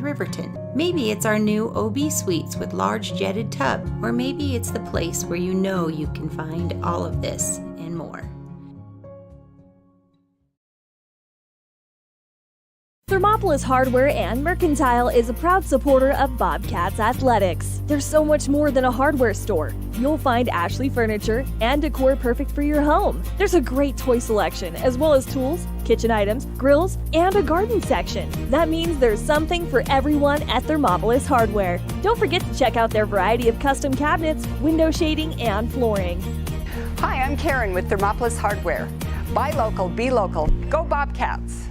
Riverton. Maybe it's our new OB Suites with large jetted tub, or maybe it's the place where you know you can find all of this and more. Thermopolis Hardware and Mercantile is a proud supporter of Bobcats Athletics. There's so much more than a hardware store. You'll find Ashley furniture and decor perfect for your home. There's a great toy selection, as well as tools, kitchen items, grills, and a garden section. That means there's something for everyone at Thermopolis Hardware. Don't forget to check out their variety of custom cabinets, window shading, and flooring. Hi, I'm Karen with Thermopolis Hardware. Buy local, be local. Go Bobcats!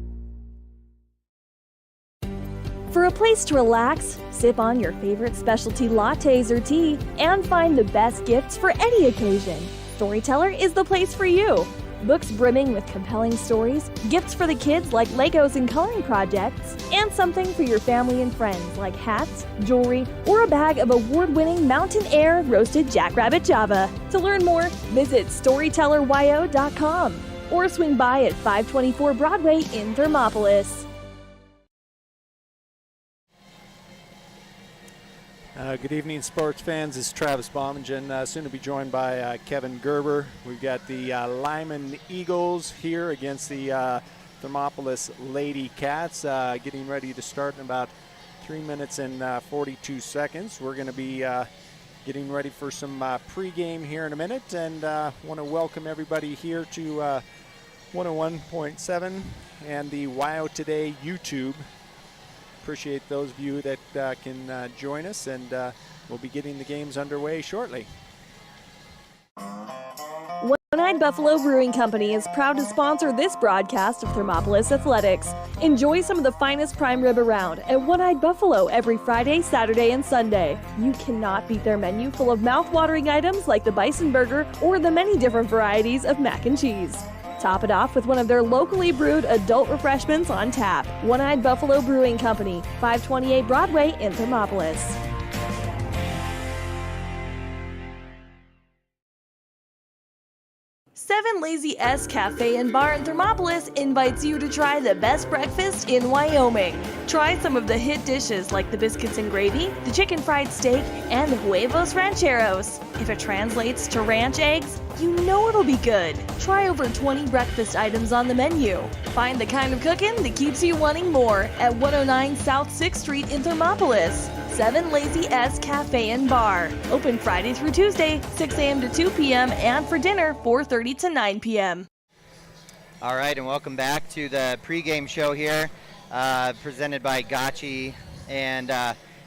For a place to relax, sip on your favorite specialty lattes or tea, and find the best gifts for any occasion, Storyteller is the place for you. Books brimming with compelling stories, gifts for the kids like Legos and coloring projects, and something for your family and friends like hats, jewelry, or a bag of award-winning Mountain Air roasted jackrabbit java. To learn more, visit StorytellerYO.com or swing by at 524 Broadway in Thermopolis. Good evening, sports fans. This is Travis Bomengen, soon to be joined by Kevin Gerber. We've got the Lyman Eagles here against the Thermopolis Lady Cats, getting ready to start in about 3 minutes and 42 seconds. We're going to be getting ready for some pregame here in a minute, and want to welcome everybody here to 101.7 and the WYO Today YouTube. Appreciate those of you that can join us, and we'll be getting the games underway shortly. One-Eyed Buffalo Brewing Company is proud to sponsor this broadcast of Thermopolis Athletics. Enjoy some of the finest prime rib around at One-Eyed Buffalo every Friday, Saturday, and Sunday. You cannot beat their menu full of mouth-watering items like the bison burger or the many different varieties of mac and cheese. Top it off with one of their locally brewed adult refreshments on tap. One-Eyed Buffalo Brewing Company, 528 Broadway in Thermopolis. Seven Lazy S Cafe and Bar in Thermopolis invites you to try the best breakfast in Wyoming. Try some of the hit dishes like the biscuits and gravy, the chicken fried steak, and the huevos rancheros. If it translates to ranch eggs, you know it'll be good. Try over 20 breakfast items on the menu. Find the kind of cooking that keeps you wanting more at 109 South 6th Street in Thermopolis. 7 Lazy S Cafe and Bar. Open Friday through Tuesday, 6 a.m. to 2 p.m. and for dinner, 4:30 to 9 p.m. All right, and welcome back to the pregame show here, presented by Gotchi. And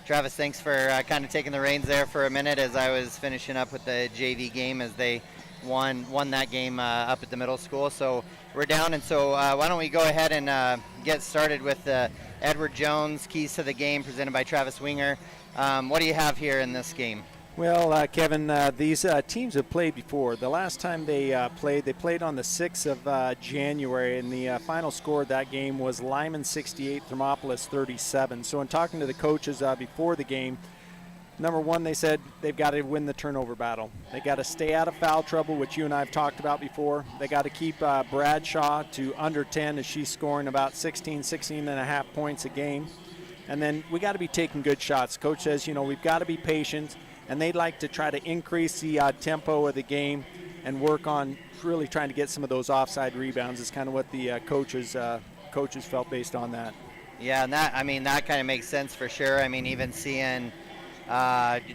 Travis, thanks for kind of taking the reins there for a minute as I was finishing up with the JV game as they won that game up at the middle school. So we're down, and so why don't we go ahead and get started with Edward Jones, Keys to the Game, presented by Travis Winger. What do you have here in this game? Well, Kevin, these teams have played before. The last time they played on the 6th of January, and the final score of that game was Lyman 68, Thermopolis 37. So in talking to the coaches before the game, number one, they said they've got to win the turnover battle. They got to stay out of foul trouble, which you and I have talked about before. They got to keep Bradshaw to under 10 as she's scoring about 16 and a half points a game. And then we got to be taking good shots. Coach says, we've got to be patient, and they'd like to try to increase the tempo of the game and work on really trying to get some of those offside rebounds. Is kind of what the coaches felt based on that. Yeah, and that kind of makes sense for sure. Even seeing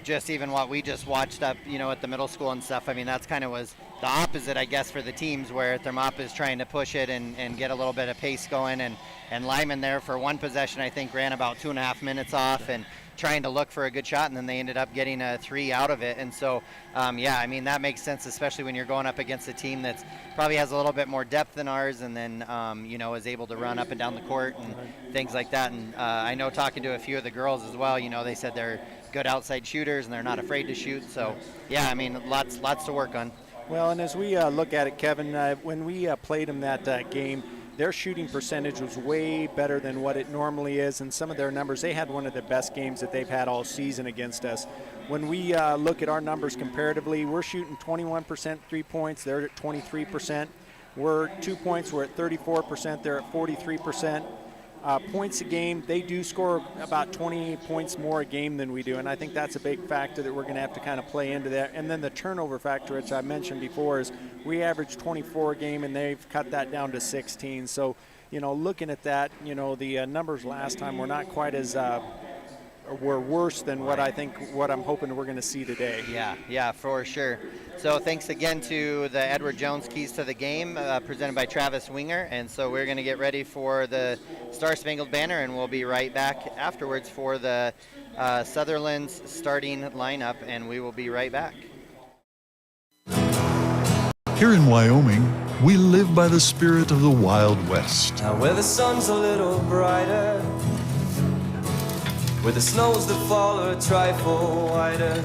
just even what we just watched up, at the middle school and stuff. That's kind of was the opposite, I guess, for the teams, where Thermop is trying to push it and get a little bit of pace going. And Lyman there for one possession, I think, ran about 2.5 minutes off and trying to look for a good shot, and then they ended up getting a 3 out of it. And so, that makes sense, especially when you're going up against a team that's probably has a little bit more depth than ours, and then, is able to run up and down the court and things like that. And I know talking to a few of the girls as well, they said they're good outside shooters and they're not afraid to shoot. So, lots to work on. Well, and as we look at it, Kevin, when we played them that game, their shooting percentage was way better than what it normally is, and some of their numbers, they had one of the best games that they've had all season against us. When we look at our numbers comparatively, we're shooting 21% 3 points, they're at 23%. We're 2 points, we're at 34%, they're at 43%. points a game. They do score about 20 points more a game than we do, and I think that's a big factor that we're going to have to kind of play into that. And then the turnover factor, which I mentioned before, is we average 24 a game, and they've cut that down to 16. So, looking at that, the numbers last time were not quite as were worse than what I'm hoping we're going to see today. Yeah, for sure. So thanks again to the Edward Jones Keys to the Game, presented by Travis Winger. And so we're going to get ready for the Star Spangled Banner, and we'll be right back afterwards for the Sutherland's starting lineup, and we will be right back. Here in Wyoming, we live by the spirit of the Wild West. Now where the sun's a little brighter, where the snows that fall are a trifle wider,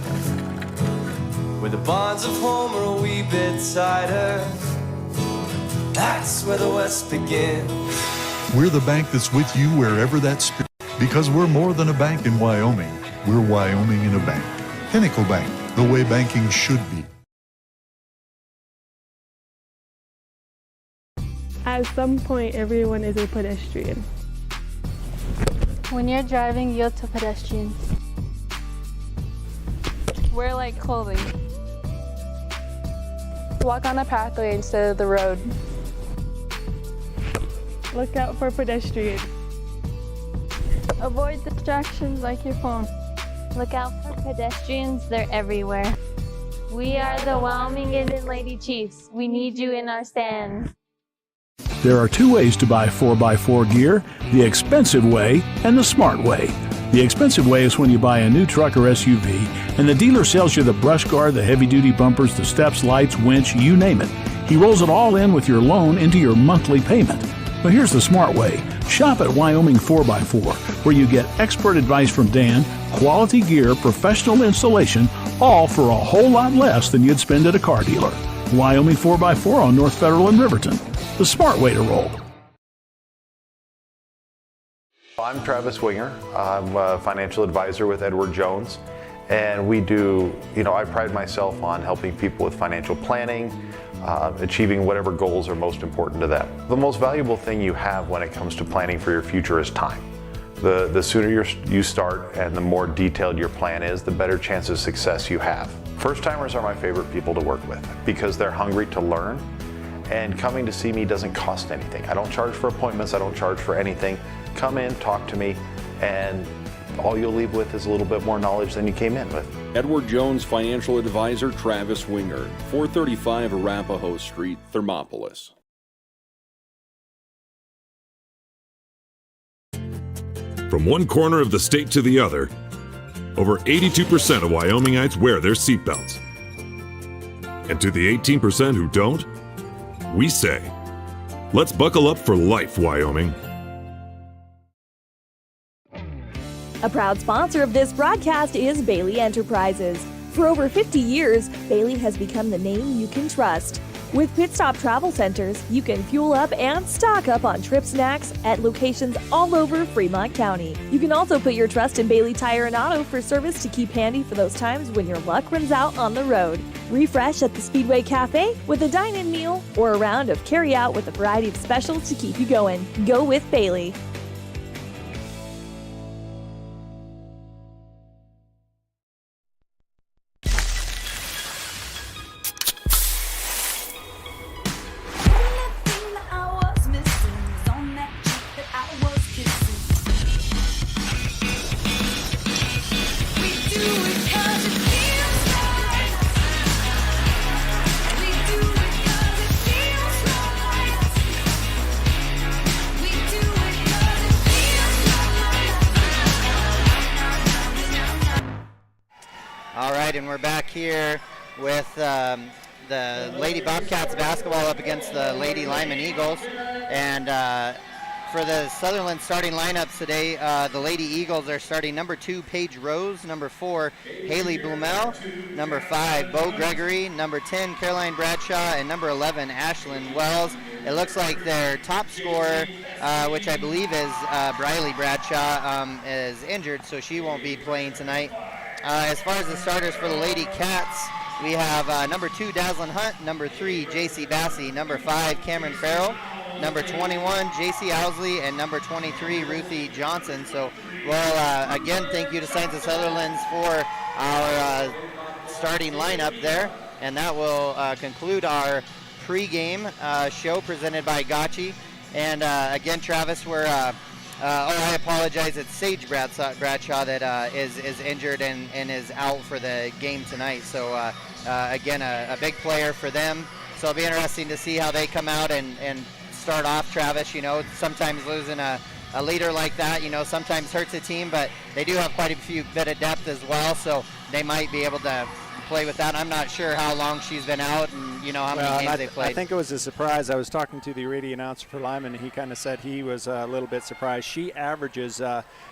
where the bonds of home are a wee bit tighter, that's where the West begins. We're the bank that's with you wherever that spirit, because we're more than a bank in Wyoming. We're Wyoming in a bank. Pinnacle Bank, the way banking should be. At some point, everyone is a pedestrian. When you're driving, yield to pedestrians. Wear light clothing. Walk on a pathway instead of the road. Look out for pedestrians. Avoid distractions like your phone. Look out for pedestrians, they're everywhere. We are the Bomengen and Lady Chiefs. We need you in our stand. There are two ways to buy 4x4 gear, the expensive way and the smart way. The expensive way is when you buy a new truck or SUV and the dealer sells you the brush guard, the heavy-duty bumpers, the steps, lights, winch, you name it. He rolls it all in with your loan into your monthly payment. But here's the smart way. Shop at Wyoming 4x4, where you get expert advice from Dan, quality gear, professional installation, all for a whole lot less than you'd spend at a car dealer. Wyoming 4x4 on North Federal in Riverton. The smart way to roll. I'm Travis Winger. I'm a financial advisor with Edward Jones, and we do, I pride myself on helping people with financial planning, achieving whatever goals are most important to them. The most valuable thing you have when it comes to planning for your future is time. The sooner you start and the more detailed your plan is, the better chance of success you have. First-timers are my favorite people to work with because they're hungry to learn, and coming to see me doesn't cost anything. I don't charge for appointments, I don't charge for anything. Come in, talk to me, and all you'll leave with is a little bit more knowledge than you came in with. Edward Jones Financial Advisor Travis Winger, 435 Arapahoe Street, Thermopolis. From one corner of the state to the other, over 82% of Wyomingites wear their seatbelts. And to the 18% who don't, we say, let's buckle up for life, Wyoming. A proud sponsor of this broadcast is Bailey Enterprises. For over 50 years, Bailey has become the name you can trust. With Pit Stop Travel Centers, you can fuel up and stock up on trip snacks at locations all over Fremont County. You can also put your trust in Bailey Tire and Auto for service to keep handy for those times when your luck runs out on the road. Refresh at the Speedway Cafe with a dine-in meal or a round of carry-out with a variety of specials to keep you going. Go with Bailey. And we're back here with the Lady Bobcats basketball up against the Lady Lyman Eagles. And for the Sutherland starting lineups today, the Lady Eagles are starting number 2, Paige Rose, number 4, Haley Blumel, number 5, Bo Gregory, number 10, Caroline Bradshaw, and number 11, Ashlyn Wells. It looks like their top scorer, which I believe is Briley Bradshaw, is injured, so she won't be playing tonight. As far as the starters for the Lady Cats, we have number 2, Dazzlin Hunt, number 3, JC Bassey, number 5, Cameron Farrell, number 21, JC Owsley, and number 23, Ruthie Johnson. So, well, again, thank you to Science of Sutherland's for our starting lineup there. And that will conclude our pregame show presented by Gotchi. And again, Travis, we're I apologize. It's Sage Bradshaw that is injured and is out for the game tonight. So again, a big player for them. So it'll be interesting to see how they come out and start off. Travis, you know, sometimes losing a leader like that, you know, sometimes hurts a team, but they do have quite a few bit of depth as well. So they might be able to play with that. I'm not sure how long she's been out and, you know, how many games they played. I think it was a surprise. I was talking to the radio announcer for Lyman, and he kind of said he was a little bit surprised. She averages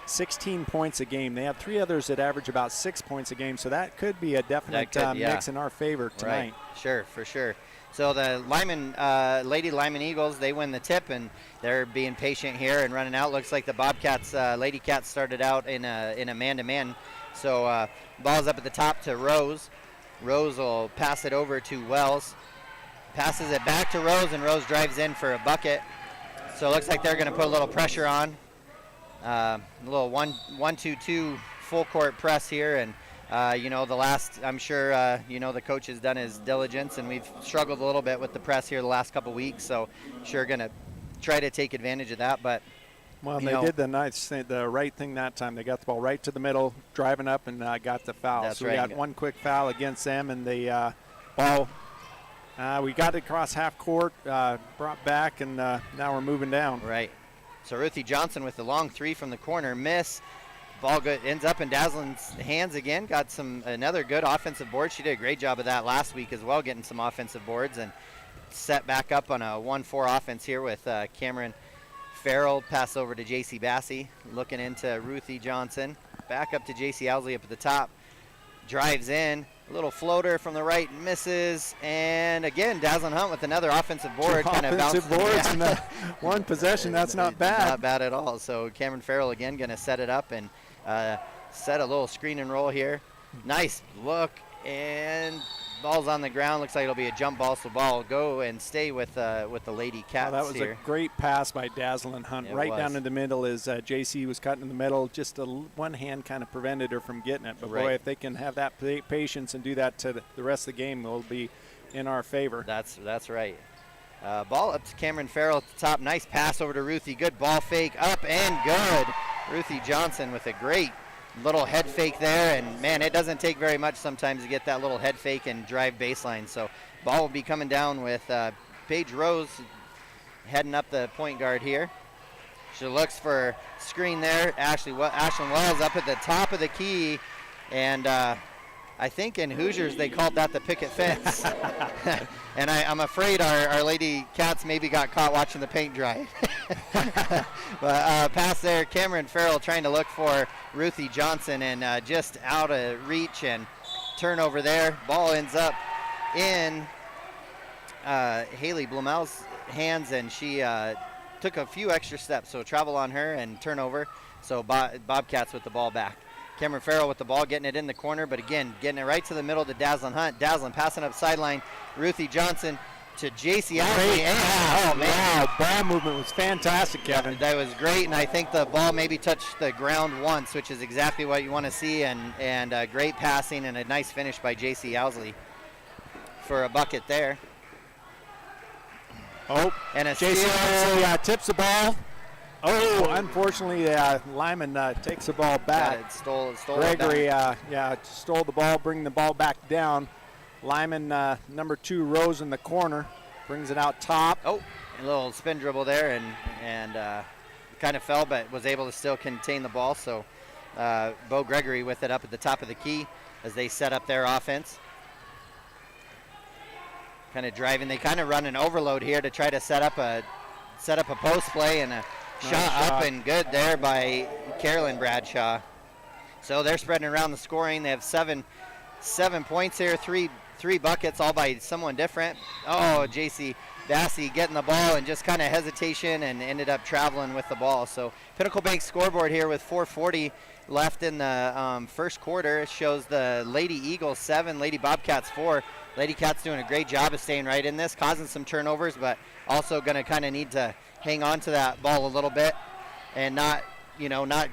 16 points a game. They have 3 others that average about 6 points a game, so that could be a definite mix in our favor tonight. Right. Sure, for sure. So the Lyman, Lady Lyman Eagles, they win the tip, and they're being patient here and running out. Looks like the Bobcats, Lady Cats started out in a man-to-man. So ball's up at the top to Rose. Rose will pass it over to Wells. Passes it back to Rose, and Rose drives in for a bucket. So it looks like they're going to put a little pressure on. A little 1-2-2 full court press here. And, you know, I'm sure, you know, the coach has done his diligence, and we've struggled a little bit with the press here the last couple weeks. So sure going to try to take advantage of that. But well, they did the right thing that time. They got the ball right to the middle, driving up, and got the foul. That's so right. We got one quick foul against them, and the ball, we got it across half court, brought back, and now we're moving down. Right. So Ruthie Johnson with the long 3 from the corner, miss. Ball ends up in Daslin's hands again. Got another good offensive board. She did a great job of that last week as well, getting some offensive boards, and set back up on a 1-4 offense here with Cameron Farrell. Pass over to JC Bassey, looking into Ruthie Johnson. Back up to JC Owsley up at the top. Drives in. A little floater from the right, misses. And again, Dazzlin Hunt with another offensive board. Kind of offensive boards in one possession. That's not bad. Not bad at all. So Cameron Farrell again going to set it up and set a little screen and roll here. Nice look, and ball's on the ground. Looks like it'll be a jump ball, so ball will go and stay with the Lady Cats. That was here. A great pass by Dazzlin Hunt. Right down in the middle as JC was cutting in the middle. Just one hand kind of prevented her from getting it. But boy, if they can have that patience and do that to the rest of the game, it'll be in our favor. That's right. Ball up to Cameron Farrell at the top. Nice pass over to Ruthie. Good ball fake, up and good. Ruthie Johnson with a great little head fake there, and man, it doesn't take very much sometimes to get that little head fake and drive baseline. So ball will be coming down with Paige Rose heading up the point guard here. She looks for screen there. Ashlyn Wells up at the top of the key, and I think in Hoosiers they called that the picket fence. And I'm afraid our Lady Cats maybe got caught watching the paint dry. But pass there, Cameron Farrell trying to look for Ruthie Johnson, and just out of reach, and turnover there. Ball ends up in Haley Blumel's hands, and she took a few extra steps, so travel on her and turnover. So Bobcats with the ball back. Cameron Farrell with the ball, getting it in the corner, but again, getting it right to the middle to Dazzlin Hunt. Dazzlin passing up sideline. Ruthie Johnson to JC Owsley. Oh, man. Wow, ball movement was fantastic, Kevin. That was great, and I think the ball maybe touched the ground once, which is exactly what you want to see, and great passing and a nice finish by JC Owsley for a bucket there. Oh, and a JC Owsley tips the ball. Oh, unfortunately, Lyman takes the ball back. Yeah, stole Gregory, it stole the ball, bring the ball back down. Lyman, number 2, Rose in the corner, brings it out top. Oh, a little spin dribble there, and kind of fell, but was able to still contain the ball. So Bo Gregory with it up at the top of the key as they set up their offense. Kind of driving. They kind of run an overload here to try to set up a post play, and a shot up and good there by Carolyn Bradshaw. So they're spreading around the scoring. They have seven points here, 3 3 buckets all by someone different. Oh, JC Bassey getting the ball and just kind of hesitation and ended up traveling with the ball. So Pinnacle Bank scoreboard here with 4:40 left in the first quarter. It shows the Lady Eagles 7, Lady Bobcats 4. Lady Cats doing a great job of staying right in this, causing some turnovers, but also going to kind of need to hang on to that ball a little bit and not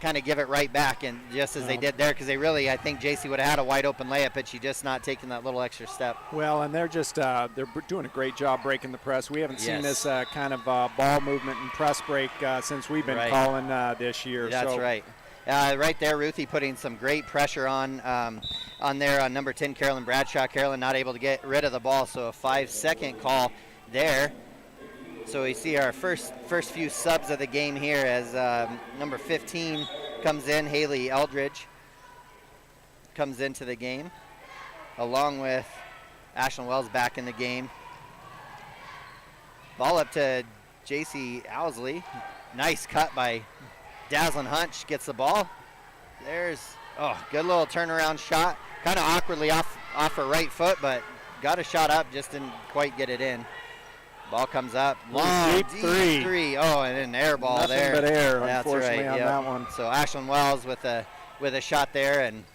kind of give it right back, and just as they did there, because they really, I think JC would have had a wide open layup, but she just not taking that little extra step. Well, and they're just they're doing a great job breaking the press. We haven't seen this kind of ball movement and press break since we've been calling this year. That's right. Right there, Ruthie putting some great pressure on there on number 10, Carolyn Bradshaw. Carolyn not able to get rid of the ball, so a 5-second call there. So we see our first few subs of the game here as number 15 comes in, Haley Eldridge comes into the game, along with Ashlyn Wells back in the game. Ball up to JC Owsley. Nice cut by Dazzlin Hunt. She gets the ball. There's, good little turnaround shot. Kind of awkwardly off her right foot, but got a shot up, just didn't quite get it in. Ball comes up. Long, deep three. Oh, and an air ball there. Nothing but air, that's unfortunately, right, on that one. So Ashlyn Wells with a shot there and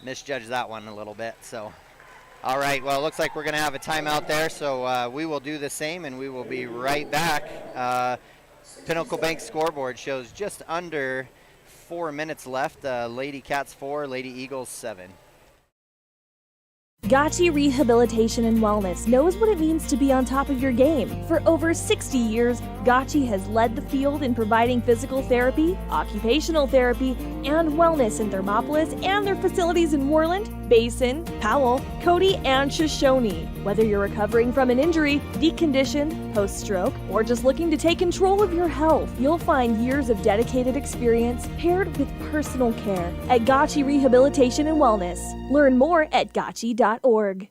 misjudged that one a little bit. So, all right, well, it looks like we're going to have a timeout there, so we will do the same, and we will be right back. Pinnacle Bank scoreboard shows just under 4 minutes left. Lady Cats 4, Lady Eagles 7. Gotchi Rehabilitation and Wellness knows what it means to be on top of your game. For over 60 years, Gotchi has led the field in providing physical therapy, occupational therapy, and wellness in Thermopolis and their facilities in Worland, Basin, Powell, Cody, and Shoshone. Whether you're recovering from an injury, deconditioned, post-stroke, or just looking to take control of your health, you'll find years of dedicated experience paired with personal care at Gotchi Rehabilitation and Wellness. Learn more at gotchi.org.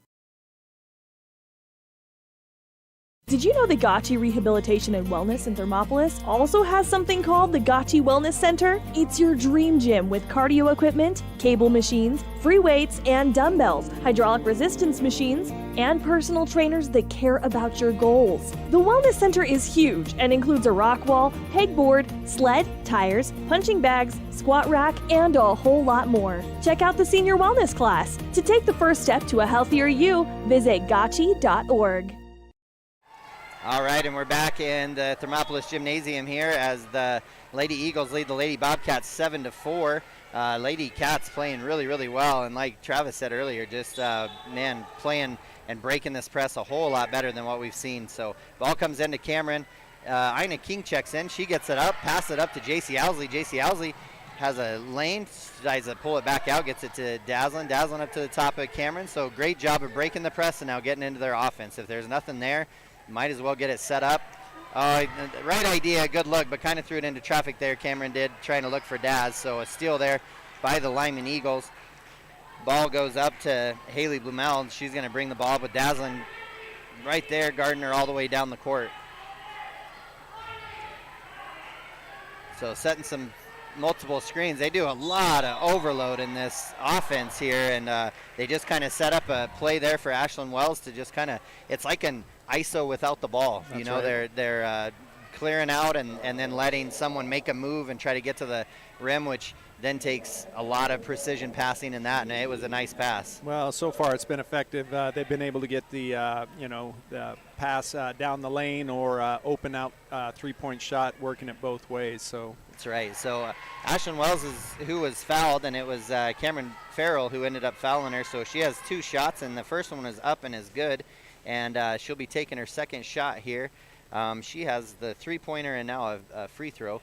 Did you know the Gotchi Rehabilitation and Wellness in Thermopolis also has something called the Gotchi Wellness Center? It's your dream gym with cardio equipment, cable machines, free weights and dumbbells, hydraulic resistance machines, and personal trainers that care about your goals. The Wellness Center is huge and includes a rock wall, pegboard, sled, tires, punching bags, squat rack, and a whole lot more. Check out the Senior Wellness class. To take the first step to a healthier you, visit gotchi.org. All right, and we're back in the Thermopolis Gymnasium here as the Lady Eagles lead the Lady Bobcats 7-4. Lady Cats playing really, really well, and like Travis said earlier, just playing and breaking this press a whole lot better than what we've seen. So ball comes into Cameron. Ina King checks in. She gets it up, passes it up to JC Owsley. JC Owsley has a lane, tries to pull it back out, gets it to Dazzlin. Dazzlin up to the top of Cameron. So great job of breaking the press and now getting into their offense. If there's nothing there, might as well get it set up. Right idea, good look, but kind of threw it into traffic there. Cameron did, trying to look for Daz. So a steal there by the Lyman Eagles. Ball goes up to Haley Blumel. She's going to bring the ball, but Dazzlin right there, Gardner all the way down the court. So setting some multiple screens. They do a lot of overload in this offense here, and they just kind of set up a play there for Ashlyn Wells to just kind of, it's like an ISO without the ball. That's you know, right. they're clearing out and then letting someone make a move and try to get to the rim, which then takes a lot of precision passing in that, and it was a nice pass. Well, so far it's been effective. They've been able to get the the pass down the lane or open out three-point shot, working it both ways. So that's right. So Ashlyn Wells is who was fouled, and it was Cameron Farrell who ended up fouling her. So she has 2 shots, and the first one is up and is good, and she'll be taking her second shot here. She has the three-pointer and now a free throw.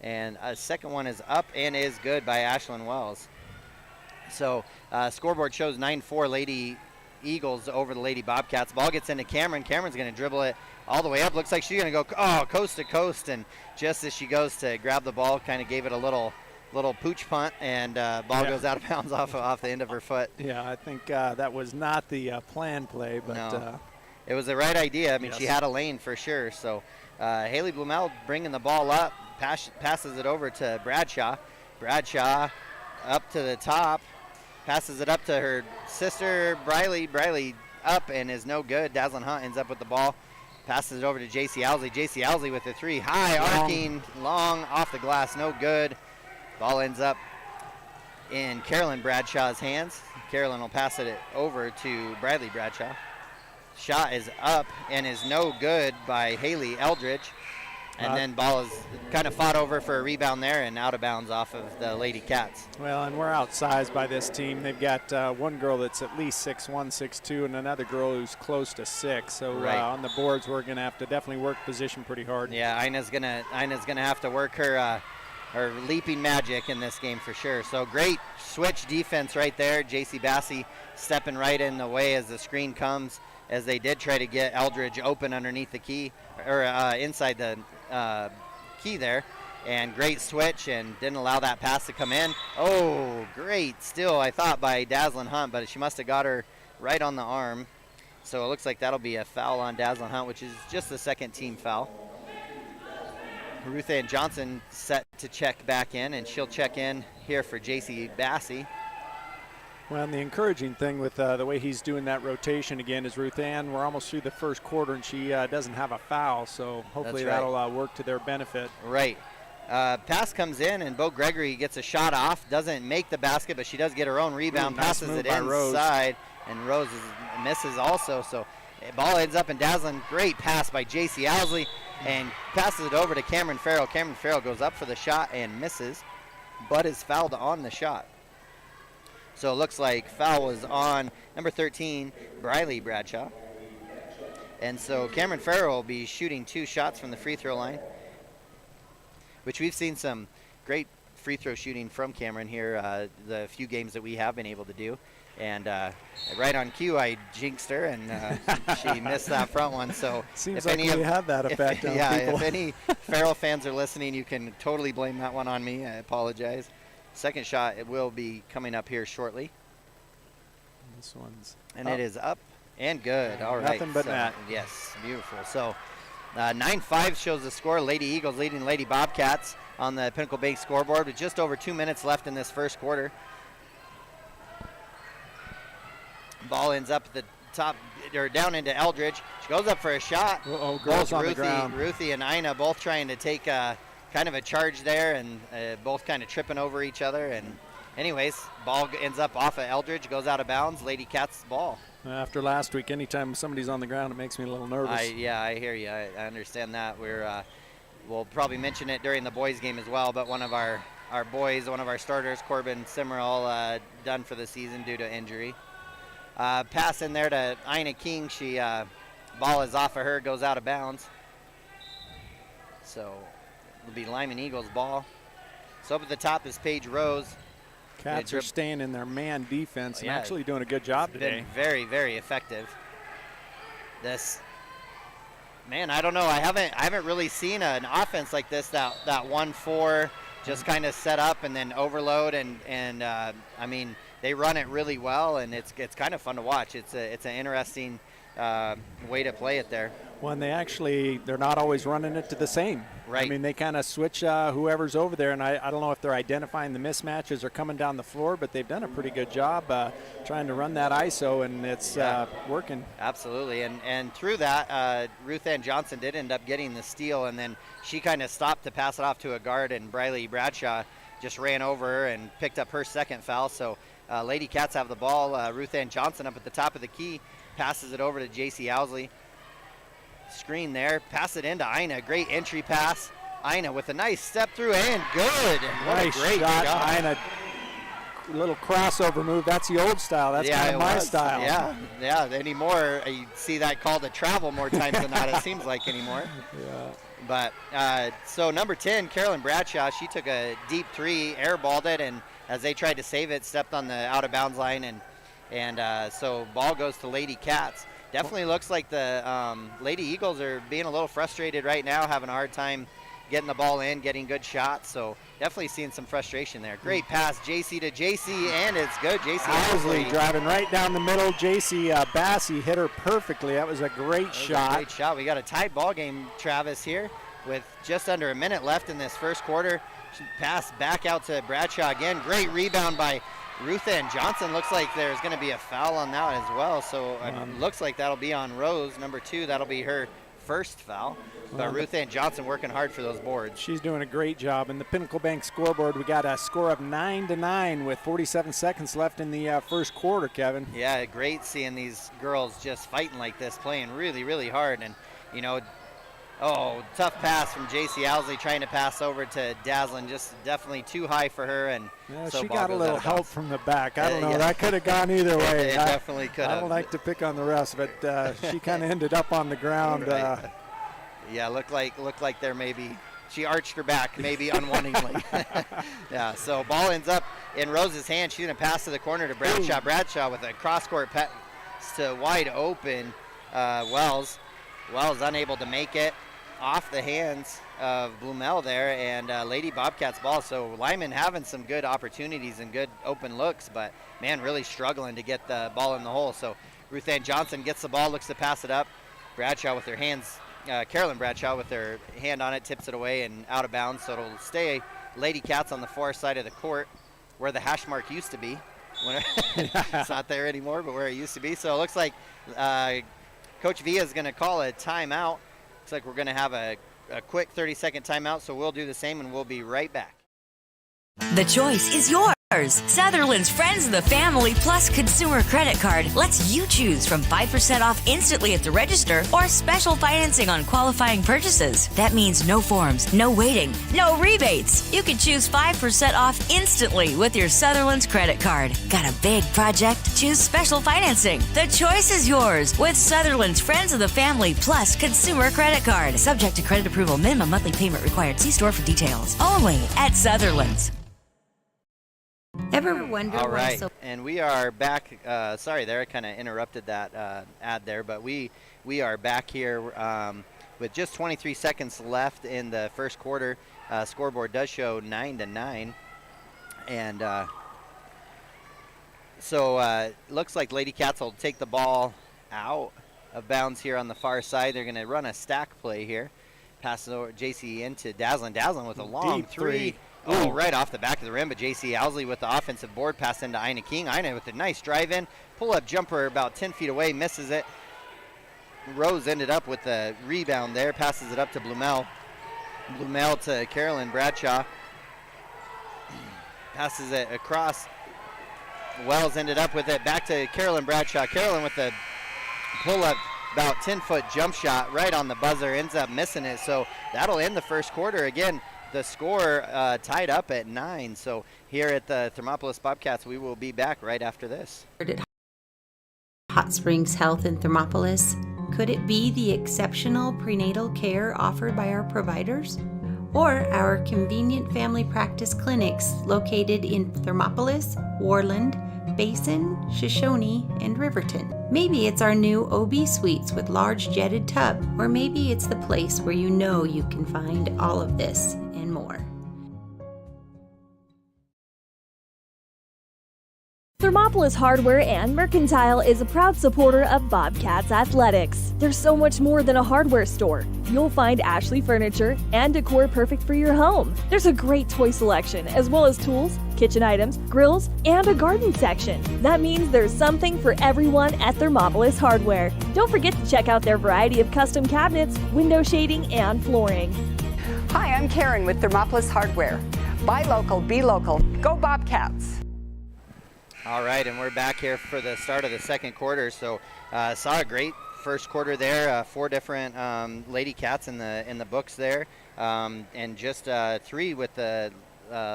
And a second one is up and is good by Ashlyn Wells. So scoreboard shows 9-4 Lady Eagles over the Lady Bobcats. Ball gets into Cameron. Cameron's going to dribble it all the way up. Looks like she's going to go coast to coast. And just as she goes to grab the ball, kind of gave it a little pooch punt, and ball goes out of bounds off the end of her foot. Yeah, I think that was not the planned play, but no. It was the right idea. I mean, she had a lane for sure. So Haley Blumel bringing the ball up. Passes it over to Bradshaw. Bradshaw up to the top. passes it up to her sister, Briley. Briley up and is no good. Dazzlin Hunt ends up with the ball. Passes it over to JC Owsley. JC Owsley with the three. High, arcing, long, off the glass, no good. Ball ends up in Carolyn Bradshaw's hands. Carolyn will pass it over to Bradley Bradshaw. Shot is up and is no good by Haley Eldridge. And then ball is kind of fought over for a rebound there and out of bounds off of the Lady Cats. Well, and we're outsized by this team. They've got one girl that's at least 6'1", 6'2", and another girl who's close to 6. So on the boards, we're going to have to definitely work position pretty hard. Yeah, Ina's gonna have to work her leaping magic in this game for sure. So great switch defense right there. JC Bassey stepping right in the way as the screen comes, as they did try to get Eldridge open underneath the key, or inside the key there. And great switch, and didn't allow that pass to come in. Oh, great steal, I thought, by Dazzlin Hunt, but she must have got her right on the arm. So it looks like that'll be a foul on Dazzlin Hunt, which is just the second team foul. Ruth Ann Johnson set to check back in, and she'll check in here for JC Bassey. Well, and the encouraging thing with the way he's doing that rotation again is Ruth Ann, we're almost through the first quarter, and she doesn't have a foul, so hopefully that'll work to their benefit. Right. Pass comes in, and Bo Gregory gets a shot off, doesn't make the basket, but she does get her own rebound, passes it inside, and Rose misses also. So ball ends up in Dazzlin. Great pass by JC Owsley, and passes it over to Cameron Farrell. Cameron Farrell goes up for the shot and misses, but is fouled on the shot. So it looks like foul was on number 13, Briley Bradshaw. And so Cameron Farrell will be shooting 2 shots from the free throw line, which we've seen some great free throw shooting from Cameron here the few games that we have been able to do. And right on cue, I jinxed her, and she missed that front one. So seems like we have that effect on people. If any Farrell fans are listening, you can totally blame that one on me. I apologize. Second shot, it will be coming up here shortly. This one's and up. It is up and good. All right. Nothing but net. Yes, beautiful. So 9-5 shows the score. Lady Eagles leading Lady Bobcats on the Pinnacle Bank scoreboard with just over 2 minutes left in this first quarter. Ball ends up at the top, or down into Eldridge. She goes up for a shot. Girls on the ground. Ruthie and Ina both trying to take kind of a charge there, and both kind of tripping over each other. And anyways, ball ends up off of Eldridge, goes out of bounds. Lady Cats ball. After last week, anytime somebody's on the ground, it makes me a little nervous. I hear you. I understand that. We'll probably mention it during the boys' game as well, but one of our boys, one of our starters, Corbin Simmerall, done for the season due to injury. Pass in there to Ina King. She ball is off of her, goes out of bounds. So it'll be Lyman Eagles ball. So up at the top is Paige Rose. Cats are staying in their man defense and actually doing a good job today. Been very, very effective. This, man, I don't know. I haven't really seen an offense like this. That 1-4 just kind of set up and then overload, and I mean, they run it really well, and it's kind of fun to watch. It's an interesting way to play it there. Well, and they're not always running it to the same. Right. I mean, they kind of switch whoever's over there, and I don't know if they're identifying the mismatches or coming down the floor, but they've done a pretty good job trying to run that ISO, and it's working. Absolutely, and through that, Ruth Ann Johnson did end up getting the steal, and then she kind of stopped to pass it off to a guard, and Briley Bradshaw just ran over her and picked up her second foul. So Lady Cats have the ball. Ruth Ann Johnson up at the top of the key, passes it over to JC Owsley. Screen there, pass it into Ina. Great entry pass. Ina with a nice step through and good. Nice great shot. Ina, little crossover move. That's the old style. That's kind of my style. Yeah. Anymore, you see that called a travel more times than not. It seems like anymore. Yeah. But so number 10, Carolyn Bradshaw, she took a deep three, airballed it, and as they tried to save it, stepped on the out of bounds line, and so ball goes to Lady Cats. Definitely looks like the Lady Eagles are being a little frustrated right now, having a hard time getting the ball in, getting good shots. So definitely seeing some frustration there. Great pass, JC to JC, and it's good. JC Owsley driving right down the middle. JC Bassey hit her perfectly. That was a great shot. Great shot. We got a tied ball game, Travis, here with just under a minute left in this first quarter. Pass back out to Bradshaw again. Great rebound by Ruth Ann Johnson, looks like there's going to be a foul on that as well. So looks like that'll be on Rose, number 2. That'll be her first foul. But Ruth Ann Johnson working hard for those boards. She's doing a great job. In the Pinnacle Bank scoreboard, we got a score of 9-9 with 47 seconds left in the first quarter, Kevin. Yeah, great seeing these girls just fighting like this, playing really, really hard. And, you know, tough pass from J.C. Owsley trying to pass over to Dazzlin. Just definitely too high for her. And so she got a little help from the back. I don't know. That could have gone either way. It definitely could have. I don't like to pick on the refs, but she kind of ended up on the ground. Right. Yeah, looked like there maybe she arched her back, maybe unwittingly. Yeah, so ball ends up in Rose's hand. She's going to pass to the corner to Bradshaw. Bradshaw with a cross-court pass to wide open Wells. Wells unable to make it off the hands of Blumel there, and Lady Bobcats ball. So Lyman having some good opportunities and good open looks, but, man, really struggling to get the ball in the hole. So Ruth Ann Johnson gets the ball, looks to pass it up. Bradshaw with her hands. Carolyn Bradshaw with her hand on it, tips it away and out of bounds, so it'll stay Lady Cats on the far side of the court where the hash mark used to be. It's not there anymore, but where it used to be. So it looks like Coach Villa is going to call a timeout. Looks like we're going to have a quick 30-second timeout, so we'll do the same and we'll be right back. The choice is yours. Sutherland's Friends of the Family Plus Consumer Credit Card lets you choose from 5% off instantly at the register or special financing on qualifying purchases. That means no forms, no waiting, no rebates. You can choose 5% off instantly with your Sutherland's credit card. Got a big project? Choose special financing. The choice is yours with Sutherland's Friends of the Family Plus Consumer Credit Card. Subject to credit approval. Minimum monthly payment required. See store for details. Only at Sutherland's. Ever wonder All why right, so and we are back. Sorry there, I kind of interrupted that ad there, but we are back here with just 23 seconds left in the first quarter. Scoreboard does show 9-9, and so looks like Lady Cats will take the ball out of bounds here on the far side. They're going to run a stack play here. Pass it over JC into Dazzlin. Dazzlin with a long Deep three. Oh, right off the back of the rim, but J.C. Owsley with the offensive board pass into Ina King. Ina with a nice drive in, pull-up jumper about 10 feet away, misses it. Rose ended up with the rebound there, passes it up to Blumel. Blumel to Carolyn Bradshaw. Passes it across. Wells ended up with it, back to Carolyn Bradshaw. Carolyn with the pull-up, about 10-foot jump shot right on the buzzer, ends up missing it. So that'll end the first quarter. Again, the score tied up at 9. So here at the Thermopolis Bobcats, we will be back right after this. Hot Springs Health in Thermopolis? Could it be the exceptional prenatal care offered by our providers? Or our convenient family practice clinics located in Thermopolis, Warland, Basin, Shoshone, and Riverton? Maybe it's our new OB suites with large jetted tub, or maybe it's the place where you know you can find all of this and more. Thermopolis Hardware and Mercantile is a proud supporter of Bobcats Athletics. There's so much more than a hardware store. You'll find Ashley furniture and decor perfect for your home. There's a great toy selection, as well as tools, kitchen items, grills, and a garden section. That means there's something for everyone at Thermopolis Hardware. Don't forget to check out their variety of custom cabinets, window shading, and flooring. Hi, I'm Karen with Thermopolis Hardware. Buy local, be local. Go Bobcats! All right, and we're back here for the start of the second quarter. So saw a great first quarter there. 4 different Lady Cats in the books there, and just 3 with the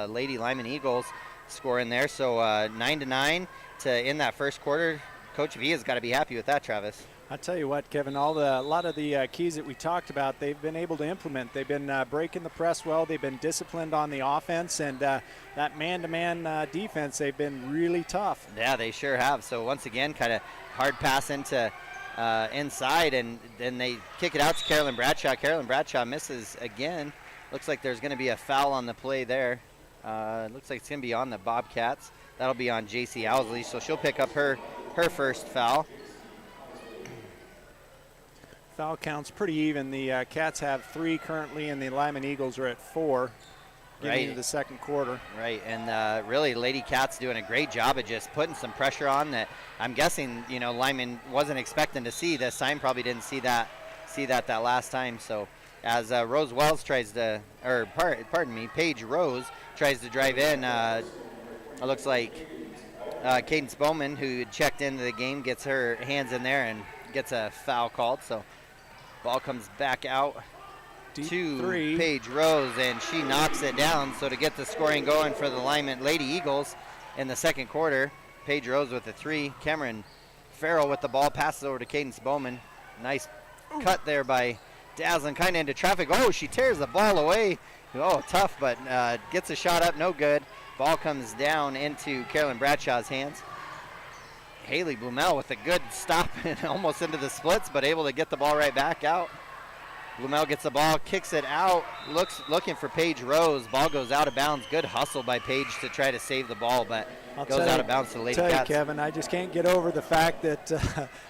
Lady Lyman Eagles scoring there. So 9-9 to end that first quarter. Coach Villa's got to be happy with that, Travis. I tell you what, Kevin, a lot of the keys that we talked about, they've been able to implement. They've been breaking the press well. They've been disciplined on the offense, and that man-to-man defense, they've been really tough. Yeah, they sure have. So once again, kind of hard pass into inside, and then they kick it out to Carolyn Bradshaw. Carolyn Bradshaw misses again. Looks like there's going to be a foul on the play there. Looks like it's going to be on the Bobcats. That'll be on J.C. Owsley, so she'll pick up her first foul. Foul count's pretty even. The Cats have 3 currently, and the Lyman Eagles are at 4. getting into the second quarter. Right, and really Lady Cats doing a great job of just putting some pressure on that. I'm guessing, Lyman wasn't expecting to see this time, probably didn't see that last time. So as Rose Wells tries to, or pardon me, Paige Rose tries to drive in, it looks like Cadence Bowman, who checked into the game, gets her hands in there and gets a foul called. So ball comes back out to Paige Rose, and she knocks it down. So to get the scoring going for the Lyman Lady Eagles in the second quarter, Paige Rose with a 3. Cameron Farrell with the ball, passes over to Cadence Bowman. Nice cut there by Dazzlin, kind of into traffic. Oh, she tears the ball away. Oh, tough, but gets a shot up, no good. Ball comes down into Carolyn Bradshaw's hands. Haley Blumel with a good stop and almost into the splits, but able to get the ball right back out. Blumel gets the ball, kicks it out, looking for Paige Rose. Ball goes out of bounds. Good hustle by Paige to try to save the ball, but goes out of bounds to the Lady Cats. Tell you, Kevin, I just can't get over the fact that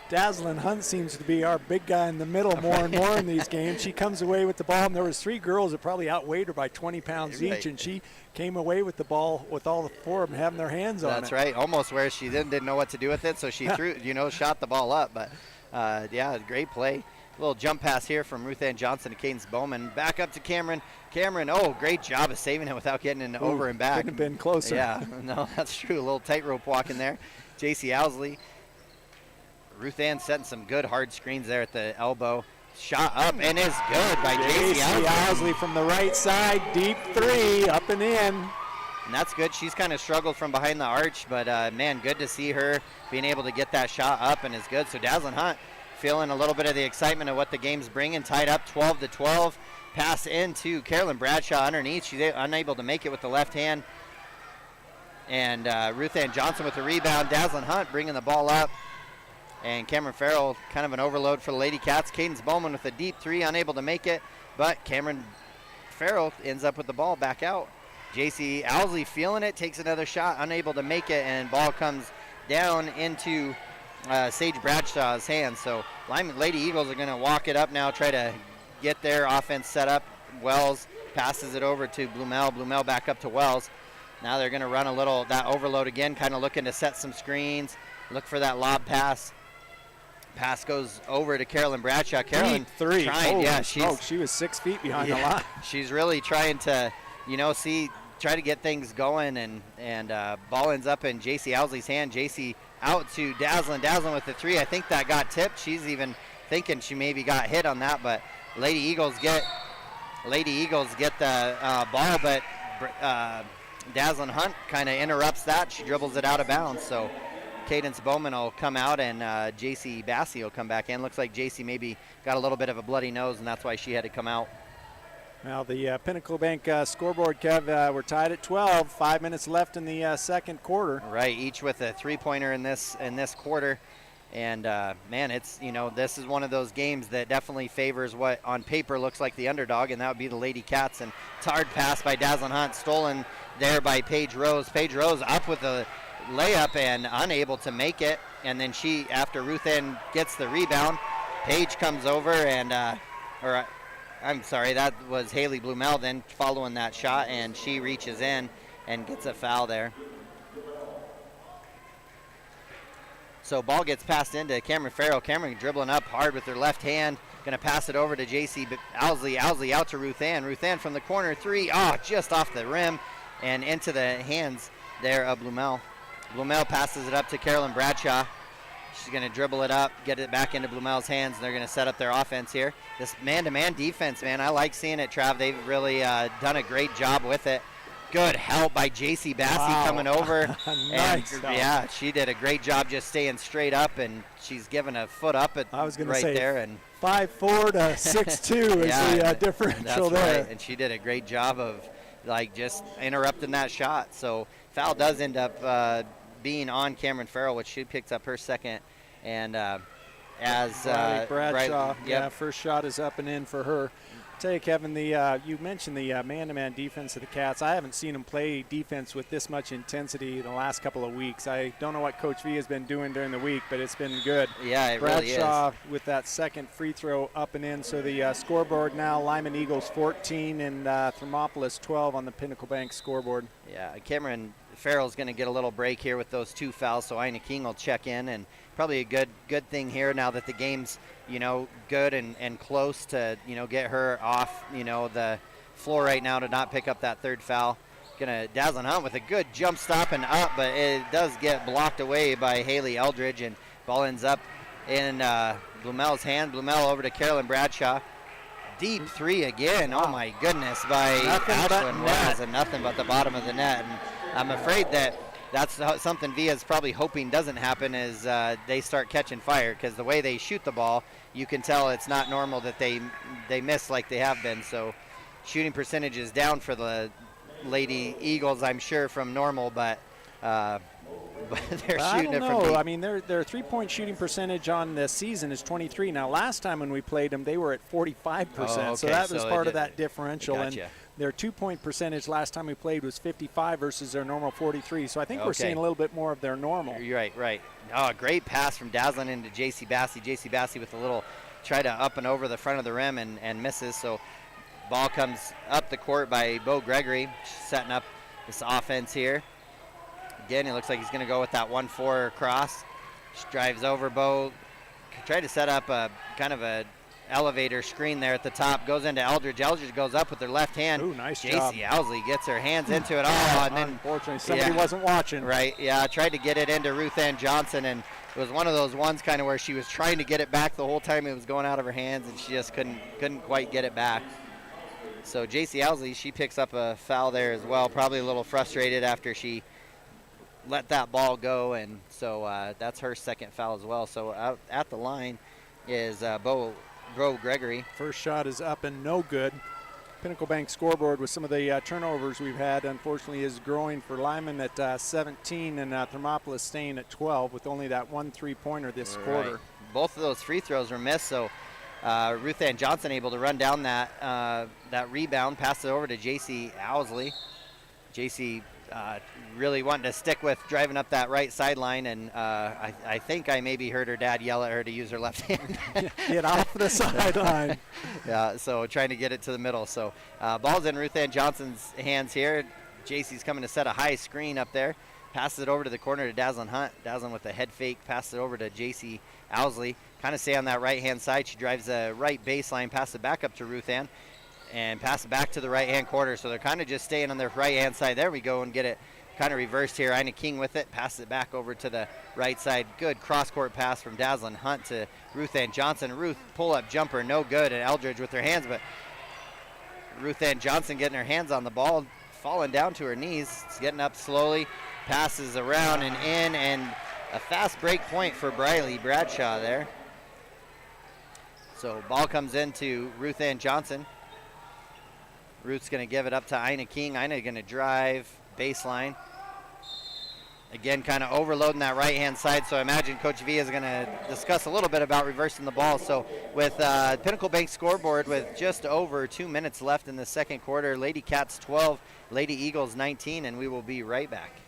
Dazzlin Hunt seems to be our big guy in the middle more and more in these games. She comes away with the ball, and there was 3 girls that probably outweighed her by 20 pounds each, and she came away with the ball with all 4 of them having their hands on it. That's right, almost where she didn't know what to do with it, so she threw, shot the ball up. But yeah, great play. A little jump pass here from Ruth Ann Johnson to Cadence Bowman. Back up to Cameron. Cameron, great job of saving it without getting it over and back. Couldn't have been closer. Yeah, no, that's true. A little tightrope walking there. J.C. Owsley. Ruth Ann setting some good hard screens there at the elbow. Shot up and is good by J.C. Owsley from the right side. Deep 3, up and in. And that's good. She's kind of struggled from behind the arch, but, man, good to see her being able to get that shot up and is good. So Dazzlin Hunt feeling a little bit of the excitement of what the game's bringing. Tied up 12-12. Pass into Carolyn Bradshaw underneath. She's unable to make it with the left hand. And Ruth Ann Johnson with the rebound. Dazzlin Hunt bringing the ball up. And Cameron Farrell, kind of an overload for the Lady Cats. Cadence Bowman with a deep 3, unable to make it. But Cameron Farrell ends up with the ball back out. J.C. Owsley feeling it, takes another shot, unable to make it. And ball comes down into Sage Bradshaw's hands. So Lyman Lady Eagles are going to walk it up now, try to get their offense set up. Wells passes it over to Blumel. Blumel back up to Wells. Now they're going to run that overload again, kind of looking to set some screens, look for that lob pass. Pass goes over to Carolyn Bradshaw. Carolyn Deep 3. trying, she was 6 feet behind the line. She's really trying to, try to get things going, and ball ends up in J.C. Owsley's hand. J.C. out to Dazzlin. Dazzlin with the 3. I think that got tipped. She's even thinking she maybe got hit on that, but Lady Eagles get the ball, but Dazzlin Hunt kind of interrupts that. She dribbles it out of bounds. So Cadence Bowman will come out, and J.C. Bassey will come back in. Looks like J.C. maybe got a little bit of a bloody nose, and that's why she had to come out. Now the Pinnacle Bank scoreboard, Kev, we're tied at 12. 5 minutes left in the second quarter. Right, each with a 3-pointer in this quarter. And, man, it's, this is one of those games that definitely favors what on paper looks like the underdog, and that would be the Lady Cats. And hard pass by Dazzlin Hunt, stolen there by Paige Rose. Paige Rose up with the layup and unable to make it. And then after Ruth Ann gets the rebound, Paige comes over and, I'm sorry, that was Haley Blumel then following that shot, and she reaches in and gets a foul there. So ball gets passed into Cameron Farrell. Cameron dribbling up hard with her left hand. Going to pass it over to J.C. Owsley. Owsley out to Ruth Ann. Ruth Ann from the corner 3. Just off the rim and into the hands there of Blumel. Blumel passes it up to Carolyn Bradshaw. She's going to dribble it up, get it back into Blumel's hands, and they're going to set up their offense here. This man-to-man defense, man, I like seeing it, Trav. They've really done a great job with it. Good help by J.C. Bassey coming over. Nice. And, yeah, she did a great job just staying straight up, and she's given a foot up I was going to right say there. And 5'4" to 6'2" is the differential there. Right. And she did a great job of just interrupting that shot. So foul does end up being on Cameron Farrell, which she picked up her second. And as Bradshaw, first shot is up and in for her. Tell you, Kevin, you mentioned the man-to-man defense of the Cats. I haven't seen them play defense with this much intensity the last couple of weeks. I don't know what Coach V has been doing during the week, but it's been good. Yeah, it really is. Bradshaw with that second free throw up and in. So the scoreboard now, Lyman Eagles 14 and Thermopolis 12 on the Pinnacle Bank scoreboard. Yeah, Cameron Farrell's going to get a little break here with those 2 fouls, so Ina King will check in, and probably a good thing here now that the game's, good and close to, get her off, the floor right now to not pick up that 3rd foul. Gonna Dazzlin Hunt with a good jump stop and up, but it does get blocked away by Haley Eldridge, and ball ends up in Blumel's hand. Blumel over to Carolyn Bradshaw. Deep 3 again. Oh my goodness, by Ashlyn Waz, and nothing but the bottom of the net. And I'm afraid that's something Via's probably hoping doesn't happen is they start catching fire, because the way they shoot the ball, you can tell it's not normal that they miss like they have been. So shooting percentage is down for the Lady Eagles, I'm sure, from normal, but they're shooting it from deep. I mean, their three-point shooting percentage on the season is 23. Now, last time when we played them, they were at 45%. Okay. So that was part of that differential. Gotcha. And their 2-point percentage last time we played was 55 versus their normal 43. So I think we're seeing a little bit more of their normal. You're right. Oh, great pass from Dazzlin into J.C. Bassey. J.C. Bassey with a little try to up and over the front of the rim and misses. So ball comes up the court by Bo Gregory, setting up this offense here. Again, it looks like he's going to go with that 1-4 cross. Just drives over Bo. Tried to set up a kind of a elevator screen there at the top. Goes into Eldridge. Eldridge goes up with her left hand. Ooh, nice job. J.C. Owsley gets her hands into it. Oh, and then unfortunately somebody wasn't watching. Right, yeah. Tried to get it into Ruth Ann Johnson, and it was one of those ones kind of where she was trying to get it back the whole time it was going out of her hands, and she just couldn't quite get it back. So J.C. Owsley, she picks up a foul there as well, probably a little frustrated after she let that ball go, and so that's her 2nd foul as well. So out at the line is Bo Gregory. First shot is up and no good. Pinnacle Bank scoreboard with some of the turnovers we've had, unfortunately, is growing for Lyman at 17 and Thermopolis staying at 12 with only that 1 3-pointer this quarter. Both of those free throws were missed, so Ruth Ann Johnson able to run down that rebound, pass it over to J.C. Owsley. J.C. Really wanting to stick with driving up that right sideline, and I think I maybe heard her dad yell at her to use her left hand. Get off the sideline. Yeah, so trying to get it to the middle. So ball's in Ruth Ann Johnson's hands here. JC's coming to set a high screen up there. Passes it over to the corner to Dazzlin Hunt. Dazzlin with a head fake, passes it over to J.C. Owsley. Kind of stay on that right-hand side. She drives the right baseline, passes it back up to Ruth Ann, and pass it back to the right-hand corner. So they're kind of just staying on their right-hand side. There we go, and get it kind of reversed here. Ina King with it, passes it back over to the right side. Good cross-court pass from Dazzlin Hunt to Ruth Ann Johnson. Ruth, pull-up jumper, no good, and Eldridge with her hands, but Ruth Ann Johnson getting her hands on the ball, falling down to her knees. It's getting up slowly, passes around and in, and a fast break point for Briley Bradshaw there. So ball comes into Ruth Ann Johnson. Ruth's going to give it up to Ina King. Ina going to drive baseline. Again, kind of overloading that right-hand side, so I imagine Coach V is going to discuss a little bit about reversing the ball. So with Pinnacle Bank scoreboard with just over 2 minutes left in the second quarter, Lady Cats 12, Lady Eagles 19, and we will be right back.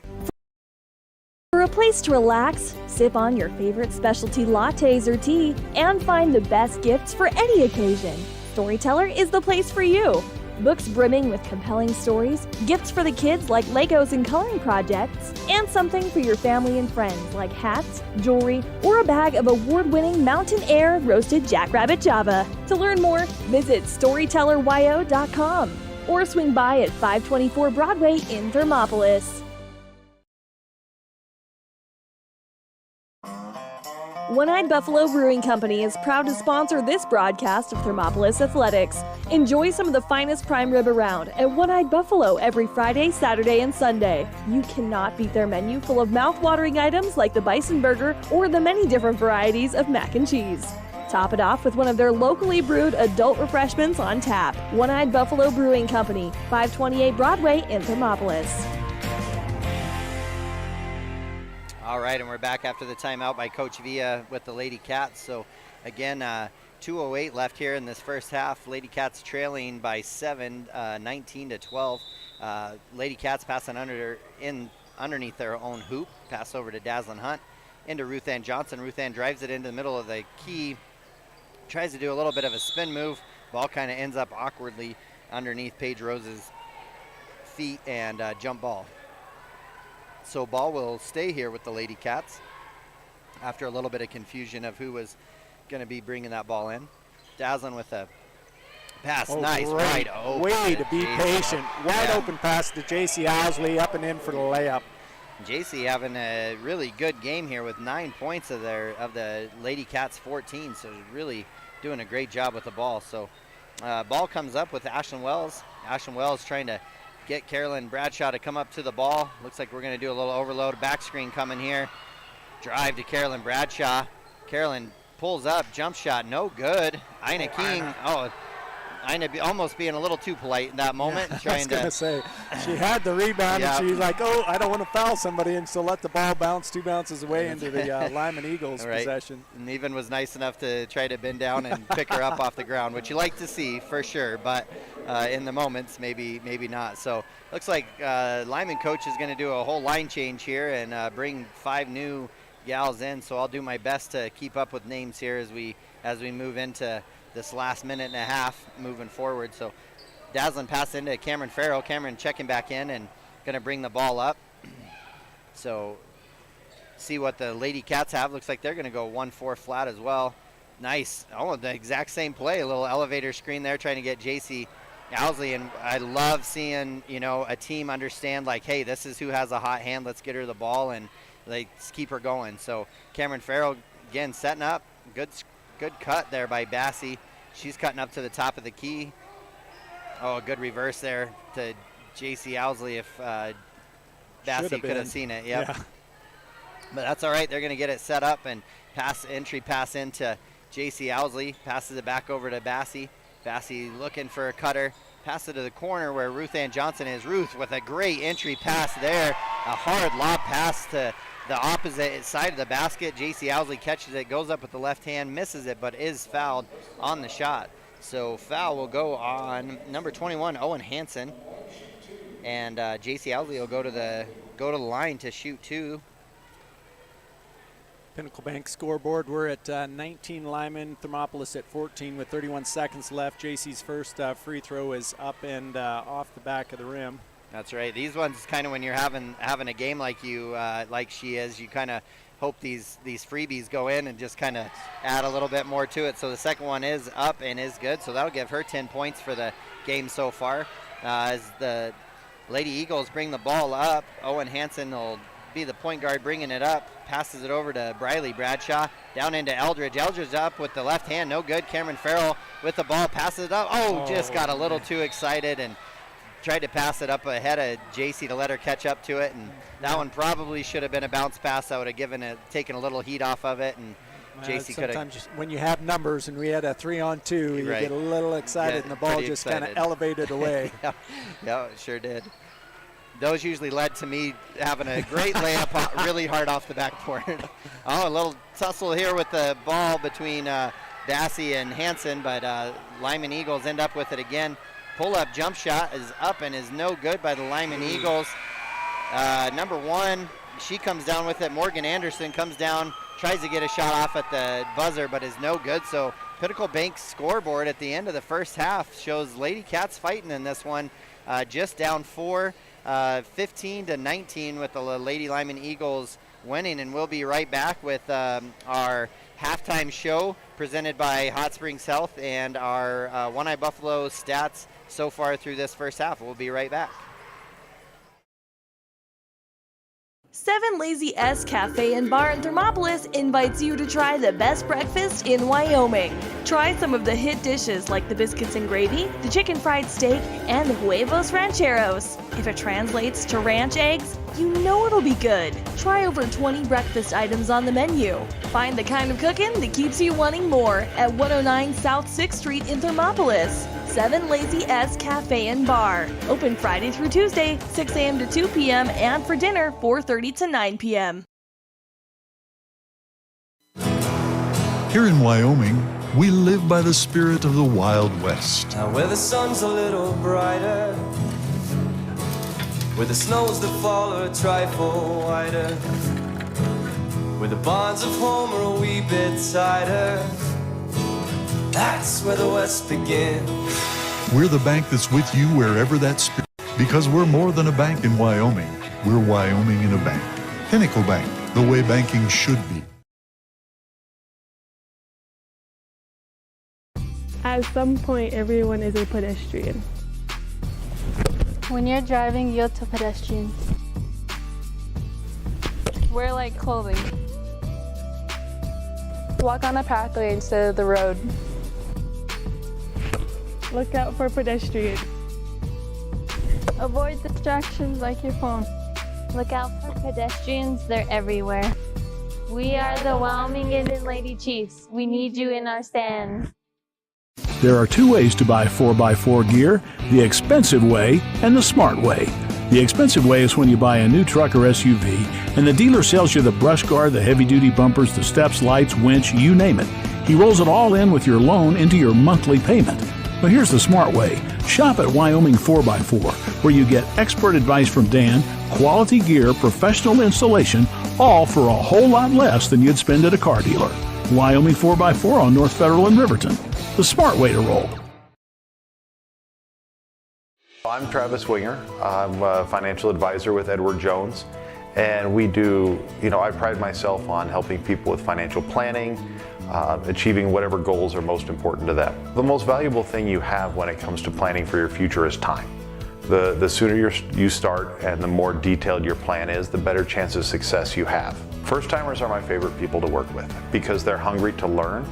For a place to relax, sip on your favorite specialty lattes or tea, and find the best gifts for any occasion, Storyteller is the place for you. Books brimming with compelling stories, gifts for the kids like Legos and coloring projects, and something for your family and friends like hats, jewelry, or a bag of award-winning Mountain Air roasted jackrabbit java. To learn more, visit StorytellerYO.com or swing by at 524 Broadway in Thermopolis. One-Eyed Buffalo Brewing Company is proud to sponsor this broadcast of Thermopolis Athletics. Enjoy some of the finest prime rib around at One-Eyed Buffalo every Friday, Saturday, and Sunday. You cannot beat their menu full of mouth-watering items like the bison burger or the many different varieties of mac and cheese. Top it off with one of their locally brewed adult refreshments on tap. One-Eyed Buffalo Brewing Company, 528 Broadway in Thermopolis. All right, and we're back after the timeout by Coach Villa with the Lady Cats. So, again, 2:08 left here in this first half. Lady Cats trailing by 7, 19-12. Lady Cats passing underneath their own hoop. Pass over to Dazzlin Hunt into Ruth Ann Johnson. Ruth Ann drives it into the middle of the key. Tries to do a little bit of a spin move. Ball kind of ends up awkwardly underneath Paige Rose's feet and jump ball. So ball will stay here with the Lady Cats after a little bit of confusion of who was going to be bringing that ball in. Dazzlin with a pass. Nice. Great Wide open. way to be patient. Wide open pass to J.C. Owsley, up and in for the layup. JC having a really good game here with 9 points of the Lady Cats 14, so really doing a great job with the ball. So ball comes up with Ashlyn Wells. Ashlyn Wells trying to get Carolyn Bradshaw to come up to the ball. Looks like we're going to do a little overload. Back screen coming here. Drive to Carolyn Bradshaw. Carolyn pulls up, jump shot, no good. Ina King, Ina almost being a little too polite in that moment. I was going to say, she had the rebound and she's like, oh, I don't want to foul somebody, and so let the ball bounce 2 bounces away into the Lyman Eagles possession. And even was nice enough to try to bend down and pick her up off the ground, which you like to see for sure, but in the moments, maybe not. So looks like Lyman coach is going to do a whole line change here and bring 5 new gals in, so I'll do my best to keep up with names here as we move into this last minute and a half moving forward. So Dazzlin pass into Cameron Farrell. Cameron checking back in and going to bring the ball up. So see what the Lady Cats have. Looks like they're going to go 1-4 flat as well. Nice. Oh, the exact same play. A little elevator screen there trying to get JC Owsley. And I love seeing, a team understand, like, hey, this is who has a hot hand. Let's get her the ball and let's keep her going. So Cameron Farrell, again, setting up. Good cut there by Bassie. She's cutting up to the top of the key. Oh, a good reverse there to J.C. Owsley if Bassie could have seen it. Yep. Yeah. But that's all right. They're going to get it set up and entry pass into J.C. Owsley. Passes it back over to Bassie. Bassie looking for a cutter. Pass it to the corner where Ruth Ann Johnson is. Ruth with a great entry pass there. A hard lob pass to the opposite side of the basket. J.C. Owsley catches it, goes up with the left hand, misses it, but is fouled on the shot. So foul will go on number 21, Owen Hansen. And J.C. Owsley will go to the line to shoot 2. Pinnacle Bank scoreboard. We're at 19 Lyman, Thermopolis at 14 with 31 seconds left. JC's first free throw is up and off the back of the rim. That's right. These ones kind of when you're having a game like she is, you kind of hope these freebies go in and just kind of add a little bit more to it. So the second one is up and is good. So that'll give her 10 points for the game so far. As the Lady Eagles bring the ball up, Owen Hansen will be the point guard bringing it up. Passes it over to Briley Bradshaw. Down into Eldridge. Eldridge up with the left hand. No good. Cameron Farrell with the ball. Passes it up. Just got a little too excited and tried to pass it up ahead of JC to let her catch up to it, and that one probably should have been a bounce pass. I would have taken a little heat off of it, and JC could have. Sometimes when you have numbers and we had a 3-on-2, you get a little excited and the ball just kind of elevated away. Yeah, it sure did. Those usually led to me having a great layup really hard off the backboard. A little tussle here with the ball between Bassie and Hansen, but Lyman Eagles end up with it again. Pull-up jump shot is up and is no good by the Lyman Eagles. Number 1, she comes down with it. Morgan Anderson comes down, tries to get a shot off at the buzzer, but is no good. So Pinnacle Bank's scoreboard at the end of the first half shows Lady Cats fighting in this one. Just down 4, 15-19 with the Lady Lyman Eagles winning. And we'll be right back with our halftime show presented by Hot Springs Health and our One Eye Buffalo stats so far through this first half. We'll be right back. 7 Lazy S Cafe and Bar in Thermopolis invites you to try the best breakfast in Wyoming. Try some of the hit dishes like the biscuits and gravy, the chicken fried steak, and the huevos rancheros. If it translates to ranch eggs, you know it'll be good. Try over 20 breakfast items on the menu. Find the kind of cooking that keeps you wanting more at 109 South 6th Street in Thermopolis. 7 Lazy S Cafe and Bar. Open Friday through Tuesday, 6 a.m. to 2 p.m. and for dinner, 4:30 to 9 p.m. Here in Wyoming, We live by the spirit of the Wild West. Now where the sun's a little brighter, where the snows that fall are a trifle whiter, where the bonds of home are a wee bit tighter, that's where the West begins. We're the bank that's with you wherever that spirit, because we're more than a bank in Wyoming. We're Wyoming in a bank. Pinnacle Bank, the way banking should be. At some point, everyone is a pedestrian. When you're driving, yield to pedestrians. Wear light clothing. Walk on a pathway instead of the road. Look out for pedestrians. Avoid distractions like your phone. Look out for pedestrians, they're everywhere. We are the Bomengen and Lady Chiefs. We need you in our stand. There are two ways to buy 4x4 gear, the expensive way and the smart way. The expensive way is when you buy a new truck or SUV and the dealer sells you the brush guard, the heavy-duty bumpers, the steps, lights, winch, you name it. He rolls it all in with your loan into your monthly payment. But here's the smart way. Shop at Wyoming 4x4, where you get expert advice from Dan, quality gear, professional installation, all for a whole lot less than you'd spend at a car dealer. Wyoming 4x4 on North Federal in Riverton. The smart way to roll. I'm Travis Winger. I'm a financial advisor with Edward Jones. And we do, I pride myself on helping people with financial planning, achieving whatever goals are most important to them. The most valuable thing you have when it comes to planning for your future is time. The sooner you start and the more detailed your plan is, the better chance of success you have. First-timers are my favorite people to work with because they're hungry to learn,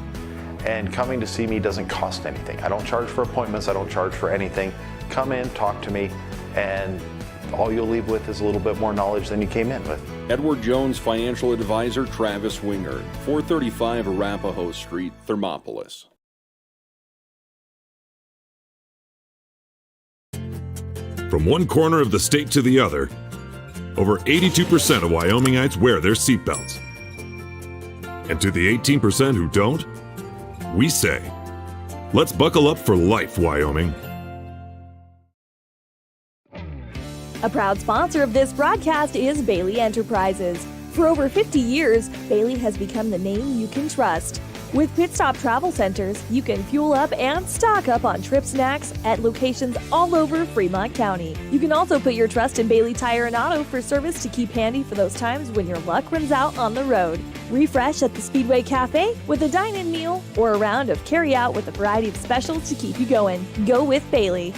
and coming to see me doesn't cost anything. I don't charge for appointments, I don't charge for anything. Come in, talk to me, and all you'll leave with is a little bit more knowledge than you came in with. Edward Jones financial advisor Travis Winger, 435 Arapahoe Street, Thermopolis. From one corner of the state to the other, over 82% of Wyomingites wear their seatbelts. And to the 18% who don't, we say, let's buckle up for life, Wyoming. A proud sponsor of this broadcast is Bailey Enterprises. For over 50 years, Bailey has become the name you can trust. With Pit Stop Travel Centers, you can fuel up and stock up on trip snacks at locations all over Fremont County. You can also put your trust in Bailey Tire and Auto for service to keep handy for those times when your luck runs out on the road. Refresh at the Speedway Cafe with a dine-in meal or a round of carry-out with a variety of specials to keep you going. Go with Bailey.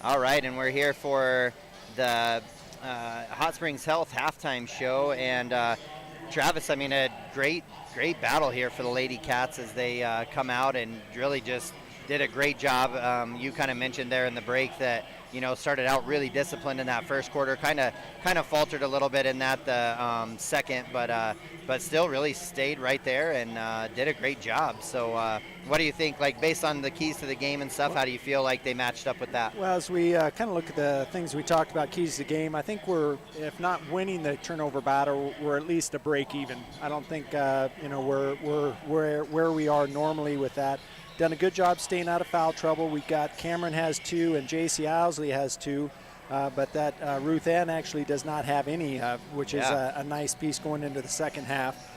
All right, and we're here for the Hot Springs Health halftime show, and Travis, I mean, a great battle here for the Lady Cats as they come out and really just did a great job. You kind of mentioned there in the break that, started out really disciplined in that first quarter, kind of faltered a little bit in that the second, but still really stayed right there and did a great job. So what do you think, like based on the keys to the game and stuff, how do you feel like they matched up with that? Well, as we kind of look at the things we talked about, keys to the game, I think we're, if not winning the turnover battle, we're at least a break even. I don't think, we're where we are normally with that. Done a good job staying out of foul trouble. We've got Cameron has 2 and JC Owsley has 2, but that Ruth Ann actually does not have any, which is a nice piece going into the second half.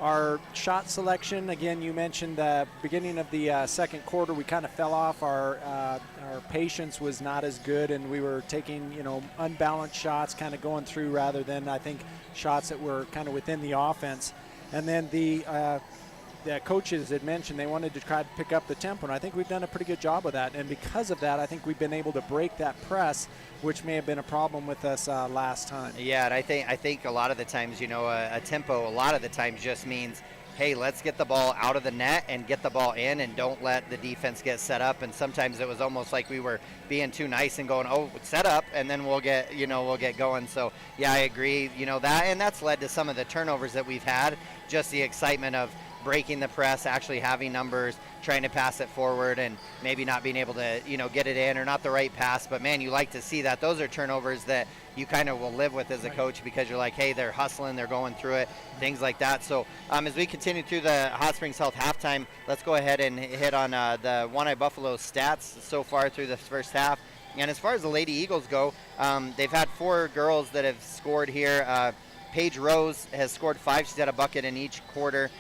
Our shot selection, again, you mentioned the beginning of the second quarter, we kind of fell off. Our patience was not as good, and we were taking, unbalanced shots kind of going through rather than, I think, shots that were kind of within the offense. And then the the coaches had mentioned they wanted to try to pick up the tempo, and I think we've done a pretty good job of that. And because of that, I think we've been able to break that press, which may have been a problem with us last time. Yeah, and I think a lot of the times, a tempo a lot of the times just means, hey, let's get the ball out of the net and get the ball in, and don't let the defense get set up. And sometimes it was almost like we were being too nice and going, oh, set up, and then we'll get going. So yeah, I agree. That's led to some of the turnovers that we've had. Just the excitement of breaking the press, actually having numbers, trying to pass it forward, and maybe not being able to, get it in, or not the right pass. But man, you like to see that. Those are turnovers that you kind of will live with as a coach, because you're like, hey, they're hustling, they're going through it, things like that. So as we continue through the Hot Springs Health halftime, let's go ahead and hit on the One-Eye Buffalo stats so far through the first half. And as far as the Lady Eagles go, they've had 4 girls that have scored here. Paige Rose has scored 5. She's had a bucket in each quarter.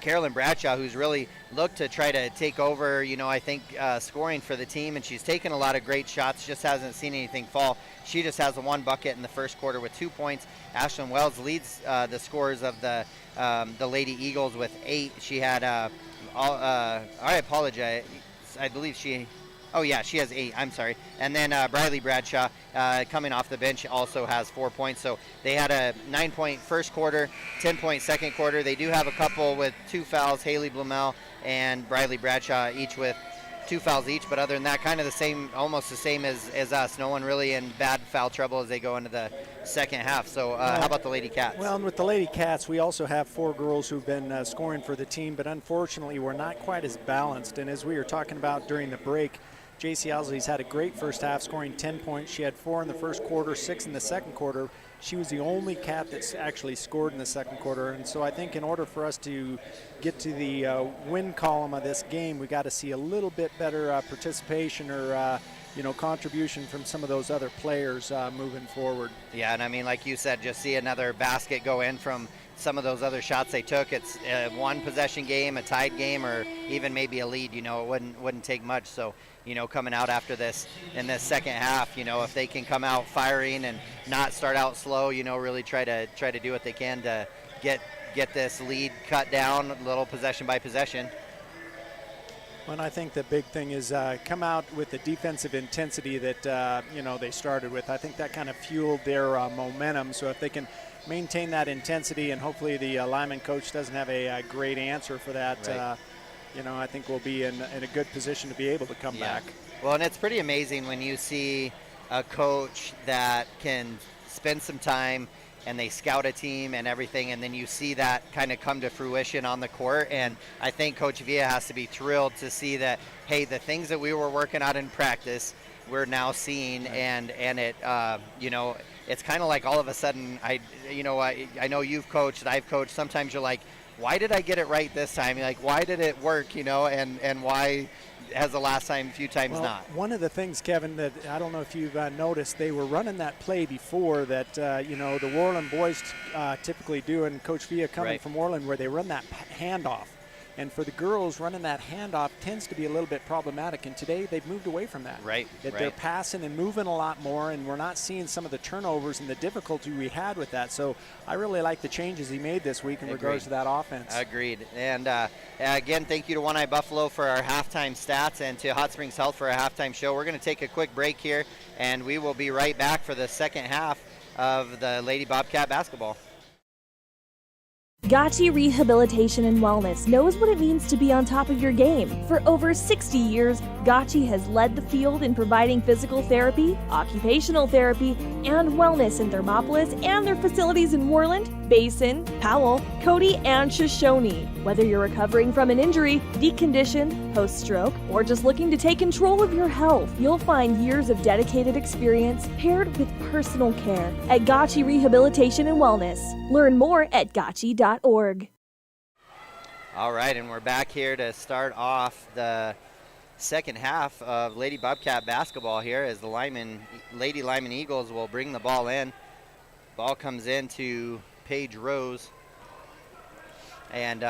Carolyn Bradshaw, who's really looked to try to take over, I think scoring for the team, and she's taken a lot of great shots, just hasn't seen anything fall. She just has 1 bucket in the first quarter with 2 points. Ashlyn Wells leads the scores of the Lady Eagles with 8. She had, I apologize, I believe she has 8. I'm sorry. And then Briley Bradshaw, coming off the bench, also has 4 points. So they had a 9-point first quarter, 10-point second quarter. They do have a couple with 2 fouls, Haley Blumel and Briley Bradshaw, each with 2 fouls each. But other than that, kind of the same, almost the same as us. No one really in bad foul trouble as they go into the second half. So how about the Lady Cats? Well, and with the Lady Cats, we also have 4 girls who've been scoring for the team, but unfortunately we're not quite as balanced. And as we were talking about during the break, JC Owsley's had a great first half, scoring 10 points. She had 4 in the first quarter, 6 in the second quarter. She was the only cat that's actually scored in the second quarter. And so I think in order for us to get to the win column of this game, we got to see a little bit better participation or contribution from some of those other players moving forward. Yeah, and I mean, like you said, just see another basket go in from some of those other shots they took. It's a 1-possession game, a tied game, or even maybe a lead. It wouldn't take much. So coming out after this in this second half, if they can come out firing and not start out slow, really try to do what they can to get this lead cut down, a little possession by possession. Well, I think the big thing is come out with the defensive intensity that they started with. I think that kind of fueled their momentum. So if they can maintain that intensity, and hopefully the Lyman coach doesn't have a great answer for that, right. I think we'll be in a good position to be able to come back. Well, and it's pretty amazing when you see a coach that can spend some time and they scout a team and everything, and then you see that kind of come to fruition on the court. And I think Coach Villa has to be thrilled to see that, hey, the things that we were working on in practice, we're now seeing, right. and it, it's kind of like all of a sudden, I know you've coached, I've coached, sometimes you're like, why did I get it right this time? Like, why did it work, and why has the last few times not? One of the things, Kevin, that I don't know if you've noticed, they were running that play before that, the Worland boys typically do, and Coach Villa coming right. from Worland, where they run that handoff. And for the girls, running that handoff tends to be a little bit problematic. And today they've moved away from that. Right. They're passing and moving a lot more, and we're not seeing some of the turnovers and the difficulty we had with that. So I really like the changes he made this week in regards to that offense. Agreed. And again, thank you to One-Eye Buffalo for our halftime stats, and to Hot Springs Health for our halftime show. We're going to take a quick break here, and we will be right back for the second half of the Lady Bobcat basketball. Gotchi Rehabilitation and Wellness knows what it means to be on top of your game. For over 60 years, Gotchi has led the field in providing physical therapy, occupational therapy, and wellness in Thermopolis and their facilities in Worland, Basin, Powell, Cody, and Shoshone. Whether you're recovering from an injury, deconditioned, post-stroke, or just looking to take control of your health, you'll find years of dedicated experience paired with personal care at Gotchi Rehabilitation and Wellness. Learn more at gotchi.org. All right, and we're back here to start off the second half of Lady Bobcat basketball here, as the Lady Lyman Eagles will bring the ball in. Ball comes in to Paige Rose, and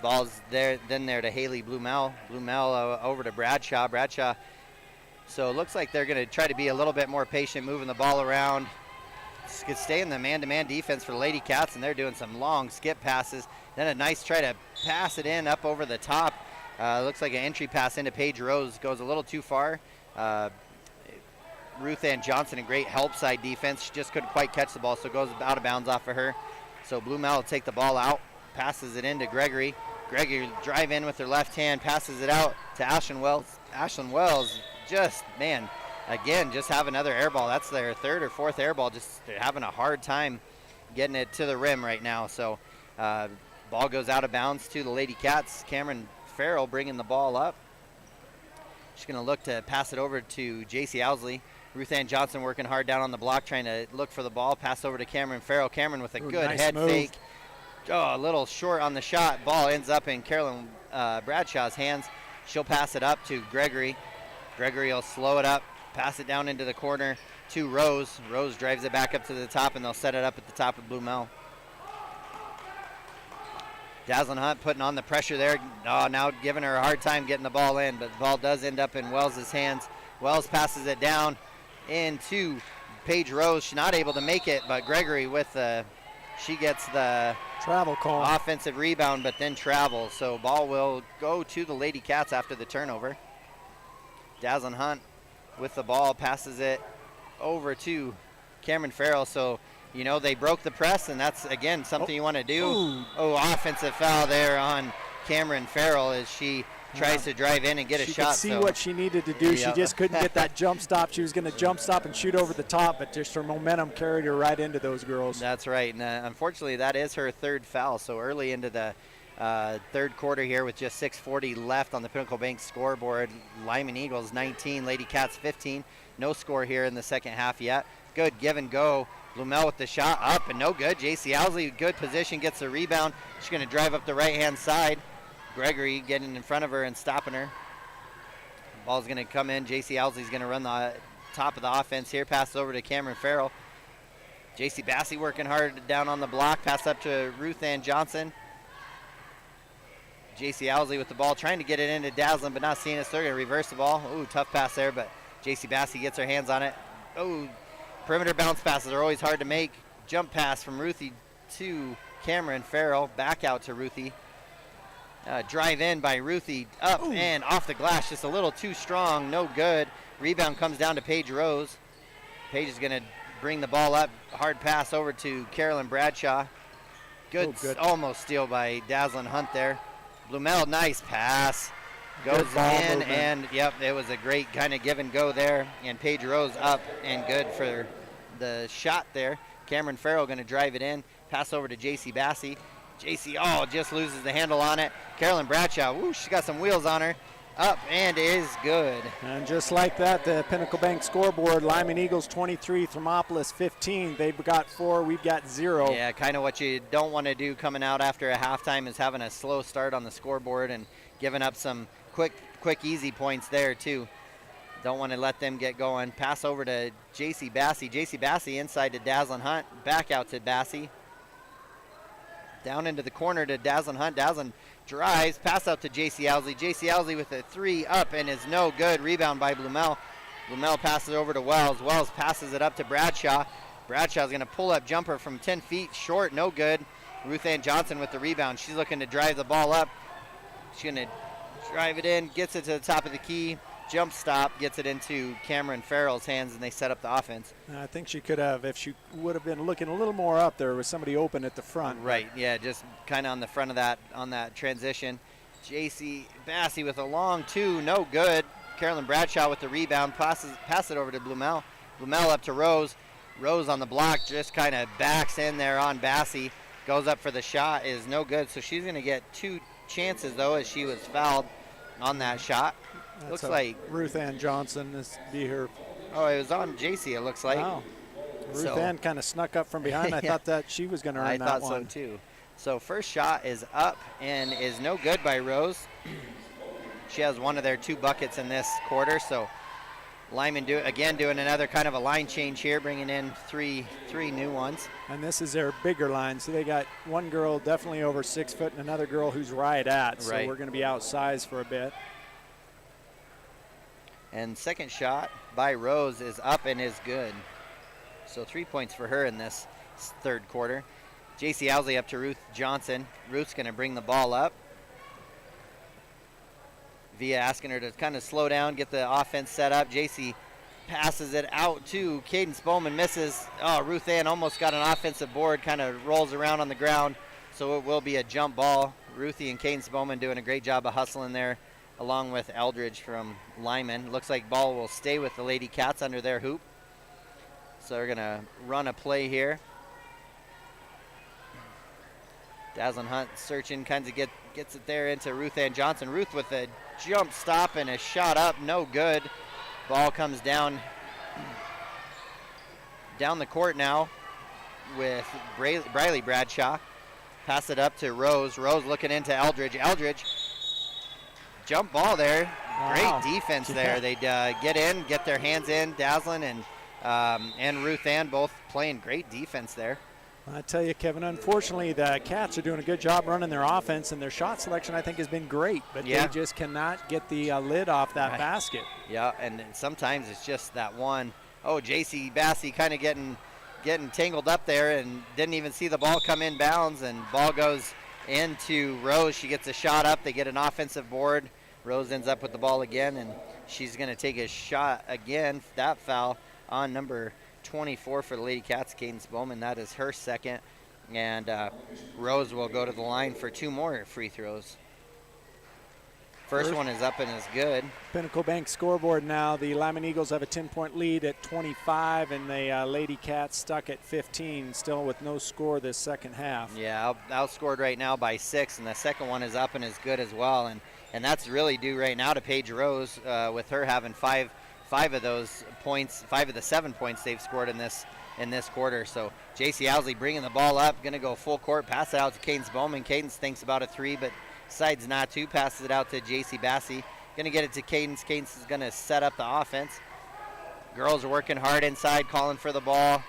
ball's there to Haley Blumel. Blumel over to Bradshaw. So it looks like they're going to try to be a little bit more patient moving the ball around. Could stay in the man-to-man defense for the Lady Cats, and they're doing some long skip passes. Then a nice try to pass it in up over the top. Looks like an entry pass into Paige Rose. Goes a little too far. Ruth Ann Johnson, a great help side defense. She just couldn't quite catch the ball, so it goes out of bounds off of her. So Blumel will take the ball out, passes it into Gregory. Gregory drive in with her left hand, passes it out to Ashlyn Wells. Ashlyn Wells just, man, again, just have another air ball. That's their third or fourth air ball. Just they're having a hard time getting it to the rim right now. So ball goes out of bounds to the Lady Cats. Cameron Farrell bringing the ball up. She's going to look to pass it over to J.C. Owsley. Ruth Ann Johnson working hard down on the block, trying to look for the ball. Pass over to Cameron Farrell. Cameron with a good nice head move. fake. Oh, a little short on the shot. Ball ends up in Carolyn Bradshaw's hands. She'll pass it up to Gregory. Gregory will slow it up, pass it down into the corner to Rose. Rose drives it back up to the top, and they'll set it up at the top of Blumel. Dazzlin Hunt putting on the pressure there. Oh, now giving her a hard time getting the ball in, but the ball does end up in Wells' hands. Wells passes it down into Paige Rose. She's not able to make it, but Gregory with she gets the travel call, offensive rebound, but then travels. So ball will go to the Lady Cats after the turnover. Dazzlin Hunt with the ball, passes it over to Cameron Farrell. So, you know, they broke the press, and that's, again, something you want to do. Ooh. Oh, offensive foul there on Cameron Farrell as she tries to drive in and get a shot. She could see what she needed to do. She just couldn't get that jump stop. She was going to jump stop and shoot over the top, but just her momentum carried her right into those girls. That's right, and unfortunately that is her third foul. So early into the third quarter here with just 6:40 left on the Pinnacle Bank scoreboard, Lyman Eagles 19, Lady Cats 15. No score here in the second half yet. Good give and go. Blumel with the shot up and no good. J.C. Owsley, good position, gets the rebound. She's going to drive up the right-hand side. Gregory getting in front of her and stopping her. Ball's going to come in. J.C. Owsley's going to run the top of the offense here. Pass over to Cameron Farrell. J.C. Bassey working hard down on the block. Pass up to Ruth Ann Johnson. J.C. Owsley with the ball, trying to get it into Dazzlin, but not seeing it, so they're going to reverse the ball. Ooh, tough pass there, but J.C. Bassey gets her hands on it. Oh, perimeter bounce passes are always hard to make. Jump pass from Ruthie to Cameron Farrell. Back out to Ruthie. Drive in by Ruthie, up and off the glass, just a little too strong, no good. Rebound comes down to Paige Rose. Paige is going to bring the ball up. Hard pass over to Carolyn Bradshaw. Good. Almost steal by Dazzlin Hunt there. Blumel, nice pass. Goes in, and yep, it was a great kind of give and go there. And Paige Rose up and good for the shot there. Cameron Farrell going to drive it in. Pass over to J.C. Bassey. J.C. just loses the handle on it. Carolyn Bradshaw, she's got some wheels on her. Up and is good. And just like that, the Pinnacle Bank scoreboard, Lyman Eagles 23, Thermopolis 15. They've got 4, we've got 0. Yeah, kind of what you don't want to do coming out after a halftime is having a slow start on the scoreboard and giving up some quick, easy points there too. Don't want to let them get going. Pass over to J.C. Bassey. J.C. Bassey inside to Dazzlin Hunt. Back out to Bassey. Down into the corner to Dazzlin Hunt. Dazzlin drives. Pass out to J.C. Owsley. J.C. Owsley with a 3 up and is no good. Rebound by Blumel. Blumel passes over to Wells. Wells passes it up to Bradshaw. Bradshaw's going to pull up jumper from 10 feet short. No good. Ruth Ann Johnson with the rebound. She's looking to drive the ball up. She's going to drive it in. Gets it to the top of the key. Jump stop, gets it into Cameron Farrell's hands, and they set up the offense. I think she could have, if she would have been looking a little more up there with somebody open at the front. Right, yeah, just kind of on the front of that, on that transition. J.C. Bassey with a long 2, no good. Carolyn Bradshaw with the rebound, pass it over to Blumel. Blumel up to Rose. Rose on the block, just kind of backs in there on Bassey. Goes up for the shot, is no good. So she's going to get 2 chances, though, as she was fouled on that shot. That's looks like Ruth Ann Johnson. This be her. Oh, it was on JC, it looks like. Wow. Ruth Ann kind of snuck up from behind. I thought that she was going to earn that one. I thought so too. So first shot is up and is no good by Rose. She has one of their 2 buckets in this quarter. So Lyman doing another kind of a line change here, bringing in three new ones. And this is their bigger line. So they got one girl definitely over 6 foot and another girl who's right at. So we're going to be outsized for a bit. And second shot by Rose is up and is good. So 3 points for her in this third quarter. JC Owsley up to Ruth Johnson. Ruth's going to bring the ball up. Via asking her to kind of slow down, get the offense set up. JC passes it out to Cadence Bowman, misses. Oh, Ruth Ann almost got an offensive board, kind of rolls around on the ground, so it will be a jump ball. Ruthie and Cadence Bowman doing a great job of hustling there, along with Eldridge from Lyman. Looks like ball will stay with the Lady Cats under their hoop. So they're going to run a play here. Dazzlin Hunt searching, kind of gets it there into Ruth Ann Johnson. Ruth with a jump stop and a shot up, no good. Ball comes down the court now with Briley Bradshaw. Pass it up to Rose. Rose looking into Eldridge. Eldridge, jump ball there. Wow. Great defense there. They get in, get their hands in. Dazzlin and Ruth Ann both playing great defense there. I tell you, Kevin, unfortunately, the Cats are doing a good job running their offense, and their shot selection, I think, has been great, but they just cannot get the lid off that basket. Yeah, and sometimes it's just that one. Oh, J.C. Bassey kind of getting tangled up there and didn't even see the ball come in bounds, and ball goes into Rose. She gets a shot up. They get an offensive board. Rose ends up with the ball again, and she's going to take a shot again. That foul on number 24 for the Lady Cats, Cadence Bowman. That is her second. And Rose will go to the line for 2 more free throws. First one is up and is good. Pinnacle Bank scoreboard now. The Lyman Eagles have a 10-point lead at 25, and the Lady Cats stuck at 15, still with no score this second half. Yeah, outscored right now by 6, and the second one is up and is good as well. And that's really due right now to Paige Rose, with her having five of those points, 5 of the 7 points they've scored in this quarter. So J.C. Owsley bringing the ball up, going to go full court, pass it out to Cadence Bowman. Cadence thinks about a 3, but decides not to. Passes it out to J.C. Bassey. Going to get it to Cadence. Cadence is going to set up the offense. Girls are working hard inside, calling for the ball,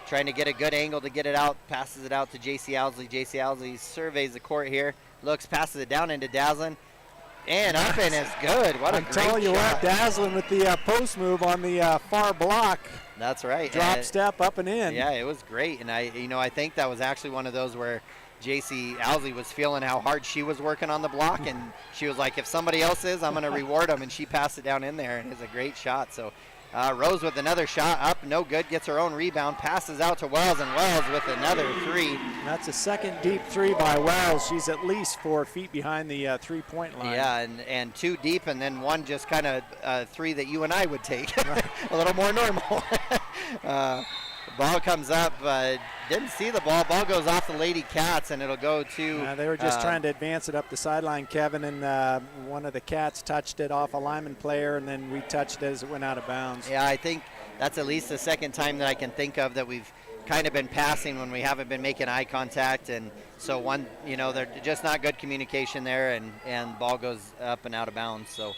trying to get a good angle to get it out. Passes it out to J.C. Owsley. J.C. Owsley surveys the court here, looks, passes it down into Dazzlin. And up and is good. What a great shot. I'm telling you what, Dazzlin with the post move on the far block. That's right. Drop step up and in. Yeah, it was great. And I think that was actually one of those where J.C. Owsley was feeling how hard she was working on the block, and she was like, if somebody else is, I'm going to reward them. And she passed it down in there, and it was a great shot. So Rose with another shot up, no good, gets her own rebound, passes out to Wells, and Wells with another 3. That's a second deep 3 by Wells. She's at least 4 feet behind the 3-point line. Yeah, and 2 deep, and then one just kind of 3 that you and I would take. A little more normal. Ball comes up, didn't see the ball. Ball goes off the Lady Cats, and it'll go to... they were just trying to advance it up the sideline, Kevin, and one of the Cats touched it off a Lyman player, and then we touched it as it went out of bounds. Yeah, I think that's at least the second time that I can think of that we've kind of been passing when we haven't been making eye contact, and so they're just not good communication there, and ball goes up and out of bounds. So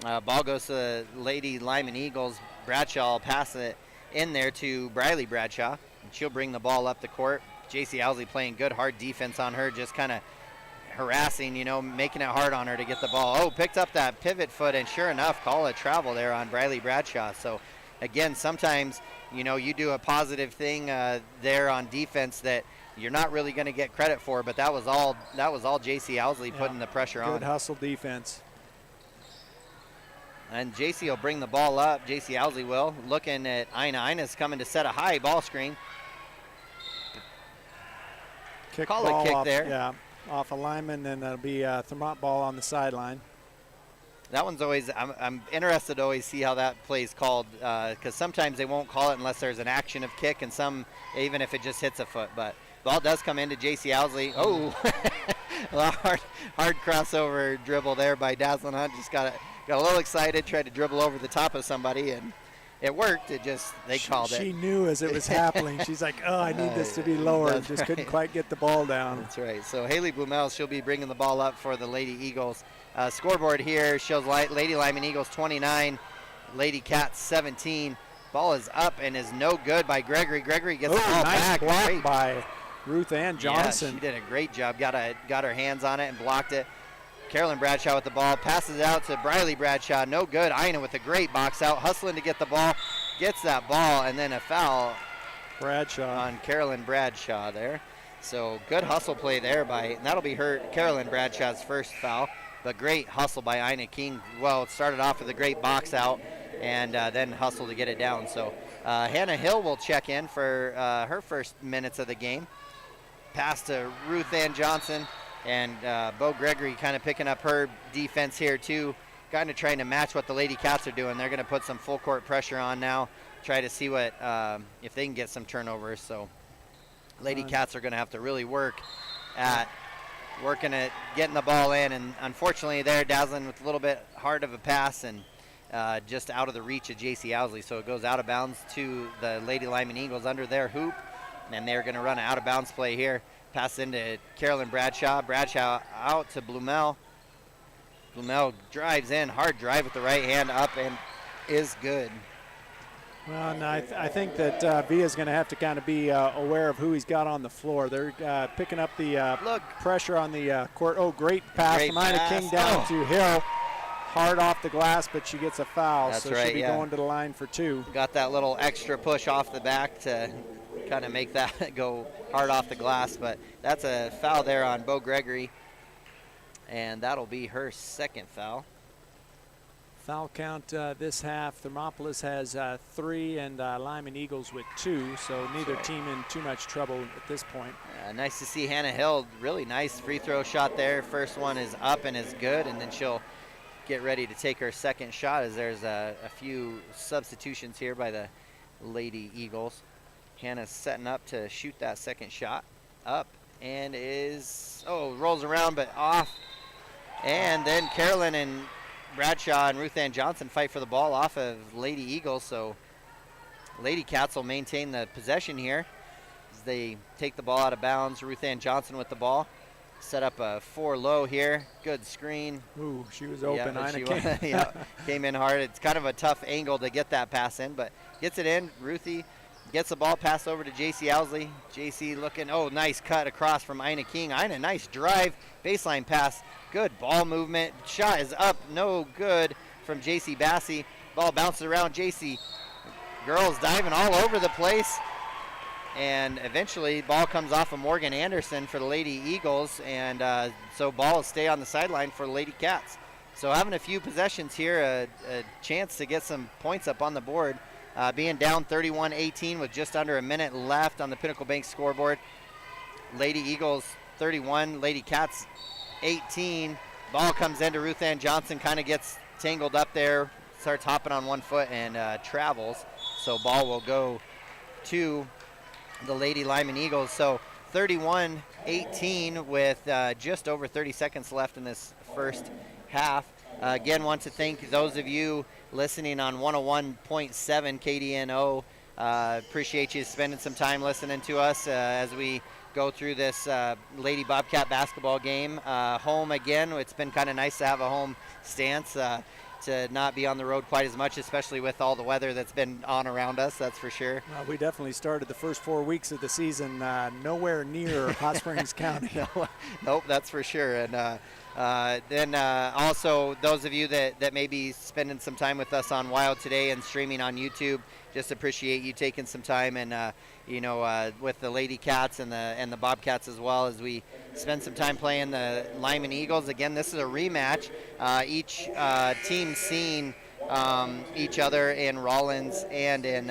ball goes to the Lady Lyman Eagles. Bradshaw will pass it in there to Briley Bradshaw, and she'll bring the ball up the court. J.C. Owsley playing good, hard defense on her, just kind of harassing, making it hard on her to get the ball. Oh, picked up that pivot foot, and sure enough, call a travel there on Briley Bradshaw. So, again, sometimes, you do a positive thing there on defense that you're not really going to get credit for, but that was all J.C. Owsley putting the pressure on. Good hustle defense. And J.C. will bring the ball up. J.C. Owsley will. Looking at Ina. Ina's coming to set a high ball screen. Call a kick there. Yeah, off a Lyman, and it'll be a Thermop ball on the sideline. That one's always, I'm interested to always see how that play's called, because sometimes they won't call it unless there's an action of kick, and some, even if it just hits a foot. But ball does come into J.C. Owsley. Oh, a hard crossover dribble there by Dazzlin Hunt. Just got a little excited, tried to dribble over the top of somebody, and it worked. They called it. She knew as it was happening. She's like, oh, I need this to be lower. Just couldn't quite get the ball down. That's right. So Haley Blumel, she'll be bringing the ball up for the Lady Eagles. Scoreboard here shows Lady Lyman Eagles 29, Lady Cats 17. Ball is up and is no good by Gregory. Gregory gets the ball nice back. Block by Ruth Ann Johnson. Yeah, she did a great job. Got her hands on it and blocked it. Carolyn Bradshaw with the ball, passes it out to Briley Bradshaw, no good. Ina with a great box out, hustling to get the ball, gets that ball, and then a foul Bradshaw on Carolyn Bradshaw there. So good hustle play there and that'll be Carolyn Bradshaw's first foul. But great hustle by Ina King. Well, it started off with a great box out and then hustle to get it down. So Hannah Hill will check in for her first minutes of the game. Pass to Ruth Ann Johnson, and Bo Gregory kind of picking up her defense here too, kind of trying to match what the Lady Cats are doing. They're going to put some full court pressure on now, try to see what if they can get some turnovers. So Lady Cats are going to have to really working at getting the ball in, and unfortunately they're dazzling with a little bit hard of a pass and just out of the reach of J.C. Owsley. So it goes out of bounds to the Lady Lyman Eagles under their hoop, and they're going to run an out of bounds play here. Pass into Carolyn Bradshaw. Bradshaw out to Blumel. Blumel drives in, hard drive with the right hand up, and is good. Well, and I think that Via's going to have to kind of be aware of who he's got on the floor. They're picking up the pressure on the court. Oh, great pass from Ina King down to Hill. Hard off the glass, but she gets a foul. That's so right, she'll be going to the line for 2. Got that little extra push off the back to kind of make that go hard off the glass. But that's a foul there on Bo Gregory, and that'll be her second foul. Foul count this half. Thermopolis has 3 and Lyman Eagles with 2, so neither team in too much trouble at this point. Nice to see Hannah Hill. Really nice free throw shot there. First one is up and is good, and then she'll get ready to take her second shot as there's a few substitutions here by the Lady Eagles. Hannah's setting up to shoot that second shot. Up and rolls around but off. And then Carolyn and Bradshaw and Ruth Ann Johnson fight for the ball off of Lady Eagles, so Lady Cats will maintain the possession here as they take the ball out of bounds. Ruth Ann Johnson with the ball. Set up a 4 low here. Good screen. Ooh, she was open. Came in hard. It's kind of a tough angle to get that pass in, but gets it in. Ruthie gets the ball passed over to J.C. Owsley. J.C. looking, nice cut across from Ina King. Ina, nice drive, baseline pass. Good ball movement. Shot is up, no good from J.C. Bassey. Ball bounces around. J.C. girls diving all over the place. And eventually ball comes off of Morgan Anderson for the Lady Eagles, and so ball will stay on the sideline for the Lady Cats. So having a few possessions here, a chance to get some points up on the board. Being down 31-18 with just under a minute left on the Pinnacle Bank scoreboard. Lady Eagles 31, Lady Cats 18. Ball comes into Ruth Ann Johnson, kind of gets tangled up there, starts hopping on one foot and travels. So ball will go to the Lady Lyman Eagles. So 31-18 with just over 30 seconds left in this first half. Again, want to thank those of you listening on 101.7 KDNO. Appreciate you spending some time listening to us as we go through this Lady Bobcat basketball game. Home again. It's been kind of nice to have a home stance, to not be on the road quite as much, especially with all the weather that's been on around us, that's for sure. Well, we definitely started the first 4 weeks of the season nowhere near Hot Springs County. Nope, that's for sure. And then also those of you that may be spending some time with us on Wild today and streaming on YouTube, just appreciate you taking some time and with the Lady Cats and the Bobcats as well, as we spend some time playing the Lyman Eagles. Again, this is a rematch. Each team seeing each other in Rollins and in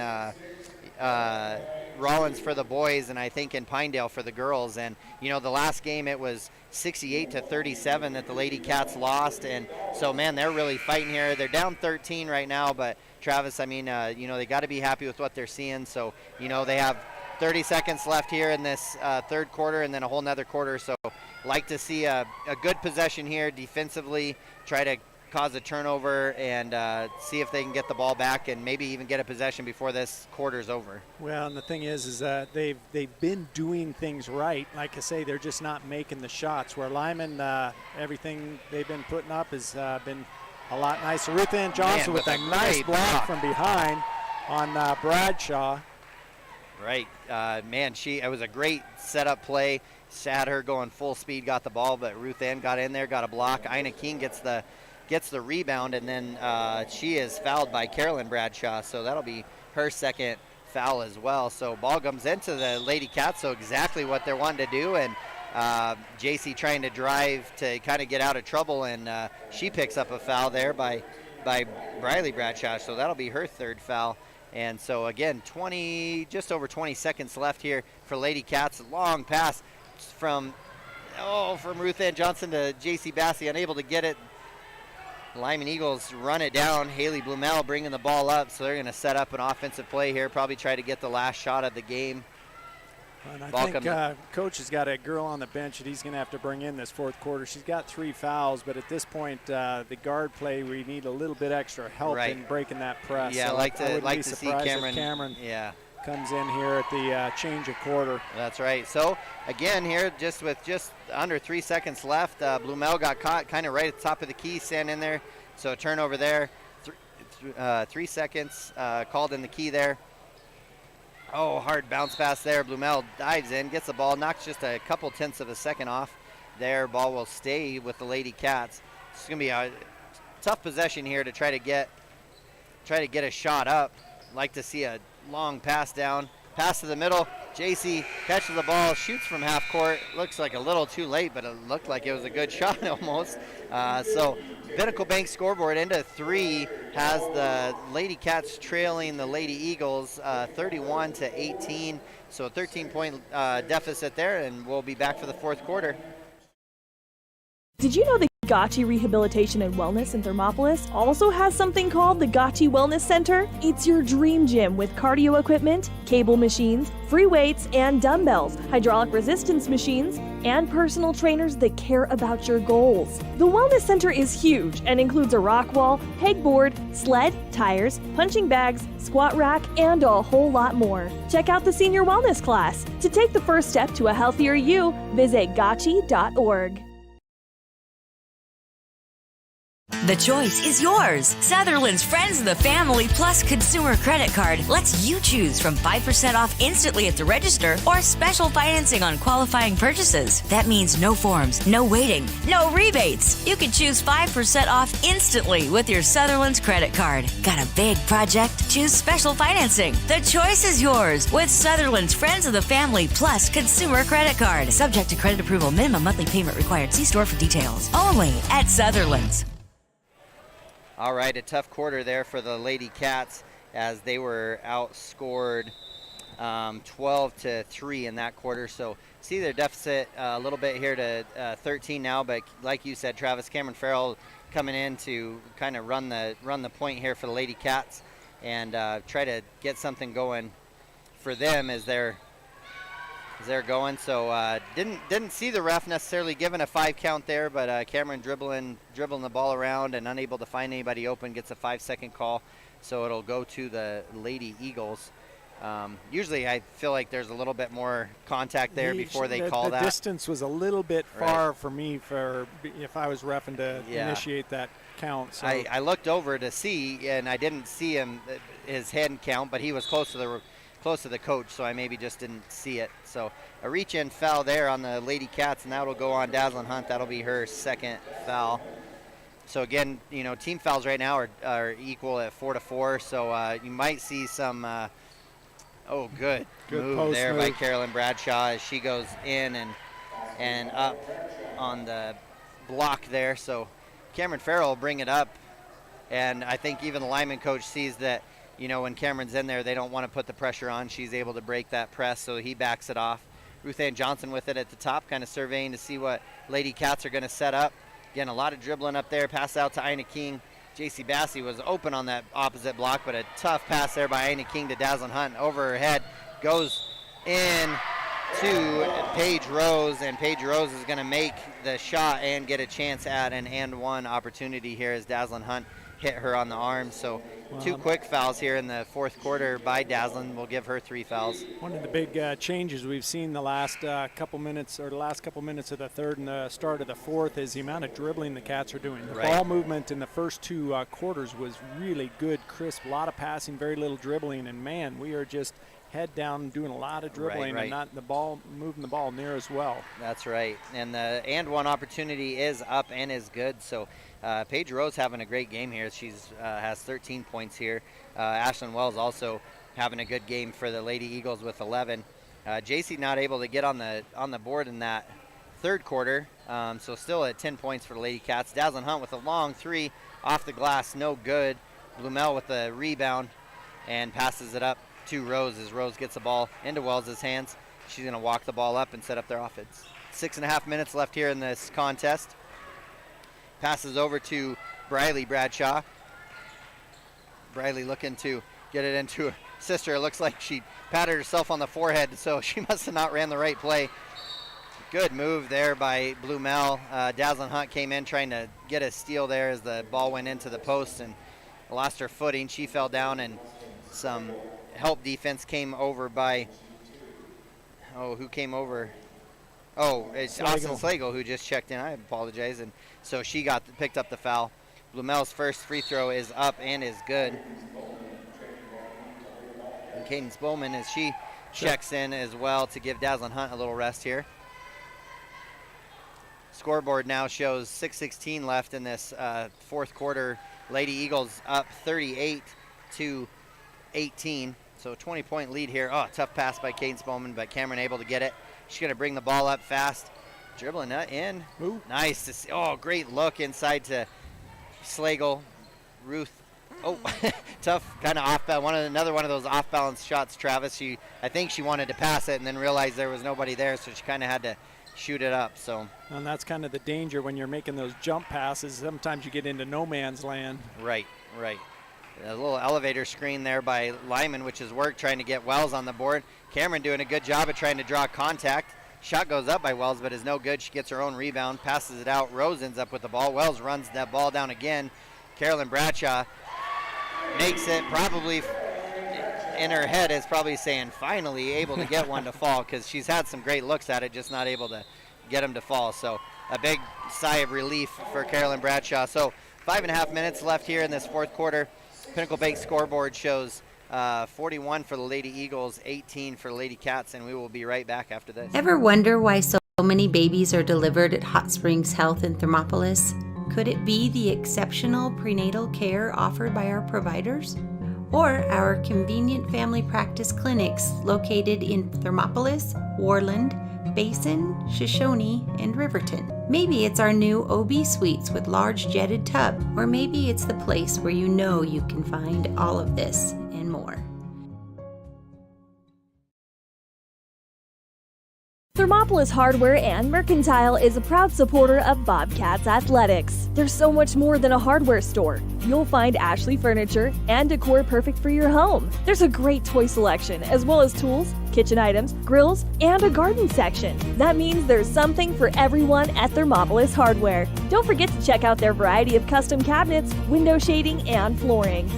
Rollins for the boys, and I think in Pinedale for the girls. And the last game it was 68-37 that the Lady Cats lost, and so man, they're really fighting here. They're down 13 right now, but Travis, they got to be happy with what they're seeing. So they have 30 seconds left here in this third quarter, and then a whole nother quarter. So like to see a good possession here defensively, try to cause a turnover and see if they can get the ball back and maybe even get a possession before this quarter's over. Well, and the thing is they've been doing things right. Like I say, they're just not making the shots. Where Lyman, everything they've been putting up has been a lot nicer. Ruth Ann Johnson with a nice block from behind on Bradshaw. Right, it was a great setup play. Had her going full speed, got the ball, but Ruth Ann got in there, got a block. Ina King gets the rebound, and then she is fouled by Carolyn Bradshaw, so that'll be her second foul as well. So ball comes into the Lady Cats, so exactly what they're wanting to do. And JC trying to drive to kind of get out of trouble, and she picks up a foul there by Briley Bradshaw. So that'll be her third foul. And so again, just over 20 seconds left here for Lady Cats. Long pass from Ruth Ann Johnson to JC Bassey, unable to get it. Lyman Eagles run it down. Haley Blumel bringing the ball up, so they're going to set up an offensive play here, probably try to get the last shot of the game. And I think Coach has got a girl on the bench that he's going to have to bring in this fourth quarter. She's got 3 fouls, but at this point, the guard play, we need a little bit extra help in breaking that press. Yeah, so I'd like to see Cameron comes in here at the change of quarter. That's right. So again here, just under 3 seconds left, Blumel got caught kind of right at the top of the key, standing in there. So a turnover there. 3 seconds called in the key there. Oh, hard bounce pass there. Blumel dives in, gets the ball, knocks just a couple tenths of a second off. There, ball will stay with the Lady Cats. It's going to be a tough possession here to try to get a shot up. Like to see a long pass down. Pass to the middle. JC catches the ball, shoots from half court. Looks like a little too late, but it looked like it was a good shot almost. So Pinnacle Bank scoreboard into 3 has the Lady Cats trailing the Lady Eagles 31-18. So a 13-point deficit there, and we'll be back for the fourth quarter. Did you know the Gotchi Rehabilitation and Wellness in Thermopolis also has something called the Gotchi Wellness Center? It's your dream gym with cardio equipment, cable machines, free weights and dumbbells, hydraulic resistance machines, and personal trainers that care about your goals. The Wellness Center is huge and includes a rock wall, pegboard, sled, tires, punching bags, squat rack, and a whole lot more. Check out the Senior Wellness class. To take the first step to a healthier you, visit gotchi.org. The choice is yours. Sutherland's Friends of the Family Plus Consumer Credit Card lets you choose from 5% off instantly at the register or special financing on qualifying purchases. That means no forms, no waiting, no rebates. You can choose 5% off instantly with your Sutherland's credit card. Got a big project? Choose special financing. The choice is yours with Sutherland's Friends of the Family Plus Consumer Credit Card. Subject to credit approval. Minimum monthly payment required. See store for details. Only at Sutherland's. All right, a tough quarter there for the Lady Cats as they were outscored 12-3 in that quarter. So see their deficit a little bit here to 13 now, but like you said, Travis, Cameron Farrell coming in to kind of run the point here for the Lady Cats and try to get something going for them as they're going. So didn't see the ref necessarily giving a 5 count there, but Cameron dribbling the ball around and unable to find anybody open, gets a 5-second call. So it'll go to the Lady Eagles. Usually I feel like there's a little bit more contact there before they call that. The distance was a little bit far for me if I was reffing to initiate that count. So. I looked over to see, and I didn't see his hand count, but he was close to the coach, so I maybe just didn't see it. So a reach-in foul there on the Lady Cats, and that'll go on Dazzlin Hunt. That'll be her second foul. So again, team fouls right now are equal at 4-4. So you might see some. Good move there by Carolyn Bradshaw as she goes in and up on the block there. So Cameron Farrell will bring it up, and I think even the Lyman coach sees that. When Cameron's in there, they don't want to put the pressure on. She's able to break that press, so he backs it off. Ruth Ann Johnson with it at the top, kind of surveying to see what Lady Cats are going to set up. Again, a lot of dribbling up there. Pass out to Ina King. JC Bassey was open on that opposite block, but a tough pass there by Ina King to Dazzlin Hunt. Over her head, goes in to Paige Rose, and Paige Rose is going to make the shot and get a chance at an and-one opportunity here as Dazzlin Hunt hit her on the arm. So 2 quick fouls here in the fourth quarter by Dazzlin will give her 3 fouls. One of the big changes we've seen the last couple minutes of the third and the start of the fourth is the amount of dribbling the Cats are doing. The ball movement in the first 2 quarters was really good, crisp, a lot of passing, very little dribbling, and man, we are just head down doing a lot of dribbling and not moving the ball near as well. That's right, and the and-one opportunity is up and is good. So Paige Rose having a great game here. She's has 13 points here. Ashlyn Wells also having a good game for the Lady Eagles with 11. JC not able to get on the board in that third quarter, so still at 10 points for the Lady Cats. Dazzlin Hunt with a long three off the glass, no good. Blumel with the rebound and passes it up to Rose as Rose gets the ball into Wells' hands. She's going to walk the ball up and set up their offense. 6.5 minutes left here in this contest. Passes over to Briley Bradshaw. Briley looking to get it into her sister. It looks like she patted herself on the forehead, so she must have not ran the right play. Good move there by Blumel. Dazzlin Hunt came in trying to get a steal there as the ball went into the post and lost her footing. She fell down, and some help defense came over by, who came over? Oh, it's Austin Slagle who just checked in. I apologize. And so she picked up the foul. Blumel's first free throw is up and is good. And Cadence Bowman, as she checks in as well to give Dazzlin Hunt a little rest here. Scoreboard now shows 6:16 left in this fourth quarter. Lady Eagles up 38-18. So 20-point lead here. Oh, tough pass by Cadence Bowman, but Cameron able to get it. She's going to bring the ball up fast. Dribbling that in. Ooh. Nice to see. Oh, great look inside to Slagle. Ruth. Oh, tough kind of off-balance. Another one of those off-balance shots, Travis. I think she wanted to pass it and then realized there was nobody there, so she kind of had to shoot it up. So. And that's kind of the danger when you're making those jump passes. Sometimes you get into no man's land. Right. A little elevator screen there by Lyman, which is work trying to get Wells on the board. Cameron doing a good job of trying to draw contact. Shot goes up by Wells, but is no good. She gets her own rebound, passes it out. Rose ends up with the ball. Wells runs that ball down again. Carolyn Bradshaw makes it, probably in her head is probably saying finally able to get one to fall, because she's had some great looks at it, just not able to get them to fall. So a big sigh of relief for Carolyn Bradshaw. So 5.5 minutes left here in this fourth quarter. Pinnacle Bank scoreboard shows 41 for the Lady Eagles, 18 for the Lady Cats, and we will be right back after this. Ever wonder why so many babies are delivered at Hot Springs Health in Thermopolis? Could it be the exceptional prenatal care offered by our providers? Or our convenient family practice clinics located in Thermopolis, Warland, Basin, Shoshone, and Riverton? Maybe it's our new OB suites with large jetted tub, or maybe it's the place where you know you can find all of this and more. Thermopolis Hardware and Mercantile is a proud supporter of Bobcats Athletics. There's so much more than a hardware store. You'll find Ashley furniture and decor perfect for your home. There's a great toy selection, as well as tools, kitchen items, grills, and a garden section. That means there's something for everyone at Thermopolis Hardware. Don't forget to check out their variety of custom cabinets, window shading, and flooring.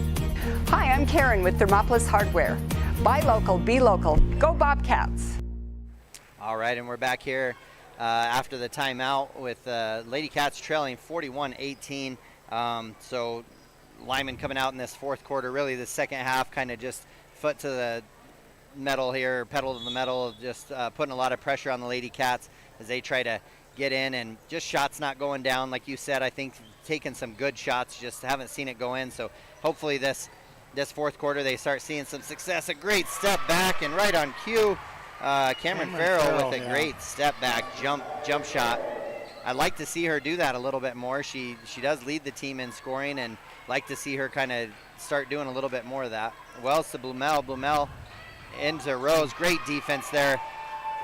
Hi, I'm Karen with Thermopolis Hardware. Buy local, be local. Go Bobcats! All right, and we're back here after the timeout with Lady Cats trailing 41-18. So Lyman coming out in this fourth quarter, really the second half, kind of just foot to the metal here, pedal to the metal, just putting a lot of pressure on the Lady Cats as they try to get in, and just shots not going down. Like you said, I think taking some good shots, just haven't seen it go in. So hopefully this fourth quarter they start seeing some success. A great step back and right on cue. Cameron Farrell with a great step back jump shot. I'd like to see her do that a little bit more. She does lead the team in scoring, and like to see her kind of start doing a little bit more of that. Wells to Blumel into Rose. Great defense there.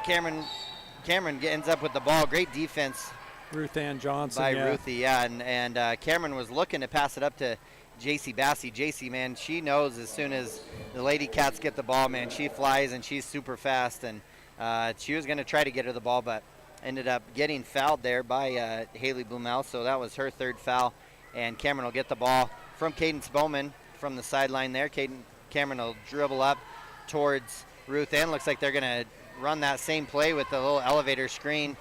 Cameron ends up with the ball. Great defense. Ruth Ann Johnson. By Ruthie, yeah. And Cameron was looking to pass it up to JC Bassey. JC, man, she knows as soon as the Lady Cats get the ball, man, she flies and she's super fast. And she was going to try to get her the ball, but ended up getting fouled there by Haley Blumel. So that was her third foul. And Cameron will get the ball from Cadence Bowman from the sideline there. Cameron will dribble up towards Ruth Ann. Looks like they're going to run that same play with the little elevator screen.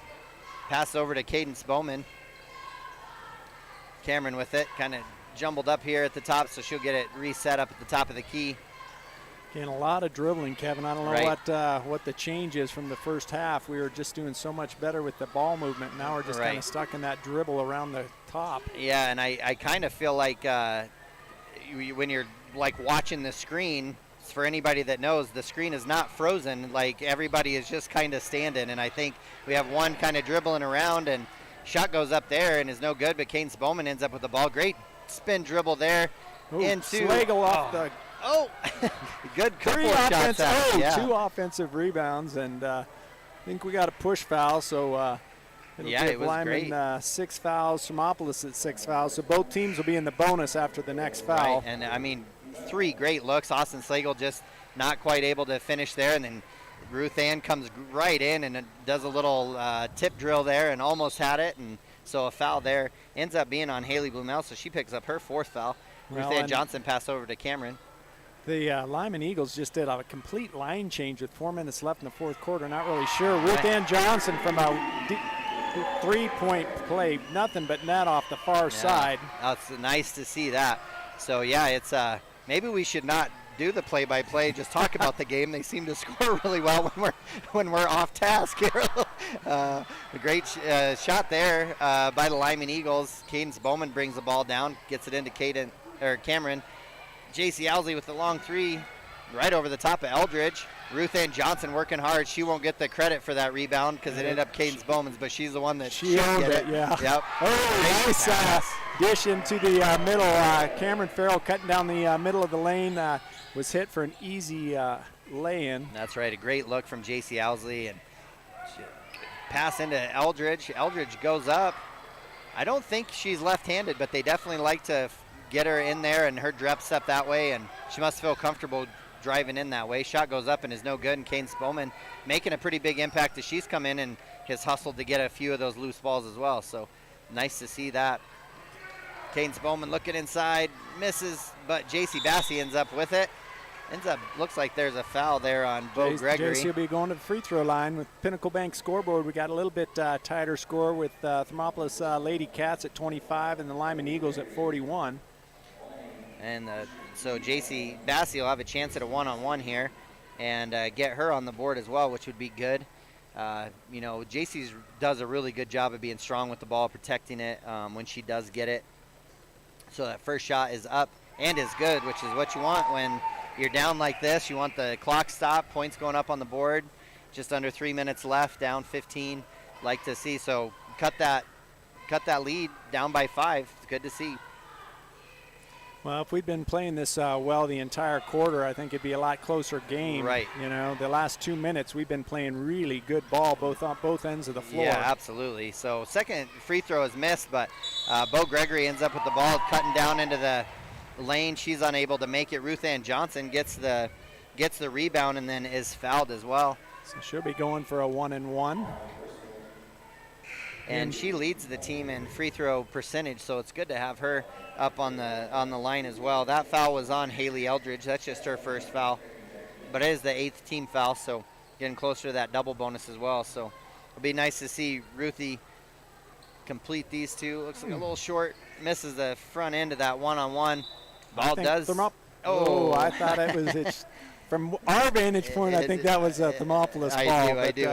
Pass over to Cadence Bowman. Cameron with it, kind of jumbled up here at the top, so she'll get it reset up at the top of the key. Again, a lot of dribbling, Kevin. I don't know what the change is from the first half. We were just doing so much better with the ball movement. Now we're just kind of stuck in that dribble around the top. Yeah, and I kind of feel like when you're like watching the screen, for anybody that knows, the screen is not frozen. Like, everybody is just kind of standing, and I think we have one kind of dribbling around, and shot goes up there and is no good, but Kane Bomengen ends up with the ball. Great spin dribble there. Into Slagle off the good couple of shots. Two offensive rebounds, and I think we got a push foul, so it'll give Lyman 6 fouls, Thermopolis at 6 fouls, so both teams will be in the bonus after the next foul. Right. And I mean, 3 great looks. Austin Slagle just not quite able to finish there, and then Ruth Ann comes right in and does a little tip drill there and almost had it, and so a foul there ends up being on Haley Blumel, so she picks up her 4th foul. Ruth Ann Johnson passed over to Cameron. The Lyman Eagles just did a complete line change with 4 minutes left in the 4th quarter. Not really sure. Ruth Ann Johnson from a 3-point play, nothing but net off the far side. That's nice to see that. So yeah, it's maybe we should not do the play-by-play. Just talk about the game. They seem to score really well when we're off task here. A great shot there by the Lyman Eagles. Cadence Bowman brings the ball down, gets it into Cameron. J.C. Owsley with the long 3 right over the top of Eldridge. Ruth Ann Johnson working hard. She won't get the credit for that rebound because it ended up Cadence Bowman's, but she's the one that she owned it. Yeah. Yep. Oh, nice dish into the middle. Cameron Farrell cutting down the middle of the lane was hit for an easy lay-in. That's right. A great look from J.C. Owsley, and pass into Eldridge. Eldridge goes up. I don't think she's left-handed, but they definitely like to get her in there and her drop step that way, and she must feel comfortable driving in that way. Shot goes up and is no good, and Cadence Bowman making a pretty big impact as she's come in and has hustled to get a few of those loose balls as well. So nice to see that. Cadence Bowman looking inside, misses, but J.C. Bassey ends up with it. Looks like there's a foul there on Bo Gregory. J.C. will be going to the free throw line with Pinnacle Bank scoreboard. We got a little bit tighter score with Thermopolis Lady Cats at 25 and the Lyman Eagles at 41. And so J.C. Bassey will have a chance at a one-on-one here and get her on the board as well, which would be good. J.C. does a really good job of being strong with the ball, protecting it when she does get it. So that first shot is up and is good, which is what you want when you're down like this. You want the clock stopped, points going up on the board. Just under 3 minutes left, down 15. Like to see. So cut that lead down by 5. It's good to see. Well, if we'd been playing this well the entire quarter, I think it'd be a lot closer game. Right. The last 2 minutes we've been playing really good ball on both ends of the floor. Yeah, absolutely. So second free throw is missed, but Bo Gregory ends up with the ball cutting down into the lane. She's unable to make it. Ruth Ann Johnson gets the rebound and then is fouled as well. So she'll be going for a 1-and-1. And she leads the team in free throw percentage, so it's good to have her up on the line as well. That foul was on Haley Eldridge. That's just her first foul, but it is the 8th team foul, so getting closer to that double bonus as well. So it'll be nice to see Ruthie complete these two. Looks like a little short, misses the front end of that one-on-one. Ball does. I thought it was from our vantage point. I think that was a Thermopolis ball. I do.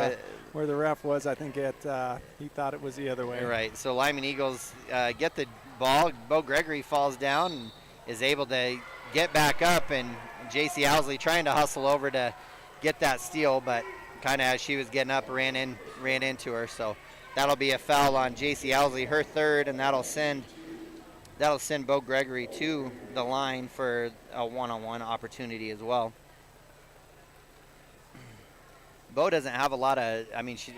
Where the ref was, I think he thought it was the other way. Right. So Lyman Eagles get the ball. Bo Gregory falls down and is able to get back up, and J.C. Owsley trying to hustle over to get that steal, but kind of as she was getting up, ran into her. So that'll be a foul on J.C. Owsley, her 3rd, and that'll send Bo Gregory to the line for a one-on-one opportunity as well. Bo doesn't have a lot of,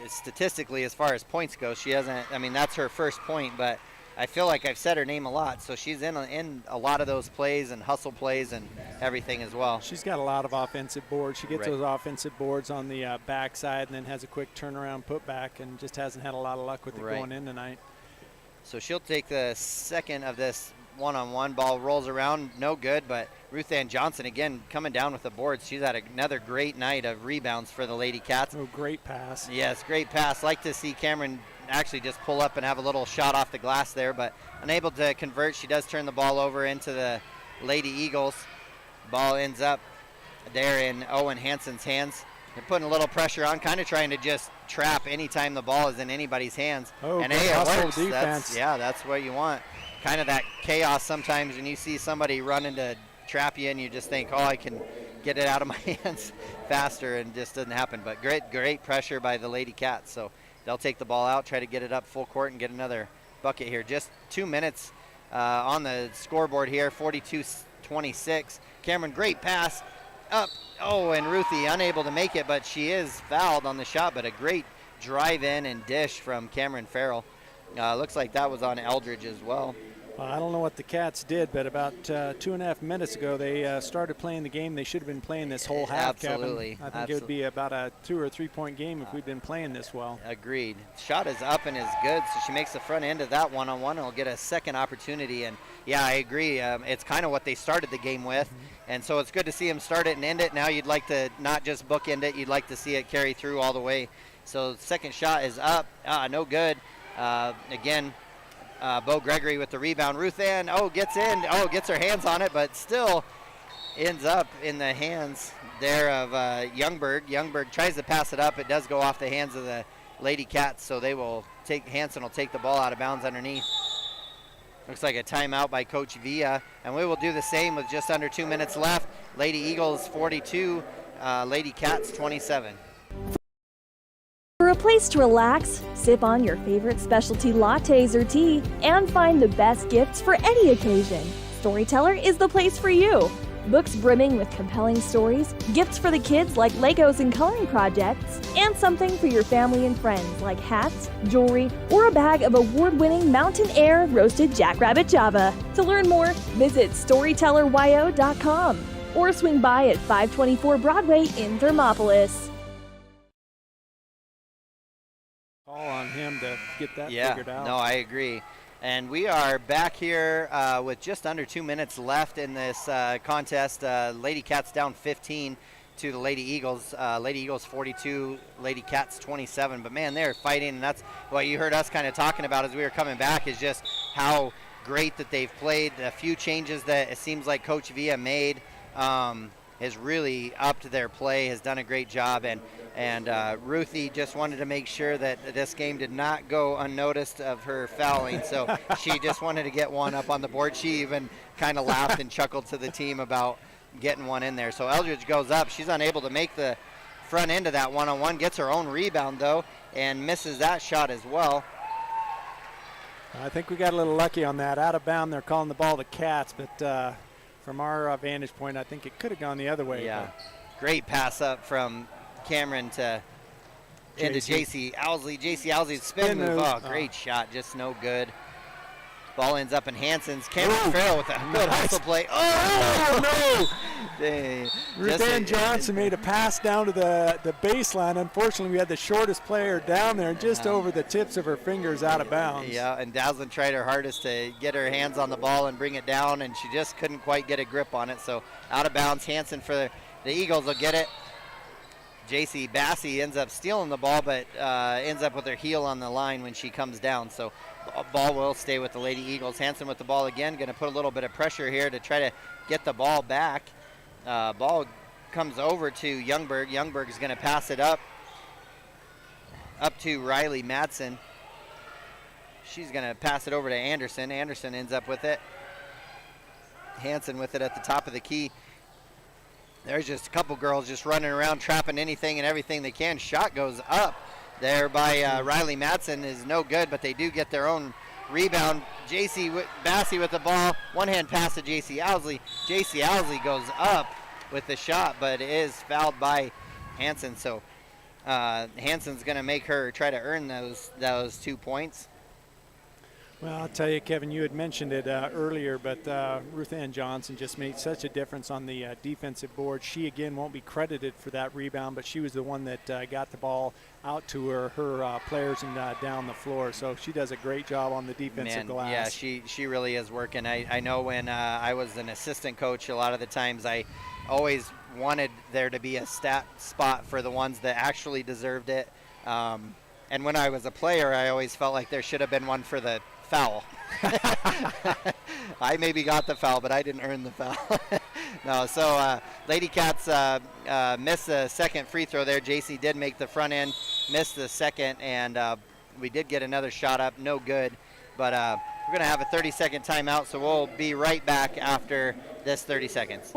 statistically as far as points go, she hasn't, that's her first point, but I feel like I've said her name a lot, so she's in a lot of those plays and hustle plays and everything as well. She's got a lot of offensive boards. She gets those offensive boards on the backside and then has a quick turnaround putback and just hasn't had a lot of luck with it going in tonight. So she'll take the second of this one-on-one. Ball rolls around, no good, but Ruth Ann Johnson again coming down with the boards. She's had another great night of rebounds for the Lady Cats. Oh, great pass. Yes, great pass. Like to see Cameron actually just pull up and have a little shot off the glass there, but unable to convert. She does turn the ball over into the Lady Eagles. Ball ends up there in Owen Hansen's hands. They're putting a little pressure on, kind of trying to just trap anytime the ball is in anybody's hands. Oh, and it works. Defense. That's what you want. Kind of that chaos sometimes when you see somebody running to trap you and you just think, oh, I can get it out of my hands faster, and just doesn't happen. But great pressure by the Lady Cats. So they'll take the ball out, try to get it up full court and get another bucket here. Just 2 minutes on the scoreboard here, 42-26. Cameron, great pass up. Oh, and Ruthie unable to make it, but she is fouled on the shot, but a great drive in and dish from Cameron Farrell. Looks like that was on Eldridge as well. I don't know what the Cats did, but about 2.5 minutes ago, they started playing the game they should have been playing this whole half, Absolutely. Kevin. I think it would be about a 2 or 3 point game if we'd been playing this well. Agreed. Shot is up and is good, so she makes the front end of that one-on-one and will get a second opportunity. And, yeah, I agree. It's kind of what they started the game with, and so it's good to see them start it and end it. Now you'd like to not just bookend it. You'd like to see it carry through all the way. So second shot is up. No good. Again, Bo Gregory with the rebound. Ruth Ann, gets in. Gets her hands on it, but still ends up in the hands there of Youngberg. Youngberg tries to pass it up. It does go off the hands of the Lady Cats, so Hansen will take the ball out of bounds underneath. Looks like a timeout by Coach Villa, and we will do the same with just under 2 minutes left. Lady Eagles 42, Lady Cats 27. For a place to relax, sip on your favorite specialty lattes or tea, and find the best gifts for any occasion, Storyteller is the place for you. Books brimming with compelling stories, gifts for the kids like Legos and coloring projects, and something for your family and friends like hats, jewelry, or a bag of award-winning Mountain Air roasted Jackrabbit Java. To learn more, visit StorytellerYO.com or swing by at 524 Broadway in Thermopolis. Call on him to get that figured out. No, I agree. And we are back here with just under 2 minutes left in this contest. Lady Cats down 15 to the Lady Eagles. Lady Eagles 42, Lady Cats 27. But, man, they're fighting, and that's what you heard us kind of talking about as we were coming back, is just how great that they've played. A few changes that it seems like Coach Villa made has really upped their play, has done a great job. And Ruthie just wanted to make sure that this game did not go unnoticed of her fouling, so she just wanted to get one up on the board. She even kind of laughed and chuckled to the team about getting one in there. So Eldridge goes up. She's unable to make the front end of that one-on-one, gets her own rebound, though, and misses that shot as well. I think we got a little lucky on that. Out of bound, they're calling the ball to Cats, but from our vantage point, I think it could have gone the other way. Yeah, great pass up from Cameron into J.C. Owsley. J.C. Owsley's spin move. Great shot, just no good. Ball ends up in Hansen's. Cameron Farrell with a good hustle play. No! Dang. Ruth Ann Johnson made a pass down to the baseline. Unfortunately, we had the shortest player down there, just over the tips of her fingers out of bounds. Yeah, and Daslin tried her hardest to get her hands on the ball and bring it down, and she just couldn't quite get a grip on it. So out of bounds. Hansen for the Eagles will get it. J.C. Bassey ends up stealing the ball, but ends up with her heel on the line when she comes down. So ball will stay with the Lady Eagles. Hansen with the ball again, going to put a little bit of pressure here to try to get the ball back. Ball comes over to Youngberg. Youngberg is going to pass it up to Riley Madsen. She's going to pass it over to Anderson. Anderson ends up with it. Hansen with it at the top of the key. There's just a couple girls just running around trapping anything and everything they can. Shot goes up there by Riley Madsen is no good, but they do get their own rebound. J.C. Bassey with the ball. One-hand pass to J.C. Owsley. J.C. Owsley goes up with the shot, but it is fouled by Hansen. So Hansen's going to make her try to earn those 2 points. Well, I'll tell you, Kevin, you had mentioned it earlier, but Ruth Ann Johnson just made such a difference on the defensive board. She, again, won't be credited for that rebound, but she was the one that got the ball out to her players and down the floor. So she does a great job on the defensive glass. Yeah, she really is working. I know when I was an assistant coach, a lot of the times I always wanted there to be a stat spot for the ones that actually deserved it. And when I was a player, I always felt like there should have been one for the foul. I maybe got the foul, but I didn't earn the foul. No, so Lady Cats missed the second free throw there. JC did make the front end, missed the second, and we did get another shot up, no good. But we're going to have a 30-second timeout, so we'll be right back after this 30 seconds.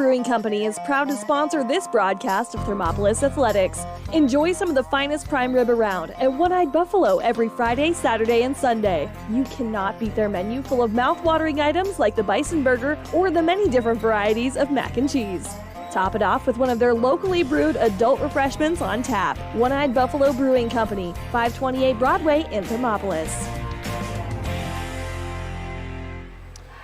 Brewing Company is proud to sponsor this broadcast of Thermopolis Athletics. Enjoy some of the finest prime rib around at One-Eyed Buffalo every Friday, Saturday, and Sunday. You cannot beat their menu full of mouth-watering items like the bison burger or the many different varieties of mac and cheese. Top it off with one of their locally brewed adult refreshments on tap. One-Eyed Buffalo Brewing Company, 528 Broadway in Thermopolis.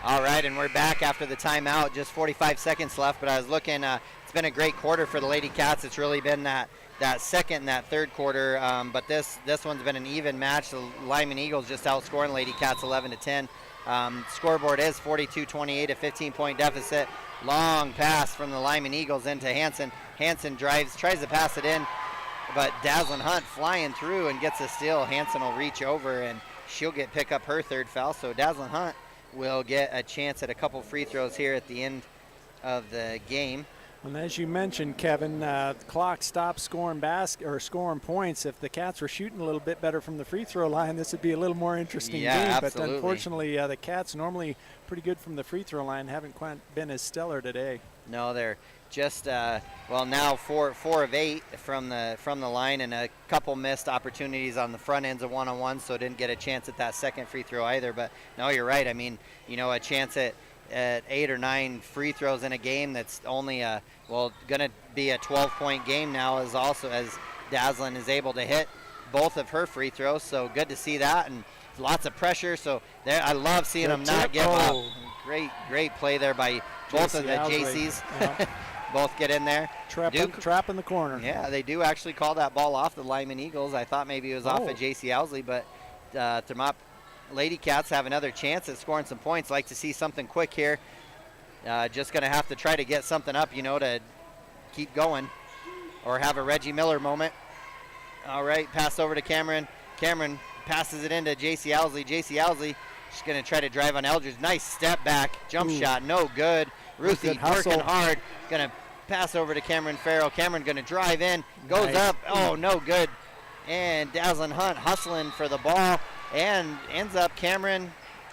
All right, and we're back after the timeout. Just 45 seconds left, but I was looking. It's been a great quarter for the Lady Cats. It's really been that second and that third quarter, but this one's been an even match. The Lyman Eagles just outscoring Lady Cats 11-10. Scoreboard is 42-28, a 15-point deficit. Long pass from the Lyman Eagles into Hanson. Hanson tries to pass it in, but Dazzlin Hunt flying through and gets a steal. Hanson will reach over, and she'll pick up her third foul. So Dazzlin Hunt will get a chance at a couple free throws here at the end of the game. And as you mentioned, Kevin, the clock stopped scoring scoring points. If the Cats were shooting a little bit better from the free throw line, this would be a little more interesting game. Absolutely. But unfortunately, the Cats normally pretty good from the free throw line, haven't quite been as stellar today. No, they're just now 4 of 8 from the line, and a couple missed opportunities on the front ends of one-on-one, so didn't get a chance at that second free throw either. But no, you're right. I mean, a chance at 8 or 9 free throws in a game that's only going to be a 12-point game now, as Dazzlin is able to hit both of her free throws. So good to see that, and lots of pressure. So there, I love seeing them not give up. Great play there by both of the JCs. Yeah. Both get in there. Trap in the corner. Yeah, they do actually call that ball off the Lyman Eagles. I thought maybe it was off of JC Owsley, but Lady Cats have another chance at scoring some points. Like to see something quick here. Just going to have to try to get something up, to keep going, or have a Reggie Miller moment. All right, pass over to Cameron. Cameron passes it into JC Owsley. JC Owsley, she's going to try to drive on Eldridge. Nice step back, jump shot, no good. Ruthie working hard, going to pass over to Cameron Farrell. Cameron going to drive in, goes up, no good. And Dazzlin Hunt hustling for the ball, and ends up Cameron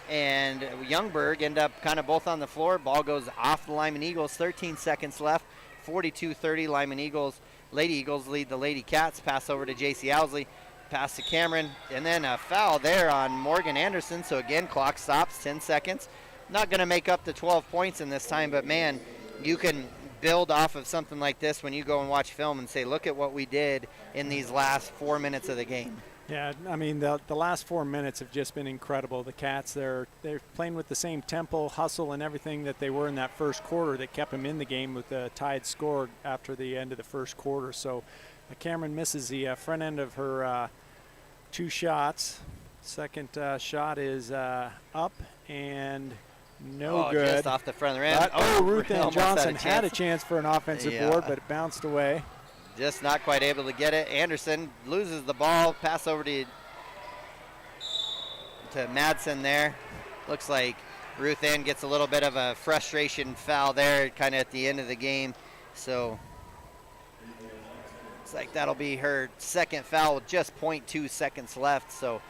and Youngberg end up kind of both on the floor. Ball goes off the Lyman Eagles, 13 seconds left, 42-30 Lyman Eagles. Lady Eagles lead the Lady Cats. Pass over to JC Owsley, pass to Cameron, and then a foul there on Morgan Anderson. So again, clock stops, 10 seconds. Not going to make up the 12 points in this time, but man, you can build off of something like this when you go and watch film and say, look at what we did in these last 4 minutes of the game. Yeah, I mean, the last 4 minutes have just been incredible. The Cats, they're playing with the same tempo, hustle, and everything that they were in that first quarter that kept them in the game with the tied score after the end of the first quarter. So Cameron misses the front end of her 2 shots. Second shot is up and no good. Just off the front end. Ruth Ann Johnson had a chance for an offensive board, but it bounced away. Just not quite able to get it. Anderson loses the ball. Pass over to Madsen there. Looks like Ruth Ann gets a little bit of a frustration foul there kind of at the end of the game. So looks like that'll be her second foul with just 0.2 seconds left. So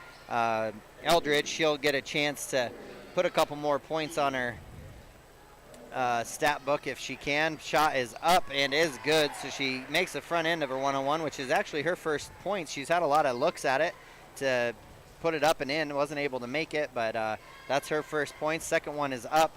Eldridge, she'll get a chance to put a couple more points on her stat book if she can. Shot is up and is good, so she makes the front end of her one-on-one, which is actually her first point. She's had a lot of looks at it to put it up and in, wasn't able to make it, but that's her first point. Second one is up.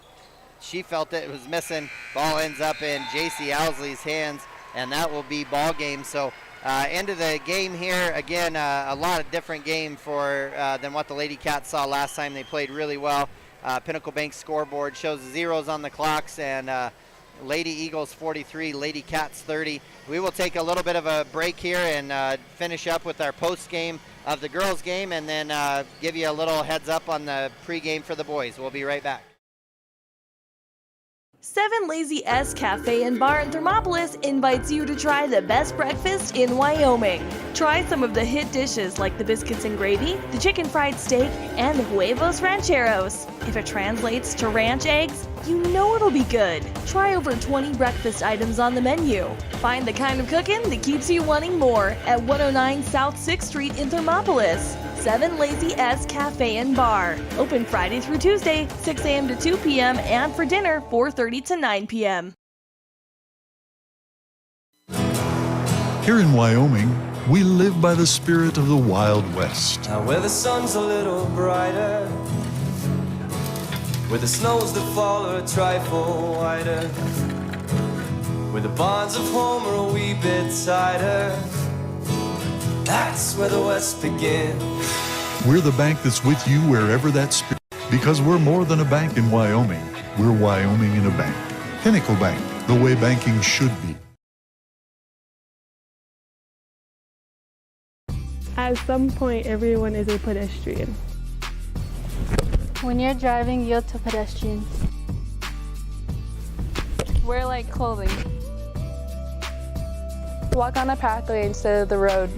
She felt it was missing. Ball ends up in JC Owsley's hands, and that will be ball game. So end of the game here. Again, a lot of different game than what the Lady Cats saw last time. They played really well. Pinnacle Bank's scoreboard shows zeros on the clocks, and Lady Eagles 43, Lady Cats 30. We will take a little bit of a break here and finish up with our post game of the girls game, and then give you a little heads up on the pregame for the boys. We'll be right back. 7 Lazy S Cafe and Bar in Thermopolis invites you to try the best breakfast in Wyoming. Try some of the hit dishes like the biscuits and gravy, the chicken fried steak, and the huevos rancheros. If it translates to ranch eggs, you know it'll be good. Try over 20 breakfast items on the menu. Find the kind of cooking that keeps you wanting more at 109 South 6th Street in Thermopolis. 7 Lazy S Cafe and Bar. Open Friday through Tuesday, 6 a.m. to 2 p.m. and for dinner, 4:30 to 9 p.m. Here in Wyoming, we live by the spirit of the Wild West. Now where the sun's a little brighter, where the snows that fall are a trifle whiter, where the bonds of home are a wee bit tighter, that's where the West begins. We're the bank that's with you wherever that spirit, because we're more than a bank in Wyoming. We're Wyoming in a bank. Pinnacle Bank, the way banking should be. At some point, everyone is a pedestrian. When you're driving, yield to pedestrians. Wear light clothing. Walk on a pathway instead of the road.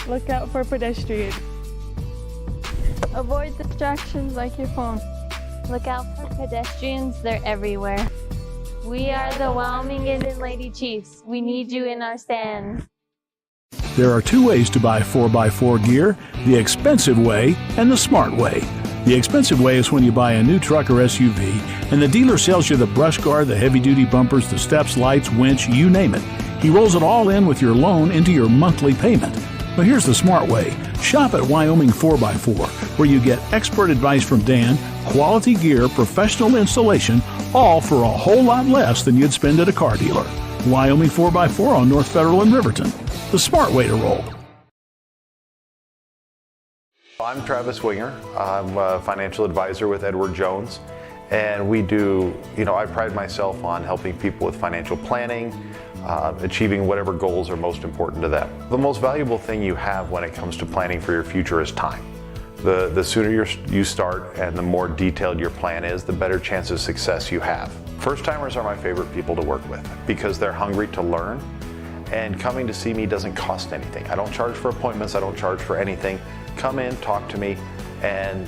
Look out for pedestrians. Avoid distractions like your phone. Look out for pedestrians, they're everywhere. We are the Wyoming and Lady Chiefs. We need you in our stand. There are two ways to buy 4x4 gear, the expensive way and the smart way. The expensive way is when you buy a new truck or SUV and the dealer sells you the brush guard, the heavy-duty bumpers, the steps, lights, winch, you name it. He rolls it all in with your loan into your monthly payment. But here's the smart way. Shop at Wyoming 4x4, where you get expert advice from Dan, quality gear, professional installation, all for a whole lot less than you'd spend at a car dealer. Wyoming 4x4 on North Federal in Riverton. The smart way to roll. I'm Travis Winger. I'm a financial advisor with Edward Jones. And we do, I pride myself on helping people with financial planning, achieving whatever goals are most important to them. The most valuable thing you have when it comes to planning for your future is time. The sooner you start and the more detailed your plan is, the better chance of success you have. First timers are my favorite people to work with because they're hungry to learn, and coming to see me doesn't cost anything. I don't charge for appointments, I don't charge for anything. Come in, talk to me, and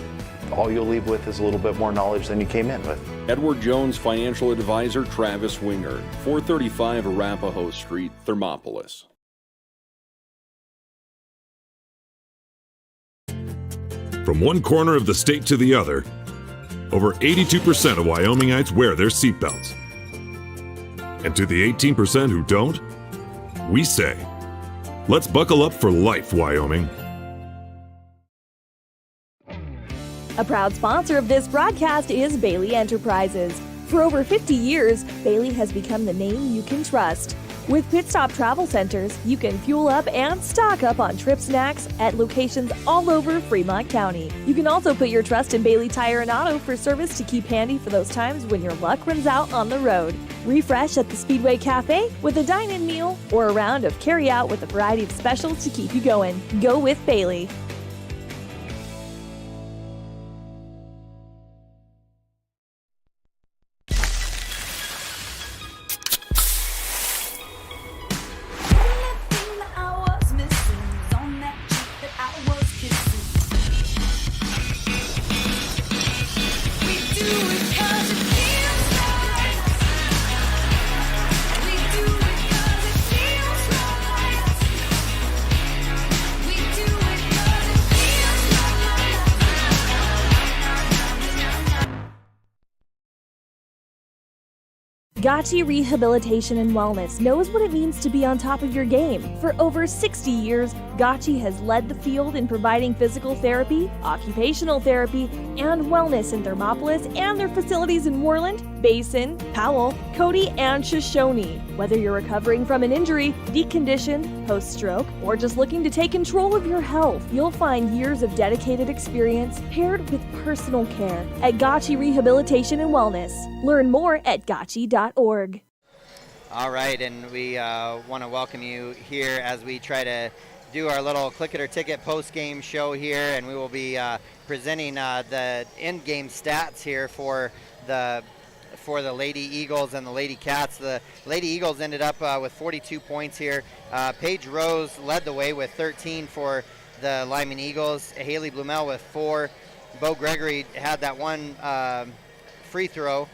all you'll leave with is a little bit more knowledge than you came in with. Edward Jones financial advisor Travis Winger, 435 Arapahoe Street, Thermopolis. From one corner of the state to the other, over 82% of Wyomingites wear their seatbelts. And to the 18% who don't, we say, let's buckle up for life, Wyoming. A proud sponsor of this broadcast is Bailey Enterprises. For over 50 years, Bailey has become the name you can trust. With Pit Stop Travel Centers, you can fuel up and stock up on trip snacks at locations all over Fremont County. You can also put your trust in Bailey Tire and Auto for service to keep handy for those times when your luck runs out on the road. Refresh at the Speedway Cafe with a dine-in meal or a round of carry-out with a variety of specials to keep you going. Go with Bailey. Gotchi Rehabilitation and Wellness knows what it means to be on top of your game. For over 60 years, Gotchi has led the field in providing physical therapy, occupational therapy, and wellness in Thermopolis and their facilities in Worland, Basin, Powell, Cody, and Shoshone. Whether you're recovering from an injury, deconditioned, post-stroke, or just looking to take control of your health, you'll find years of dedicated experience paired with personal care at Gotchi Rehabilitation and Wellness. Learn more at gotchi.org. All right, and we want to welcome you here as we try to do our little Click It or Ticket post-game show here, and we will be presenting the end-game stats here for the Lady Eagles and the Lady Cats. The Lady Eagles ended up with 42 points here. Paige Rose led the way with 13 for the Lyman Eagles. Haley Blumel with 4. Bo Gregory had that one free throw.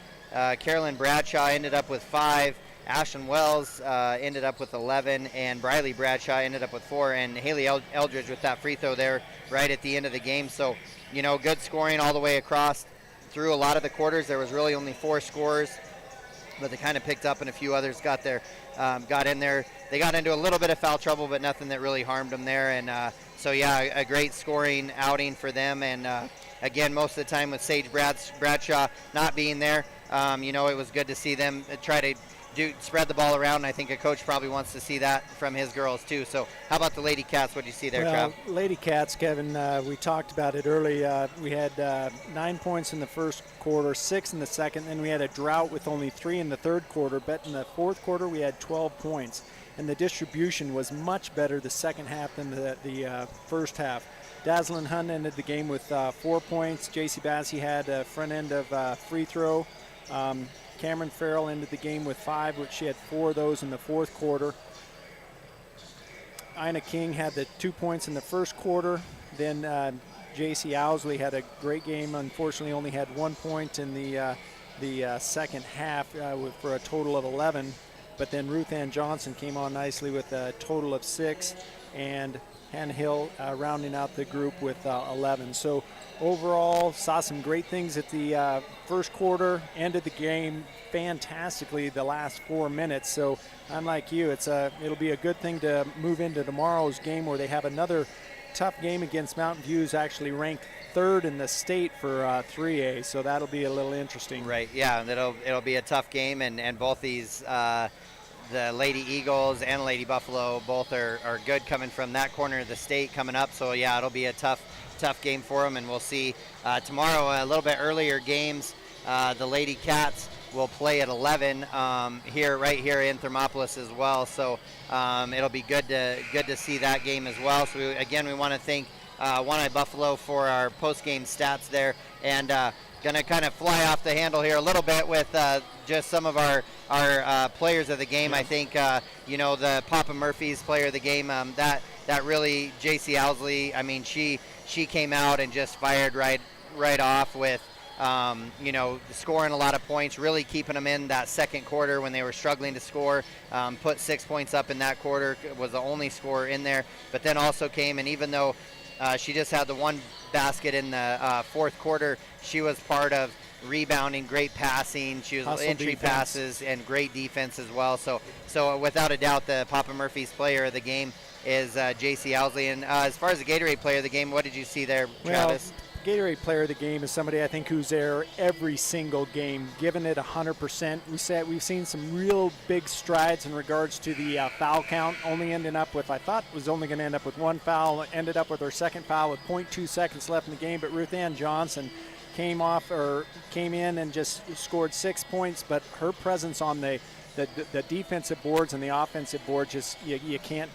Carolyn Bradshaw ended up with 5. Ashton Wells ended up with 11, and Briley Bradshaw ended up with 4, and Haley Eldridge with that free throw there right at the end of the game. So, good scoring all the way across through a lot of the quarters. There was really only 4 scorers, but they kind of picked up, and a few others got their got in there. They got into a little bit of foul trouble, but nothing that really harmed them there. And so, yeah, a great scoring outing for them. And, again, most of the time with Sage Bradshaw not being there, it was good to see them try to spread the ball around, and I think a coach probably wants to see that from his girls too. So how about the Lady Cats? What do you see there, Trav? Lady Cats, Kevin, we talked about it early. We had 9 points in the first quarter, 6 in the second, then we had a drought with only 3 in the third quarter, but in the fourth quarter we had 12 points, and the distribution was much better the second half than the first half. Dazzlin Hunt ended the game with 4 points. JC Bassey had a front end of free throw. Cameron Farrell ended the game with 5, which she had 4 of those in the fourth quarter. Ina King had the 2 points in the first quarter. Then J.C. Owsley had a great game. Unfortunately, only had 1 point in the second half for a total of 11. But then Ruth Ann Johnson came on nicely with a total of 6, and Hannah Hill rounding out the group with 11. So overall, saw some great things at the first quarter, ended the game fantastically the last 4 minutes. So unlike you, it'll be a good thing to move into tomorrow's game, where they have another tough game against Mountain View's actually ranked 3rd in the state for 3A. So that'll be a little interesting. Right, yeah, and it'll be a tough game, and both these the Lady Eagles and Lady Buffalo both are good coming from that corner of the state coming up. So yeah, it'll be a tough game for them, and we'll see tomorrow a little bit earlier games. The Lady Cats will play at 11 right here in Thermopolis as well. So it'll be good to see that game as well. So we want to thank One Eye Buffalo for our post-game stats there, and going to kind of fly off the handle here a little bit with just some of our players of the game. I think the Papa Murphy's player of the game, that really, J.C. Owsley, I mean, she came out and just fired right off with scoring a lot of points, really keeping them in that second quarter when they were struggling to score. Put 6 points up in that quarter, was the only scorer in there, but then also came, and even though she just had the one basket in the fourth quarter, she was part of rebounding, great passing. She was entry passes and great defense as well. So without a doubt, the Papa Murphy's player of the game is J.C. Owsley. And as far as the Gatorade player of the game, what did you see there, Travis? Gatorade player of the game is somebody I think who's there every single game, giving it 100%. We've seen some real big strides in regards to the foul count, only ending up with, I thought was only going to end up with 1 foul, ended up with her second foul with 0.2 seconds left in the game. But Ruth Ann Johnson came in and just scored 6 points, but her presence on the defensive boards and the offensive boards, just you can't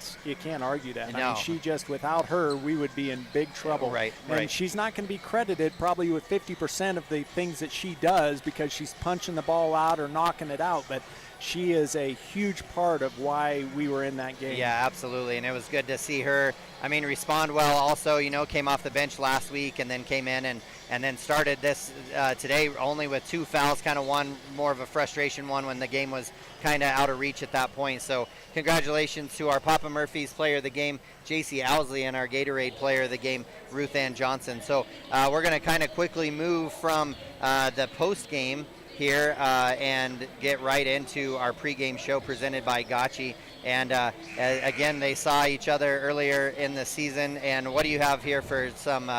argue that. No. I mean, she just, without her, we would be in big trouble. Right. And she's not going to be credited probably with 50% of the things that she does because she's punching the ball out or knocking it out, but she is a huge part of why we were in that game. Yeah, absolutely, and it was good to see her, respond well. Also, came off the bench last week and then came in and then started this today only with 2 fouls, kind of one more of a frustration one when the game was kind of out of reach at that point. So congratulations to our Papa Murphy's player of the game, J.C. Owsley, and our Gatorade player of the game, Ruth Ann Johnson. So we're going to kind of quickly move from the post game here and get right into our pregame show presented by Gotchi. And again, they saw each other earlier in the season. And what do you have here for some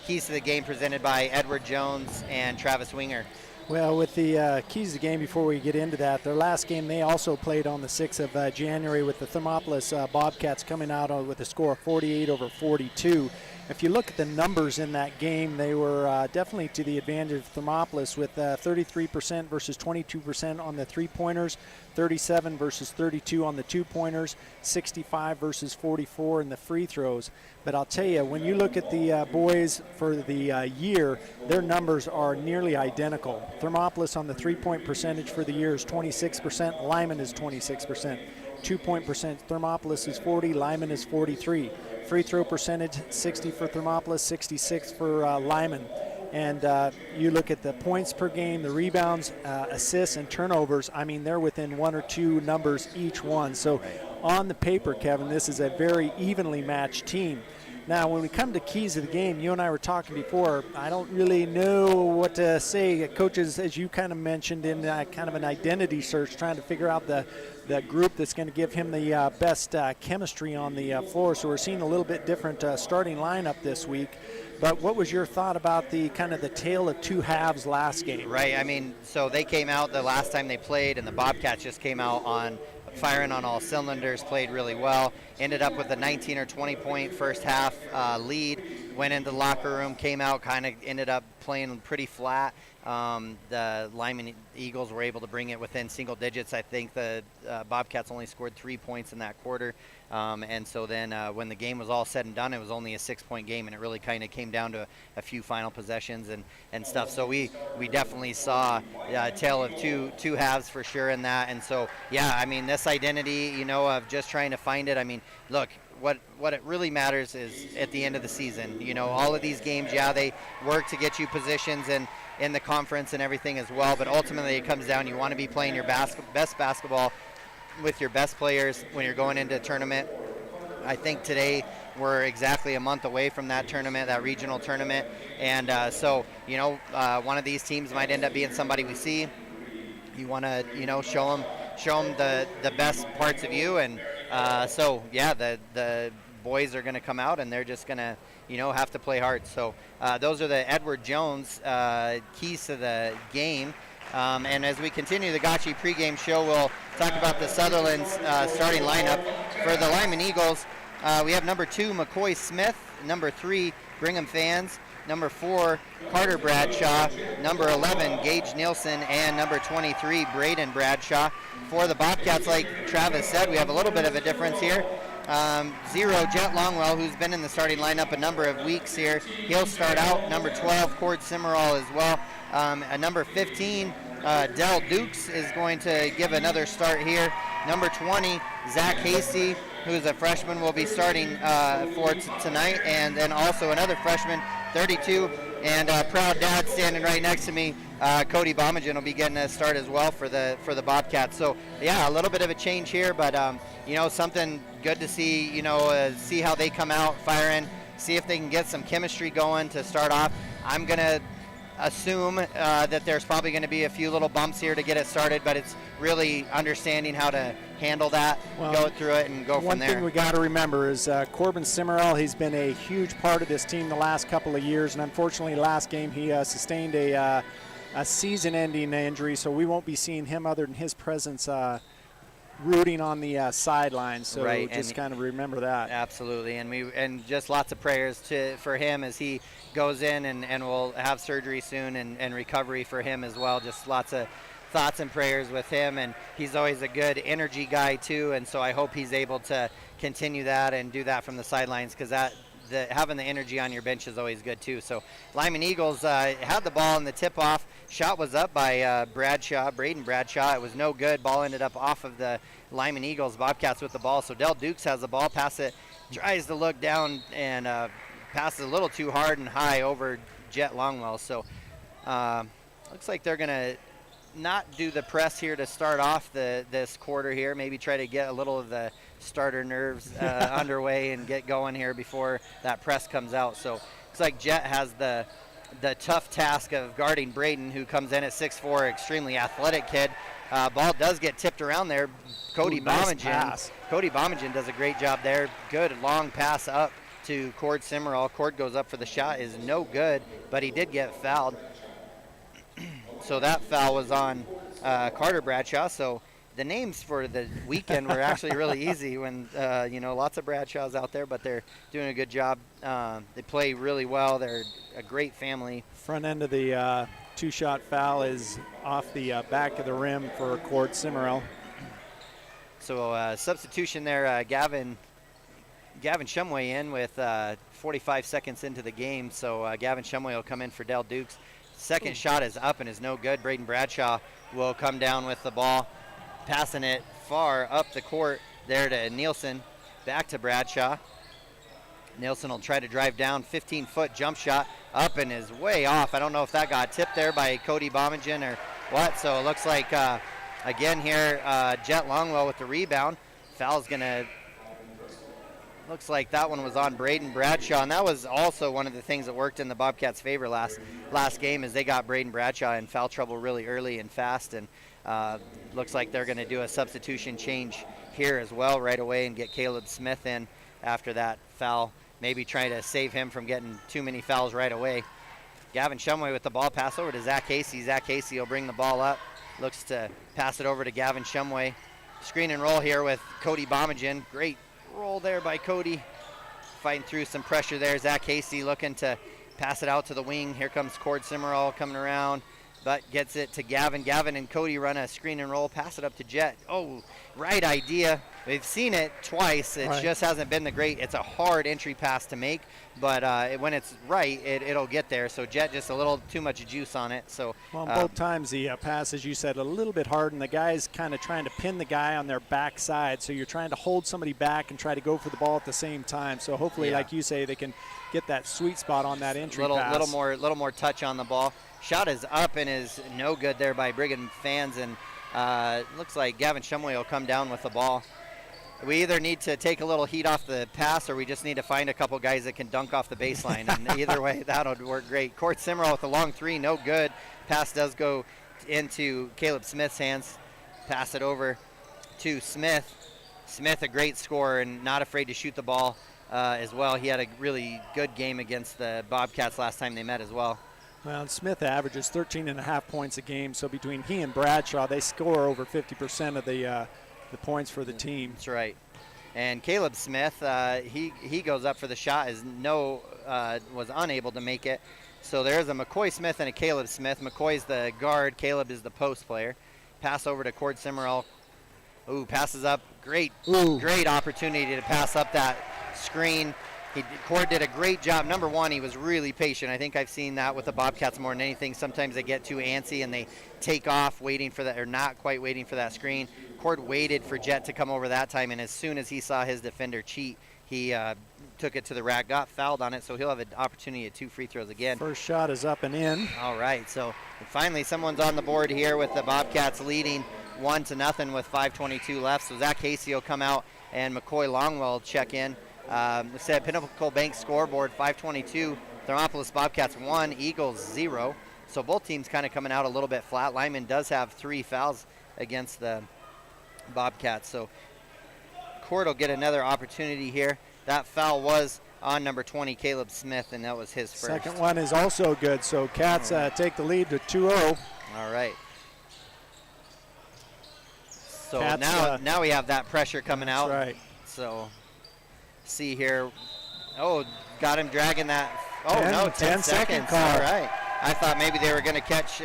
keys to the game presented by Edward Jones and Travis Winger? Well, with the keys to the game, before we get into that, their last game they also played on the 6th of January with the Thermopolis Bobcats coming out with a score of 48-42. If you look at the numbers in that game, they were definitely to the advantage of Thermopolis with 33% versus 22% on the three-pointers, 37 versus 32 on the two-pointers, 65 versus 44 in the free throws. But I'll tell you, when you look at the boys for the year, their numbers are nearly identical. Thermopolis on the three-point percentage for the year is 26%. Lyman is 26%. Two-point percent, Thermopolis is 40, Lyman is 43. Free throw percentage, 60 for Thermopolis, 66 for Lyman. And you look at the points per game, the rebounds, assists, and turnovers. I mean, they're within 1 or 2 numbers each one. So on the paper, Kevin, this is a very evenly matched team. Now, when we come to keys of the game, you and I were talking before, I don't really know what to say. Coaches, as you kind of mentioned, in kind of an identity search, trying to figure out the group that's going to give him the best chemistry on the floor. So we're seeing a little bit different starting lineup this week. But what was your thought about the kind of the tale of two halves last game? Right. I mean, so they came out the last time they played, and the Bobcats just came out on firing on all cylinders, played really well, ended up with a 19 or 20 point first half lead, went into the locker room, came out, kind of ended up playing pretty flat. The Lyman Eagles were able to bring it within single digits. I think the Bobcats only scored 3 points in that quarter. And so then when the game was all said and done, it was only a 6-point game, and it really kind of came down to a few final possessions and stuff. So we definitely saw a tale of two halves for sure in that. And so, yeah, I mean, this identity, you know, of just trying to find it. I mean, look, what it really matters is at the end of the season, you know, all of these games, yeah, they work to get you positions in the conference and everything as well, but ultimately it comes down, you want to be playing your best basketball with your best players when you're going into a tournament. I think today we're exactly a month away from that tournament, that regional tournament, and so, you know, one of these teams might end up being somebody we see. You want to, you know, show them the best parts of you, and so yeah, the boys are going to come out and they're just going to, you know, have to play hard. So those are the Edward Jones keys to the game. And as we continue the Gotchi pregame show, we'll talk about the Sutherland's starting lineup. For the Lyman Eagles, we have number 2, McCoy Smith, number 3, Brigham Fans, number 4, Carter Bradshaw, number 11, Gage Nielsen, and number 23, Braden Bradshaw. For the Bobcats, like Travis said, we have a little bit of a difference here. 0, Jet Longwell, who's been in the starting lineup a number of weeks here. He'll start out. Number 12, Cord Simmerall as well. Number 15, Dell Dukes is going to give another start here. Number 20, Zach Hasty, who's a freshman, will be starting for tonight. And then also another freshman, 32, and proud dad standing right next to me, Cody Bomengen, will be getting a start as well for the Bobcats. So yeah, a little bit of a change here, but you know, something good to see. You know, see how they come out firing, see if they can get some chemistry going to start off. I'm gonna assume that there's probably going to be a few little bumps here to get it started, but it's really understanding how to handle that, go through it, and go from there. One thing we got to remember is Corbin Simmerall, he's been a huge part of this team the last couple of years, and unfortunately last game he sustained a season-ending injury, so we won't be seeing him other than his presence rooting on the sidelines. So right, just kind of remember that. Absolutely, and just lots of prayers for him as he goes in, and we'll have surgery soon and recovery for him as well. Just lots of thoughts and prayers with him, and he's always a good energy guy too, and so I hope he's able to continue that and do that from the sidelines, because having the energy on your bench is always good too. So Lyman Eagles had the ball in the tip-off. Shot was up by Braden Bradshaw. It was no good. Ball ended up off of the Lyman Eagles. Bobcats with the ball. So Dell Dukes has the ball. Pass it. Tries to look down and passes a little too hard and high over Jet Longwell. So looks like they're going to not do the press here to start off this quarter here. Maybe try to get a little of the starter nerves underway and get going here before that press comes out. So looks like Jet has the tough task of guarding Braden, who comes in at 6'4", extremely athletic kid. Ball does get tipped around there. Cody Bomengen. Cody Bomengen does a great job there. Good long pass up to Cord Simmerall. Cord goes up for the shot, is no good, but he did get fouled. So that foul was on Carter Bradshaw. So the names for the weekend were actually really easy when, you know, lots of Bradshaws out there, but they're doing a good job. They play really well. They're a great family. Front end of the two-shot foul is off the back of the rim for Cord Simmerall. So substitution there, Gavin Shumway in with 45 seconds into the game. So Gavin Shumway will come in for Dell Dukes. Second shot is up and is no good. Braden Bradshaw will come down with the ball, passing it far up the court there to Nielsen. Back to Bradshaw. Nielsen will try to drive down, 15-foot jump shot up and is way off. I don't know if that got tipped there by Cody Bomengen or what. So it looks like, again here, Jet Longwell with the rebound. Foul's going to looks like that one was on Braden Bradshaw, and that was also one of the things that worked in the Bobcats' favor last game, is they got Braden Bradshaw in foul trouble really early and fast, and looks like they're going to do a substitution change here as well right away and get Caleb Smith in after that foul, maybe trying to save him from getting too many fouls right away. Gavin Shumway with the ball, pass over to Zach Casey. Zach Casey will bring the ball up, looks to pass it over to Gavin Shumway. Screen and roll here with Cody Bomengen. Great roll there by Cody. Fighting through some pressure there. Zach Casey looking to pass it out to the wing. Here comes Cord Simmerall coming around, but gets it to Gavin. Gavin and Cody run a screen and roll, pass it up to Jet. Oh, right idea. We've seen it twice. It just hasn't been the great. It's a hard entry pass to make, but when it's right, it'll get there. So Jet just a little too much juice on it. So both times the pass, as you said, a little bit hard, and the guy's kind of trying to pin the guy on their backside. So you're trying to hold somebody back and try to go for the ball at the same time. So hopefully, like you say, they can get that sweet spot on that entry pass. Little more touch on the ball. Shot is up and is no good there by Brigham fans, and looks like Gavin Shumway will come down with the ball. We either need to take a little heat off the pass, or we just need to find a couple guys that can dunk off the baseline. And either way, that'll work great. Court Simmerall with a long three, no good. Pass does go into Caleb Smith's hands. Pass it over to Smith. Smith, a great scorer and not afraid to shoot the ball as well. He had a really good game against the Bobcats last time they met as well. Well, Smith averages 13.5 points a game, so between he and Bradshaw, they score over 50% of the points for the team. That's right. And Caleb Smith, he goes up for the shot, was unable to make it. So there's a McCoy Smith and a Caleb Smith. McCoy's the guard, Caleb is the post player. Pass over to Cord Simmerall. Ooh, passes up. Great opportunity to pass up that screen. Cord did a great job. Number one, he was really patient. I think I've seen that with the Bobcats more than anything. Sometimes they get too antsy and they take off waiting for that, or not quite waiting for that screen. Cord waited for Jet to come over that time, and as soon as he saw his defender cheat, he took it to the rack, got fouled on it, so he'll have an opportunity at 2 free throws again. First shot is up and in. All right, so finally someone's on the board here with the Bobcats leading 1-0 with 5:22 left. So Zach Casey will come out and McCoy Longwell check in. We said Pinnacle Bank scoreboard 5:22. Thermopolis Bobcats 1, Eagles 0. So both teams kind of coming out a little bit flat. Lyman does have 3 fouls against the Bobcats. So Cord will get another opportunity here. That foul was on number 20, Caleb Smith, and that was his first. Second one is also good. So Cats take the lead to 2-0. All right. So Cats, now we have that pressure coming out. That's right. So see here. Oh, got him dragging that. Oh, 10 second call. All right. I thought maybe they were going to catch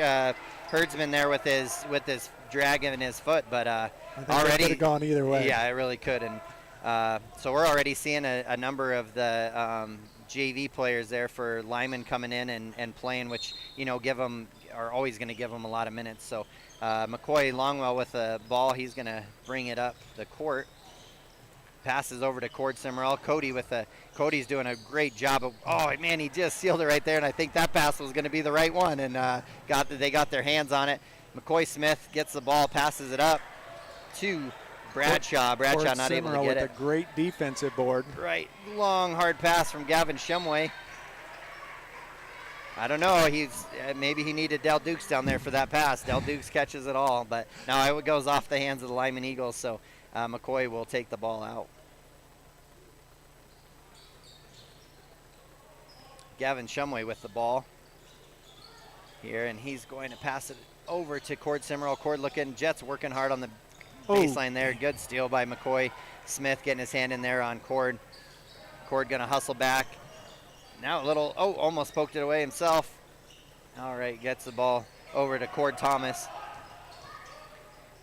Herdsman there with his drag in his foot, but already could have gone either way. Yeah, it really could. And so we're already seeing a number of the JV players there for Lyman coming in and playing, which are always going to give them a lot of minutes. So McCoy Longwell with the ball, he's going to bring it up the court. Passes over to Cord Simmerall. Cody's doing a great job of. Oh man, he just sealed it right there, and I think that pass was going to be the right one, and they got their hands on it. McCoy Smith gets the ball, passes it up to Bradshaw. Bradshaw not able to get it. With a great defensive board. Right, long hard pass from Gavin Shumway. I don't know. Maybe he needed Del Dukes down there for that pass. Del Dukes catches it all, but now it goes off the hands of the Lyman Eagles. So McCoy will take the ball out. Gavin Shumway with the ball here, and he's going to pass it over to Cord Simmerall. Cord looking, Jets working hard on the baseline there. Good steal by McCoy Smith, getting his hand in there on Cord. Cord going to hustle back. Now almost poked it away himself. All right, gets the ball over to Cord Thomas.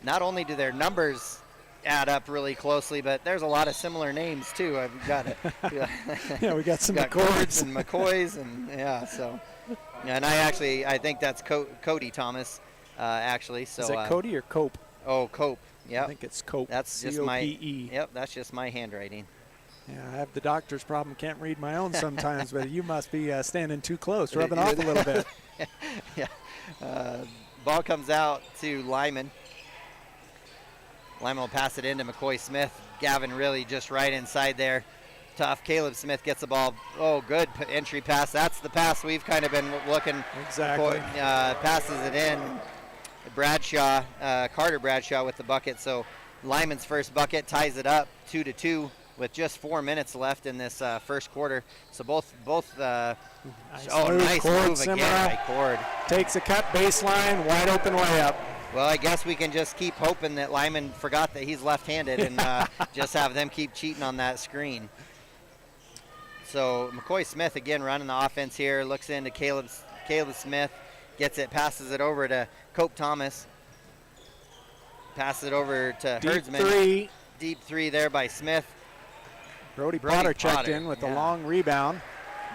Not only do their numbers add up really closely, but there's a lot of similar names too. I've got it. Yeah, we got some Cords and McCoys, and so. And I think that's Cody Thomas, actually. So is it Cody or Cope? Oh, Cope. Yeah. I think it's Cope. That's just C-O-P-E. Yep, that's just my handwriting. Yeah, I have the doctor's problem. Can't read my own sometimes, but you must be standing too close, rubbing off a little bit. Yeah. Ball comes out to Lyman. Lyman will pass it into McCoy Smith. Gavin really just right inside there tough. Caleb Smith gets the ball. Oh, good entry pass. That's the pass we've kind of been looking. Exactly. Passes it in. Bradshaw, Carter Bradshaw with the bucket. So Lyman's first bucket ties it up 2-2 with just 4 minutes left in this first quarter. So both. Nice move again by Cord. Takes a cut baseline, wide open layup. Well, I guess we can just keep hoping that Lyman forgot that he's left-handed and just have them keep cheating on that screen. So McCoy Smith again running the offense here. Looks into Caleb Smith, gets it, passes it over to Cope Thomas. Passes it over to Herdsman. Deep three there by Smith. Brody Potter checked in with a long rebound.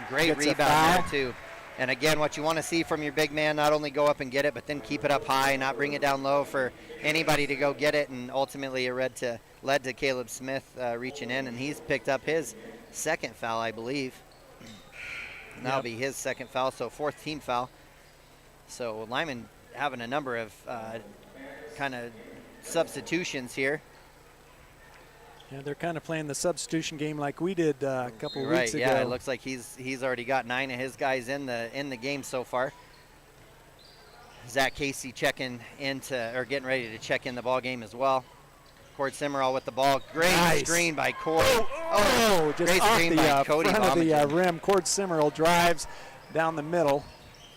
Great rebound there too. And again, what you want to see from your big man, not only go up and get it, but then keep it up high, not bring it down low for anybody to go get it. And ultimately it led to Caleb Smith reaching in, and he's picked up his second foul, I believe. And that'll be his second foul, so fourth team foul. So Lyman having a number of kind of substitutions here. Yeah, they're kind of playing the substitution game like we did a couple weeks ago. Yeah, it looks like he's already got 9 of his guys in the game so far. Zach Casey getting ready to check in the ball game as well. Cord Simmerall with the ball. Great screen by Cord. Just great off screen the by Cody front of the Bomengen. rim. Cord Simmerall drives down the middle.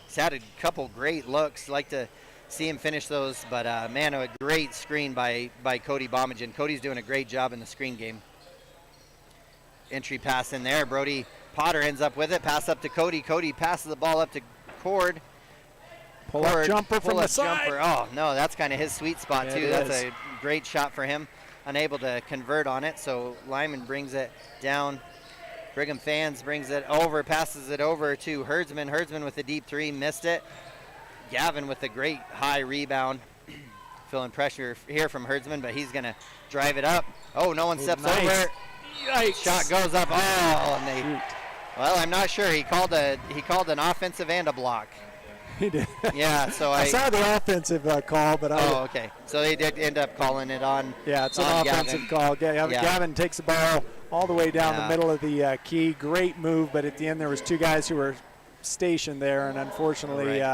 He's had a couple great looks. Like to see him finish those, but man, a great screen by Cody Bomengen. Cody's doing a great job in the screen game. Entry pass in there. Brody Potter ends up with it. Pass up to Cody. Cody passes the ball up to Cord. Pull-up jumper from the side. Oh, no, that's kind of his sweet spot, too. That's is. a great shot for him. Unable to convert on it, so Lyman brings it down. Brigham Fans brings it over, passes it over to Herdsman. Herdsman with a deep three, missed it. Gavin with a great high rebound. Feeling pressure here from Herdsman, but he's going to drive it up. Oh, no one steps over. Yikes. Shot goes up. Oh, and well, I'm not sure. He called an offensive and a block. He did. Yeah, so I saw the offensive call, but okay. So they did end up calling it on. Yeah, it's an offensive call. Gavin takes the ball all the way down the middle of the key. Great move, but at the end there was 2 guys who were stationed there, and unfortunately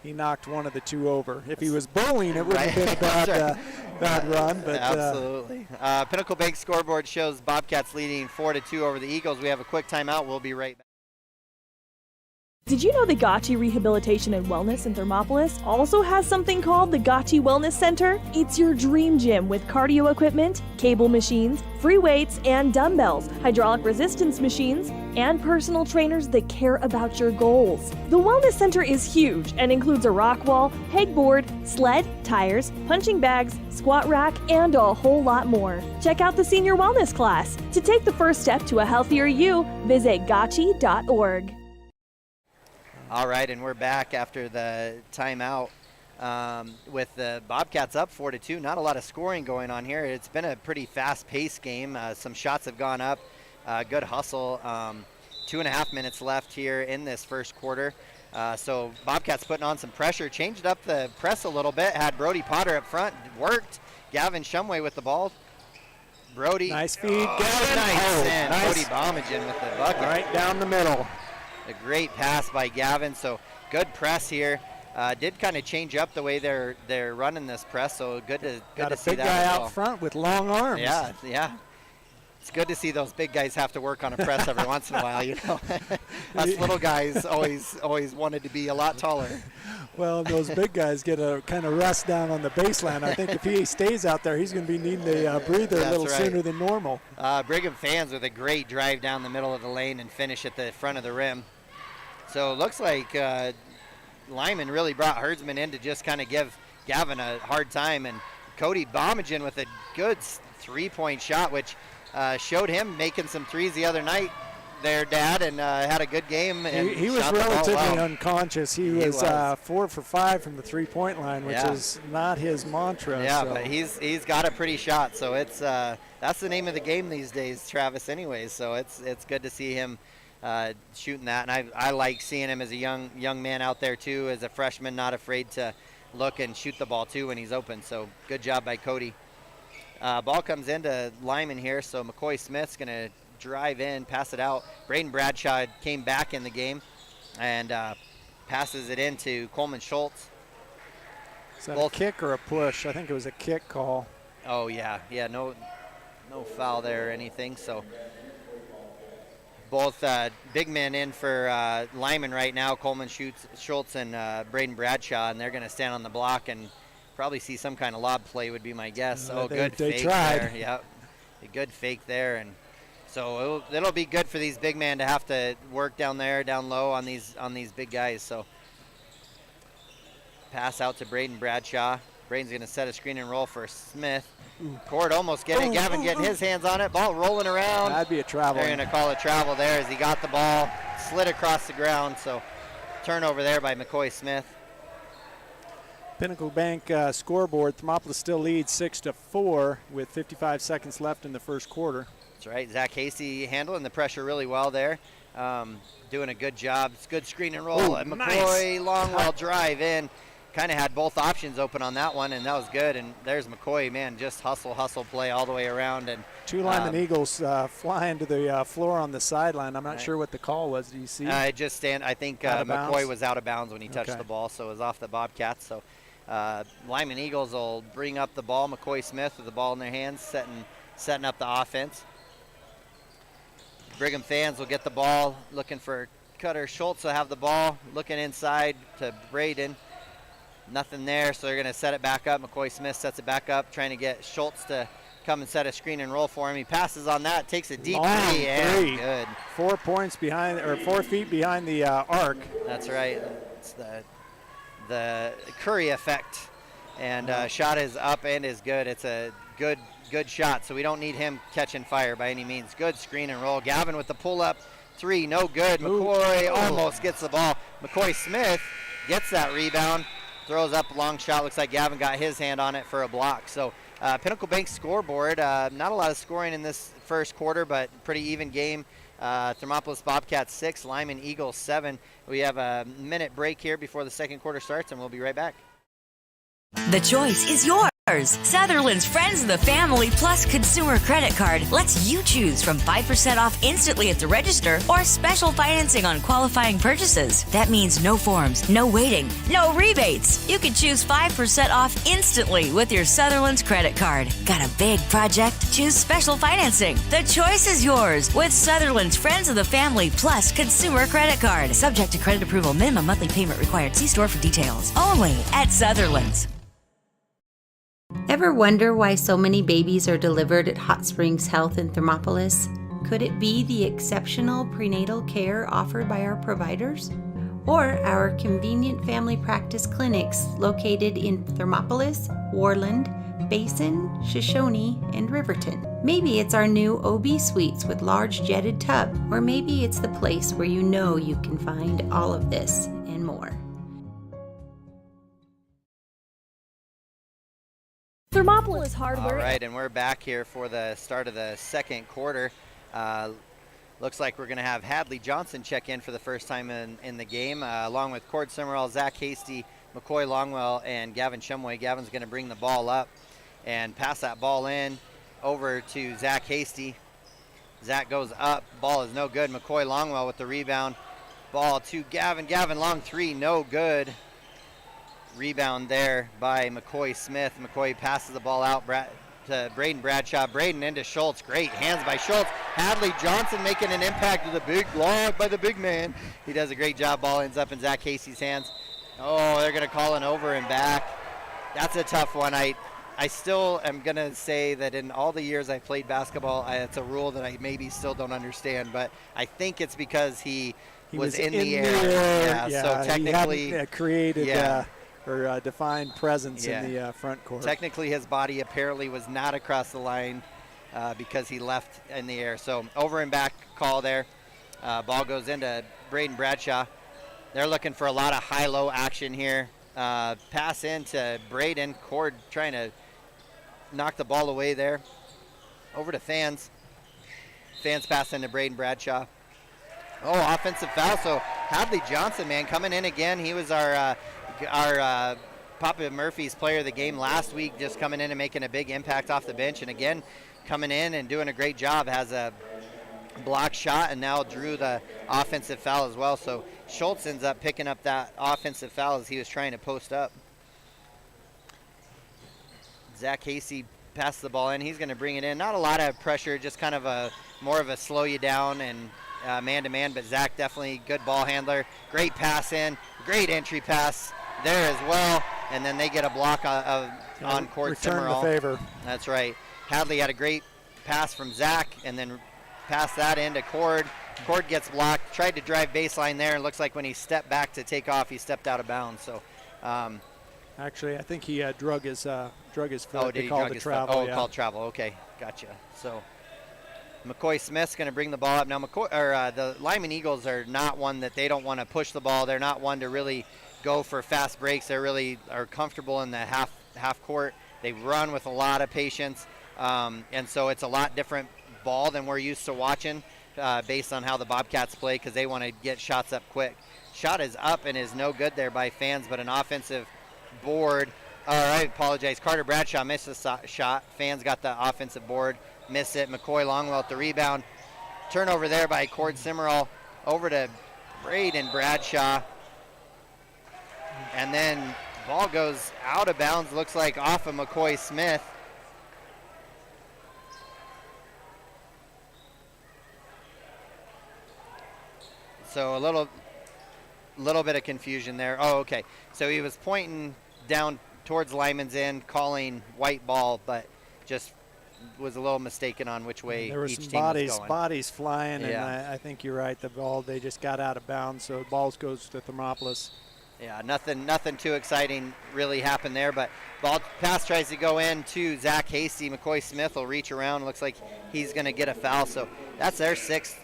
he knocked one of the 2 over. If he was bowling, it wouldn't have been a bad run. But absolutely. Pinnacle Bank scoreboard shows Bobcats leading 4-2 over the Eagles. We have a quick timeout. We'll be right back. Did you know the Gotchi Rehabilitation and Wellness in Thermopolis also has something called the Gotchi Wellness Center? It's your dream gym with cardio equipment, cable machines, free weights and dumbbells, hydraulic resistance machines, and personal trainers that care about your goals. The Wellness Center is huge and includes a rock wall, pegboard, sled, tires, punching bags, squat rack, and a whole lot more. Check out the Senior Wellness class. To take the first step to a healthier you, visit gotchi.org. All right, and we're back after the timeout with the Bobcats up 4-2. Not a lot of scoring going on here. It's been a pretty fast-paced game. Some shots have gone up. Good hustle. 2.5 minutes left here in this first quarter. So Bobcats putting on some pressure. Changed up the press a little bit. Had Brody Potter up front. Worked. Gavin Shumway with the ball. Brody. Nice feed. Gavin. Nice. And Cody Bomengen with the bucket. Right down the middle. A great pass by Gavin, so good press here. Did kind of change up the way they're running this press, so good to see that. Got a big guy out front with long arms. Yeah. It's good to see those big guys have to work on a press every once in a while, you know. Us little guys always wanted to be a lot taller. Well, those big guys get a kind of rest down on the baseline. I think if he stays out there, he's going to be needing a breather a little sooner than normal. Brigham Fans with a great drive down the middle of the lane and finish at the front of the rim. So it looks like Lyman really brought Herdsman in to just kind of give Gavin a hard time. And Cody Bomengen with a good 3-point shot, which showed him making some threes the other night there, Dad, and had a good game. And he was relatively unconscious. He was 4 for 5 from the 3-point line, which is not his mantra. Yeah, but he's got a pretty shot. So it's that's the name of the game these days, Travis, anyways. So it's good to see him shooting that. And I like seeing him as a young man out there, too, as a freshman, not afraid to look and shoot the ball, too, when he's open. So good job by Cody. Ball comes into Lyman here, so McCoy Smith's going to drive in, pass it out. Braden Bradshaw came back in the game and passes it into Coleman Schultz. Is that a kick or a push? I think it was a kick call. Oh, yeah. Yeah, no foul there or anything. So both big men in for Lyman right now, Coleman Schultz and Braden Bradshaw, and they're going to stand on the block and probably see some kind of lob play would be my guess. Good they fake tried. there. Yep. A good fake there. And so it'll be good for these big men to have to work down there, down low on these big guys. So pass out to Braden Bradshaw. Braden's going to set a screen and roll for Smith. Cord almost getting it. Gavin getting his hands on it. Ball rolling around. That'd be a travel. They're going to call a travel there as he got the ball, slid across the ground. So turnover there by McCoy Smith. Pinnacle Bank scoreboard. Thermopolis still leads 6-4 with 55 seconds left in the first quarter. That's right. Zach Hasty handling the pressure really well there. Doing a good job. It's good screen and roll. And McCoy Longwell drive in. Kind of had both options open on that one, and that was good. And there's McCoy, man, just hustle play all the way around. And two Lyman Eagles flying to the floor on the sideline. I'm not sure what the call was. Do you see? I think McCoy was out of bounds when he touched the ball, so it was off the Bobcats. So Lyman Eagles will bring up the ball. McCoy Smith with the ball in their hands, setting up the offense. Brigham fans will get the ball, looking for Cutter. Schultz will have the ball, looking inside to Braden. Nothing there, so they're going to set it back up. McCoy Smith sets it back up, trying to get Schultz to come and set a screen and roll for him. He passes on that, takes a deep three, and good. 4 points behind, or 4 feet behind the arc. That's right. It's the Curry effect, and shot is up and is good. It's a good shot, so we don't need him catching fire by any means. Good screen and roll. Gavin with the pull-up three, no good. McCoy almost gets the ball. McCoy Smith gets that rebound. Throws up a long shot. Looks like Gavin got his hand on it for a block. So Pinnacle Bank scoreboard, not a lot of scoring in this first quarter, but pretty even game. Thermopolis Bobcats 6, Lyman Eagles 7. We have a minute break here before the second quarter starts, and we'll be right back. The choice is yours. Sutherland's Friends of the Family Plus Consumer Credit Card lets you choose from 5% off instantly at the register or special financing on qualifying purchases. That means no forms, no waiting, no rebates. You can choose 5% off instantly with your Sutherland's credit card. Got a big project? Choose special financing. The choice is yours with Sutherland's Friends of the Family Plus Consumer Credit Card. Subject to credit approval. Minimum monthly payment required. See store for details. Only at Sutherland's. Ever wonder why so many babies are delivered at Hot Springs Health in Thermopolis? Could it be the exceptional prenatal care offered by our providers? Or our convenient family practice clinics located in Thermopolis, Warland, Basin, Shoshone, and Riverton? Maybe it's our new OB suites with large jetted tub, or maybe it's the place where you know you can find all of this and more. Thermopolis Hardware. All right, and we're back here for the start of the second quarter. Looks like we're going to have Hadley Johnson check in for the first time in the game, along with Cord Summerall, Zach Hasty, McCoy Longwell, and Gavin Shumway. Gavin's going to bring the ball up and pass that ball in over to Zach Hasty. Zach goes up. Ball is no good. McCoy Longwell with the rebound. Ball to Gavin. Gavin long three, no good. Rebound there by McCoy Smith. McCoy passes the ball out to Braden Bradshaw. Braden into Schultz. Great hands by Schultz. Hadley Johnson making an impact with a big block by the big man. He does a great job. Ball ends up in Zach Casey's hands. Oh, they're going to call an over and back. That's a tough one. I still am going to say that in all the years I played basketball, it's a rule that I maybe still don't understand, but I think it's because he was in the air. Yeah, so technically he hadn't created or defined presence in the front court. Technically, his body apparently was not across the line because he left in the air. So over and back call there. Ball goes into Braden Bradshaw. They're looking for a lot of high-low action here. Pass into Braden. Cord trying to knock the ball away there. Over to Fans. Fans pass into Braden Bradshaw. Oh, offensive foul. So Hadley Johnson, man, coming in again. He was our Papa Murphy's player of the game last week, just coming in and making a big impact off the bench, and again coming in and doing a great job. Has a block shot and now drew the offensive foul as well. So Schultz ends up picking up that offensive foul as he was trying to post up. Zach Hasey passes the ball in. He's going to bring it in. Not a lot of pressure, just kind of more of a slow you down and man-to-man, but Zach definitely good ball handler. Great pass in. Great entry pass there as well. And then they get a block on Cord Simmerall. Return the favor. That's right. Hadley had a great pass from Zach and then passed that into Cord. Cord gets blocked. Tried to drive baseline there, and looks like when he stepped back to take off, he stepped out of bounds. So, actually, I think he drug his foot. Oh, did he drug his travel? foot? Oh, called travel. Okay, gotcha. So McCoy Smith's going to bring the ball up now. The Lyman Eagles are not one that they don't want to push the ball. They're not one to really go for fast breaks. They really are comfortable in the half court. They run with a lot of patience, and so it's a lot different ball than we're used to watching based on how the Bobcats play, because they want to get shots up quick. Shot is up and is no good there by Fans, but an offensive board. I apologize. Carter Bradshaw missed the shot. Fans got the offensive board, missed it. McCoy Longwell at the rebound. Turnover there by Cord Simmerall over to Braden Bradshaw. And then ball goes out of bounds, looks like off of McCoy Smith. So a little bit of confusion there. Oh, okay. So he was pointing down towards Lyman's end, calling white ball, but just was a little mistaken on which way there was each some team was going. bodies flying, Yeah. and I think you're right. The ball, they just got out of bounds, so the ball goes to Thermopolis. Yeah, nothing too exciting really happened there, but ball pass tries to go in to Zach Hasty. McCoy Smith will reach around. Looks like he's going to get a foul. So that's their sixth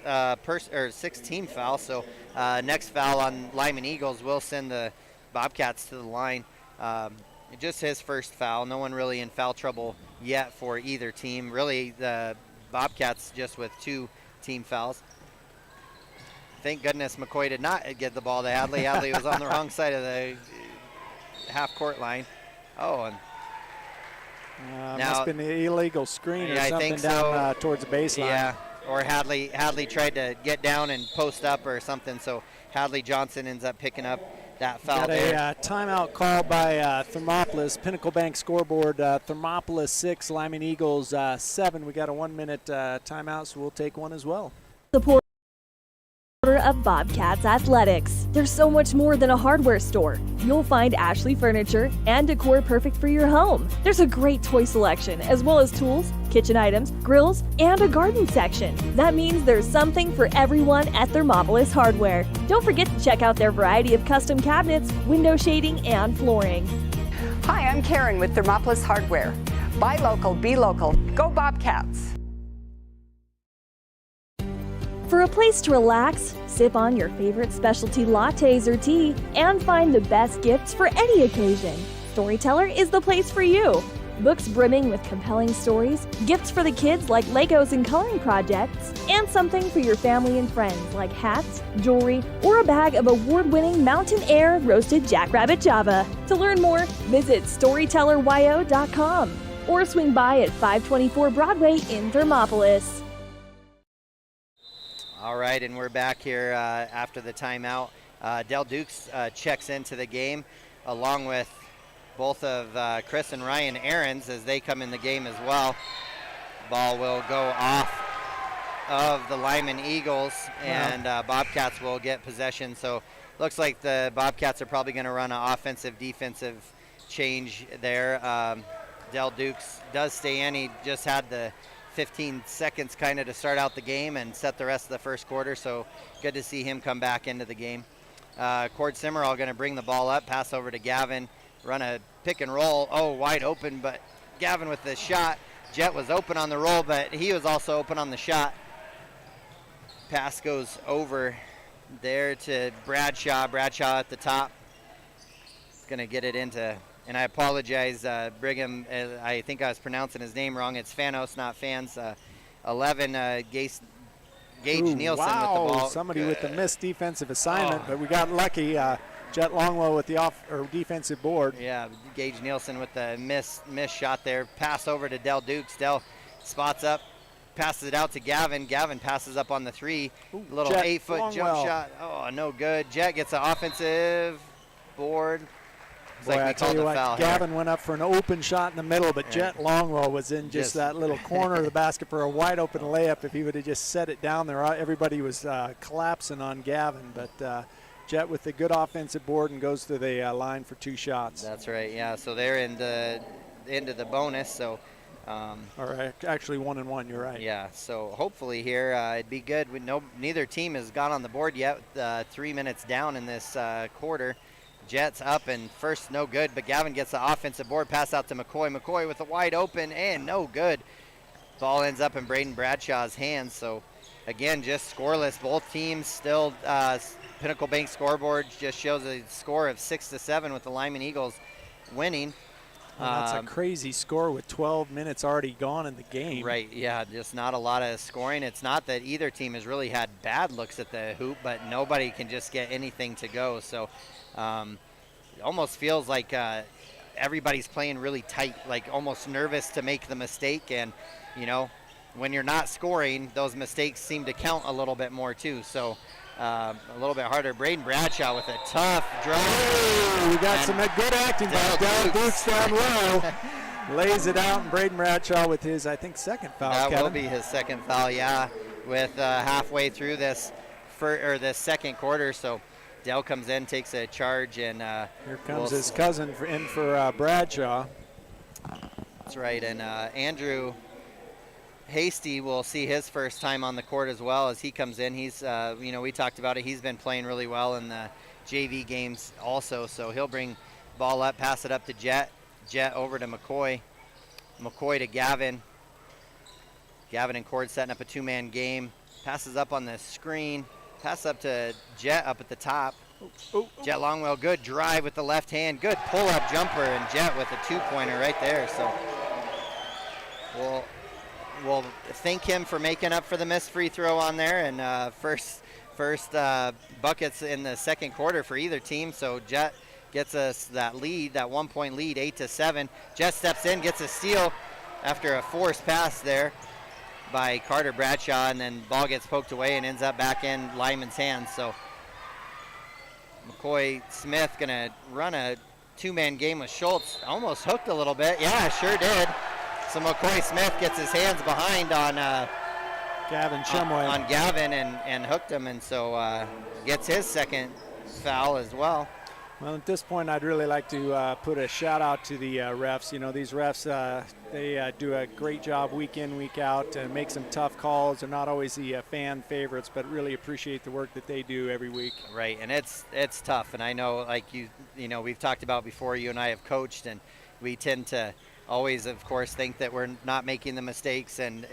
team foul. So next foul on Lyman Eagles will send the Bobcats to the line. Just his first foul. No one really in foul trouble yet for either team. Really, the Bobcats just with 2 team fouls. Thank goodness McCoy did not get the ball to Hadley. Hadley was on the wrong side of the half-court line. Oh, and now must have been the illegal screen or something down so. Towards the baseline. Yeah, or Hadley tried to get down and post up or something, so Hadley Johnson ends up picking up that foul Got there. a timeout call by Thermopolis. Pinnacle Bank scoreboard, Thermopolis 6, Lyman Eagles 7. We got a 1-minute timeout, so we'll take one as well. Support of Bobcats Athletics. There's so much more than a hardware store. You'll find Ashley furniture and decor perfect for your home. There's a great toy selection, as well as tools, kitchen items, grills, and a garden section. That means there's something for everyone at Thermopolis Hardware. Don't forget to check out their variety of custom cabinets, window shading, and flooring. Hi, I'm Karen with Thermopolis Hardware. Buy local, be local. Go Bobcats! For a place to relax, sip on your favorite specialty lattes or tea, and find the best gifts for any occasion, Storyteller is the place for you. Books brimming with compelling stories, gifts for the kids like Legos and coloring projects, and something for your family and friends like hats, jewelry, or a bag of award-winning Mountain Air roasted Jackrabbit Java. To learn more, visit StorytellerYO.com or swing by at 524 Broadway in Thermopolis. All right, and we're back here after the timeout. Del Dukes checks into the game along with both of Chris and Ryan Aarons as they come in the game as well. Ball will go off of the Lyman Eagles, and Bobcats will get possession. So looks like the Bobcats are probably going to run an offensive-defensive change there. Del Dukes does stay in. He just had the 15 seconds kind of to start out the game and set the rest of the first quarter, so good to see him come back into the game. Cord Simmerall going to bring the ball up, pass over to Gavin, run a pick and roll. Oh, wide open, but Gavin with the shot. Jet was open on the roll, but he was also open on the shot. Pass goes over there to Bradshaw. Bradshaw at the top. He's going to get it into, and I apologize, Brigham, I think I was pronouncing his name wrong. It's Fanos, not Fans. 11, Gage Nielsen with the ball. Somebody with the missed defensive assignment, but we got lucky. Jet Longwell with the defensive board. Yeah, Gage Nielsen with the miss shot there. Pass over to Del Dukes. Del spots up, passes it out to Gavin. Gavin passes up on the 3. Little Jet 8-foot jump Longwell. shot. Oh, no good. Jet gets an offensive board. Looks Boy, like we I tell called you a what, foul Gavin went up for an open shot in the middle, but Jet Longwell was in just that little corner of the basket for a wide open layup. If he would have just set it down there, everybody was collapsing on Gavin. But Jet with a good offensive board and goes to the line for 2 shots. That's right, yeah. So they're into the bonus. So, or actually 1 and 1. You're right. Yeah. So hopefully here it'd be good. Neither team has got on the board yet. 3 minutes down in this quarter. Jets up and first no good, but Gavin gets the offensive board, pass out to McCoy. McCoy with a wide open and no good. Ball ends up in Braden Bradshaw's hands. So again, just scoreless. Both teams still. Pinnacle Bank scoreboard just shows a score of 6-7 with the Lyman Eagles winning. Well, that's a crazy score with 12 minutes already gone in the game. Right, yeah, just not a lot of scoring. It's not that either team has really had bad looks at the hoop, but nobody can just get anything to go. So it almost feels like everybody's playing really tight, like almost nervous to make the mistake. And, when you're not scoring, those mistakes seem to count a little bit more too. So a little bit harder. Braden Bradshaw with a tough drive. Oh, we got some good acting by Dale Boots down low. Lays it out, and Braden Bradshaw with his, I think, second foul. That will be his second foul, yeah, with halfway through this second quarter. So Dell comes in, takes a charge, and here comes his cousin in for Bradshaw. That's right, and Andrew Hasty will see his first time on the court as well as he comes in. He's, we talked about it. He's been playing really well in the JV games also. So he'll bring ball up, pass it up to Jet. Jet over to McCoy. McCoy to Gavin. Gavin and Cord setting up a 2-man game. Passes up on the screen. Pass up to Jet up at the top. Jet Longwell, good drive with the left hand. Good pull-up jumper, and Jet with a 2-pointer right there. So we'll thank him for making up for the missed free throw on there, and first buckets in the second quarter for either team. So Jet gets us that lead, that 1-point lead, 8-7. Jet steps in, gets a steal after a forced pass there by Carter Bradshaw, and then ball gets poked away and ends up back in Lyman's hands. So McCoy Smith gonna run a 2-man game with Schultz. Almost hooked a little bit. Yeah, sure did. So McCoy Smith gets his hands behind on Gavin Shumway. On Gavin and hooked him, and so gets his second foul as well. Well, at this point, I'd really like to put a shout out to the refs. These refs, they do a great job week in, week out, and make some tough calls. They're not always the fan favorites, but really appreciate the work that they do every week. Right, and it's tough. And I know, like we've talked about before. You and I have coached, and we tend to always, of course, think that we're not making the mistakes, and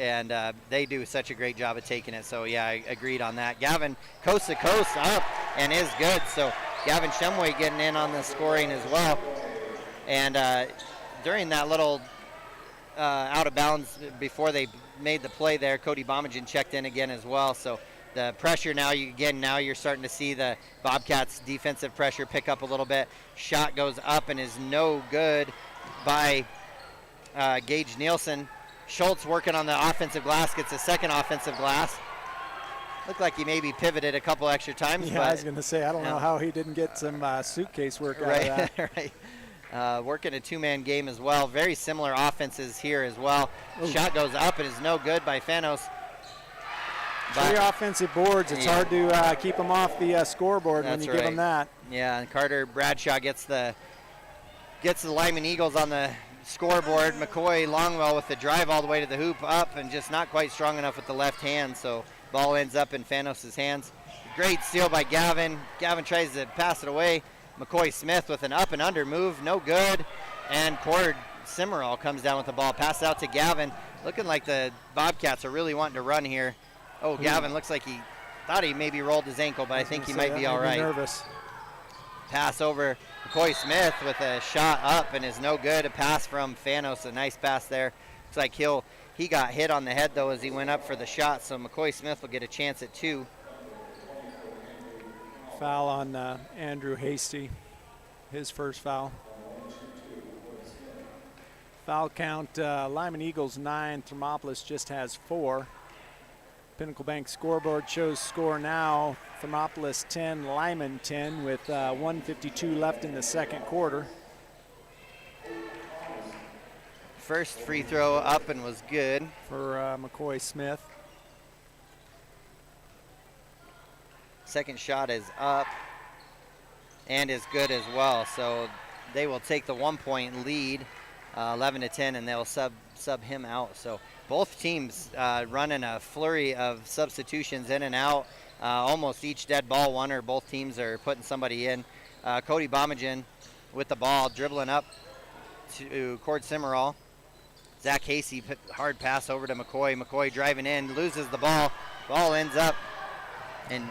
they do such a great job of taking it. So yeah, I agreed on that. Gavin coast to coast up and is good. So Gavin Shumway getting in on the scoring as well. And during that little out of bounds before they made the play there, Cody Bomengen checked in again as well. So the pressure now you're starting to see the Bobcats defensive pressure pick up a little bit. Shot goes up and is no good by Gage Nielsen. Schultz working on the offensive glass, gets a second offensive glass. Looked like he maybe pivoted a couple extra times. Yeah, but I was going to say, I don't know how he didn't get some suitcase work out of that. Right. Working a 2-man game as well. Very similar offenses here as well. Ooh. Shot goes up and is no good by Fanos. 3 offensive boards. It's hard to keep them off the scoreboard when you give them that. Yeah, and Carter Bradshaw gets the Lyman Eagles on the scoreboard. McCoy Longwell with the drive all the way to the hoop, up and just not quite strong enough with the left hand. So ball ends up in Fanos' hands. Great steal by Gavin. Gavin tries to pass it away. McCoy Smith with an up and under move, no good. And Cord Simmerall comes down with the ball. Pass out to Gavin. Looking like the Bobcats are really wanting to run here. Oh, Gavin looks like he thought he maybe rolled his ankle, but I think he might be all right. Nervous. Pass over McCoy Smith with a shot up and is no good. A pass from Fanos, a nice pass there. Looks like he got hit on the head though as he went up for the shot, so McCoy Smith will get a chance at 2. Foul on Andrew Hasty, his first foul. Foul count, Lyman Eagles 9, Thermopolis just has 4. Pinnacle Bank scoreboard shows score now. Thermopolis 10, Lyman 10 with 1:52 left in the second quarter. First free throw up and was good. For McCoy Smith. Second shot is up and is good as well. So they will take the 1-point lead, 11-10, and they'll sub him out. So both teams running a flurry of substitutions in and out. Almost each dead ball, one or both teams are putting somebody in. Cody Bomengen with the ball, dribbling up to Cord Simmerall. Zach Casey, hard pass over to McCoy. McCoy driving in, loses the ball. Ball ends up in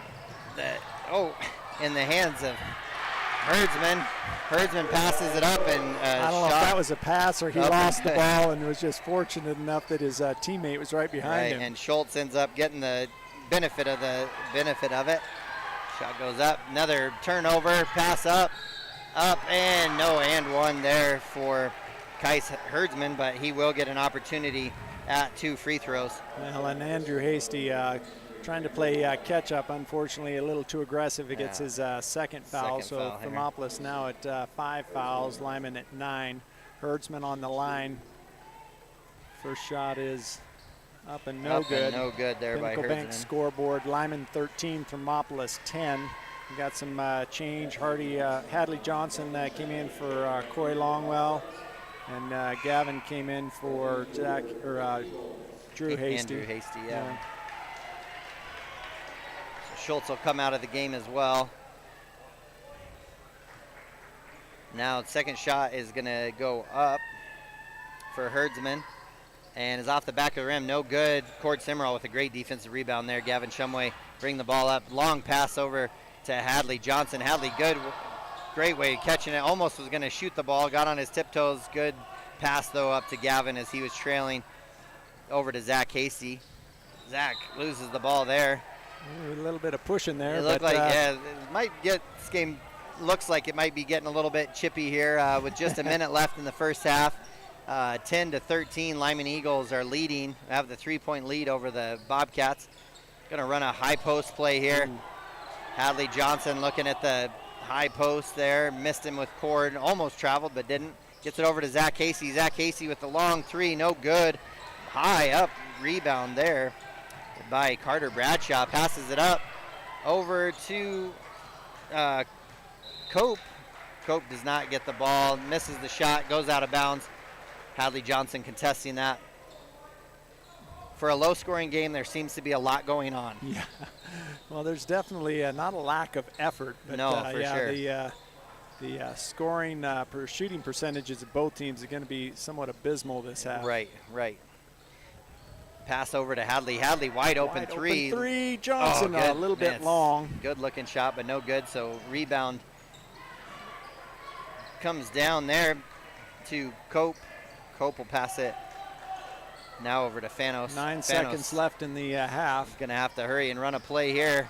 the hands of Herdsman. Herdsman passes it up and I don't know if that was a pass or he lost the ball and was just fortunate enough that his teammate was right behind him. And Schultz ends up getting the benefit of it. Shot goes up, another turnover, pass up, and no and one there for Kais Herdsman, but he will get an opportunity at 2 free throws. Well, and Andrew Hasty trying to play catch up, unfortunately a little too aggressive. He gets his second foul, so Thermopolis now at 5 fouls, Lyman at 9. Herdsman on the line. First shot is up and no good. And no good there by Pinnacle Herdsman. Bank scoreboard, Lyman 13, Thermopolis 10. We got some change. Hadley Johnson came in for Corey Longwell, and Gavin came in for Drew Hasty. Andrew Hasty, yeah. So Schultz will come out of the game as well. Now second shot is going to go up for Herdsman and is off the back of the rim. No good. Cord Simmerall with a great defensive rebound there. Gavin Shumway bring the ball up. Long pass over to Hadley Johnson. Hadley, good. Great way of catching it. Almost was going to shoot the ball. Got on his tiptoes. Good pass, though, up to Gavin as he was trailing over to Zach Casey. Zach loses the ball there. A little bit of pushing there. It looked like, it might get, this game looks like it might be getting a little bit chippy here with just a minute left in the first half. 10-13, Lyman Eagles are leading, have the 3-point lead over the Bobcats. Going to run a high post play here. Hadley Johnson looking at the high post there, missed him with Cord, almost traveled but didn't. Gets it over to Zach Casey. Zach Casey with the long three, no good. High up rebound there by Carter Bradshaw. Passes it up over to Cope. Cope does not get the ball, misses the shot, goes out of bounds. Hadley Johnson contesting that. For a low-scoring game, there seems to be a lot going on. Yeah, well, there's definitely not a lack of effort. But, no, for sure. The scoring shooting percentages of both teams are going to be somewhat abysmal this half. Right. Pass over to Hadley. Hadley wide open three. Johnson a little bit long. Good-looking shot, but no good, so rebound comes down there to Cope. Cope will pass it now over to Fanos. 9 seconds left in the half. Gonna have to hurry and run a play here.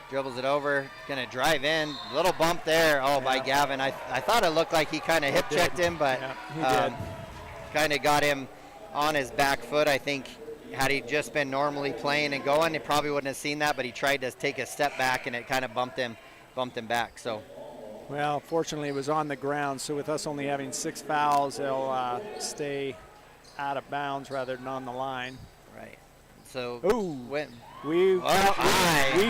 Dribbles it over, gonna drive in. Little bump there, by Gavin. I thought it looked like he kind of hip checked him, but he did. Kind of got him on his back foot. I think had he just been normally playing and going, he probably wouldn't have seen that, but he tried to take a step back and it kind of bumped him back. So. Well, fortunately, it was on the ground, so with us only having 6 fouls, they'll stay out of bounds rather than on the line. Right. So we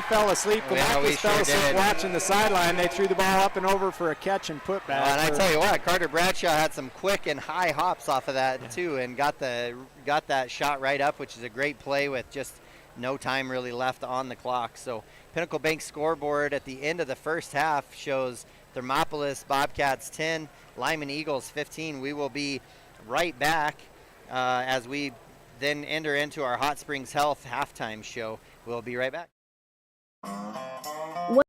fell asleep. We fell asleep watching the sideline. They threw the ball up and over for a catch and put back. And I tell you what, Carter Bradshaw had some quick and high hops off of that too, and got that shot right up, which is a great play with just no time really left on the clock. So Pinnacle Bank scoreboard at the end of the first half shows Thermopolis Bobcats 10, Lyman Eagles 15. We will be right back as we then enter into our Hot Springs Health halftime show. We'll be right back.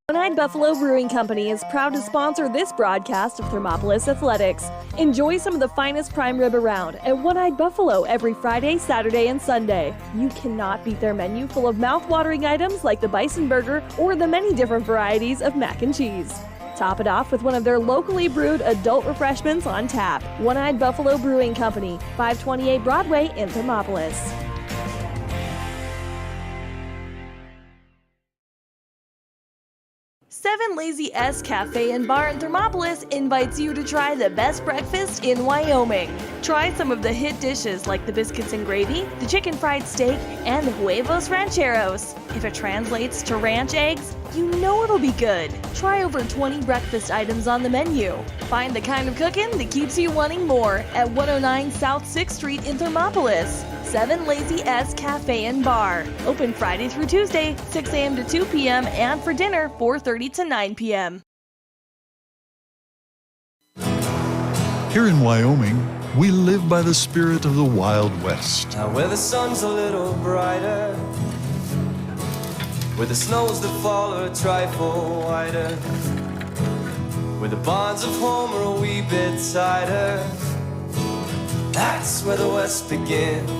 One-Eyed Buffalo Brewing Company is proud to sponsor this broadcast of Thermopolis Athletics. Enjoy some of the finest prime rib around at One-Eyed Buffalo every Friday, Saturday, and Sunday. You cannot beat their menu full of mouth-watering items like the bison burger or the many different varieties of mac and cheese. Top it off with one of their locally brewed adult refreshments on tap. One-Eyed Buffalo Brewing Company, 528 Broadway in Thermopolis. Lazy S Cafe and Bar in Thermopolis invites you to try the best breakfast in Wyoming. Try some of the hit dishes like the biscuits and gravy, the chicken fried steak, and the huevos rancheros. If it translates to ranch eggs, you know it'll be good. Try over 20 breakfast items on the menu. Find the kind of cooking that keeps you wanting more at 109 South 6th Street in Thermopolis. 7 Lazy S Cafe and Bar. Open Friday through Tuesday, 6 a.m. to 2 p.m. and for dinner, 4:30 to 9 p.m. Here in Wyoming, we live by the spirit of the Wild West. Now where the sun's a little brighter, where the snows that fall are a trifle whiter, where the bonds of home are a wee bit tighter, that's where the West begins.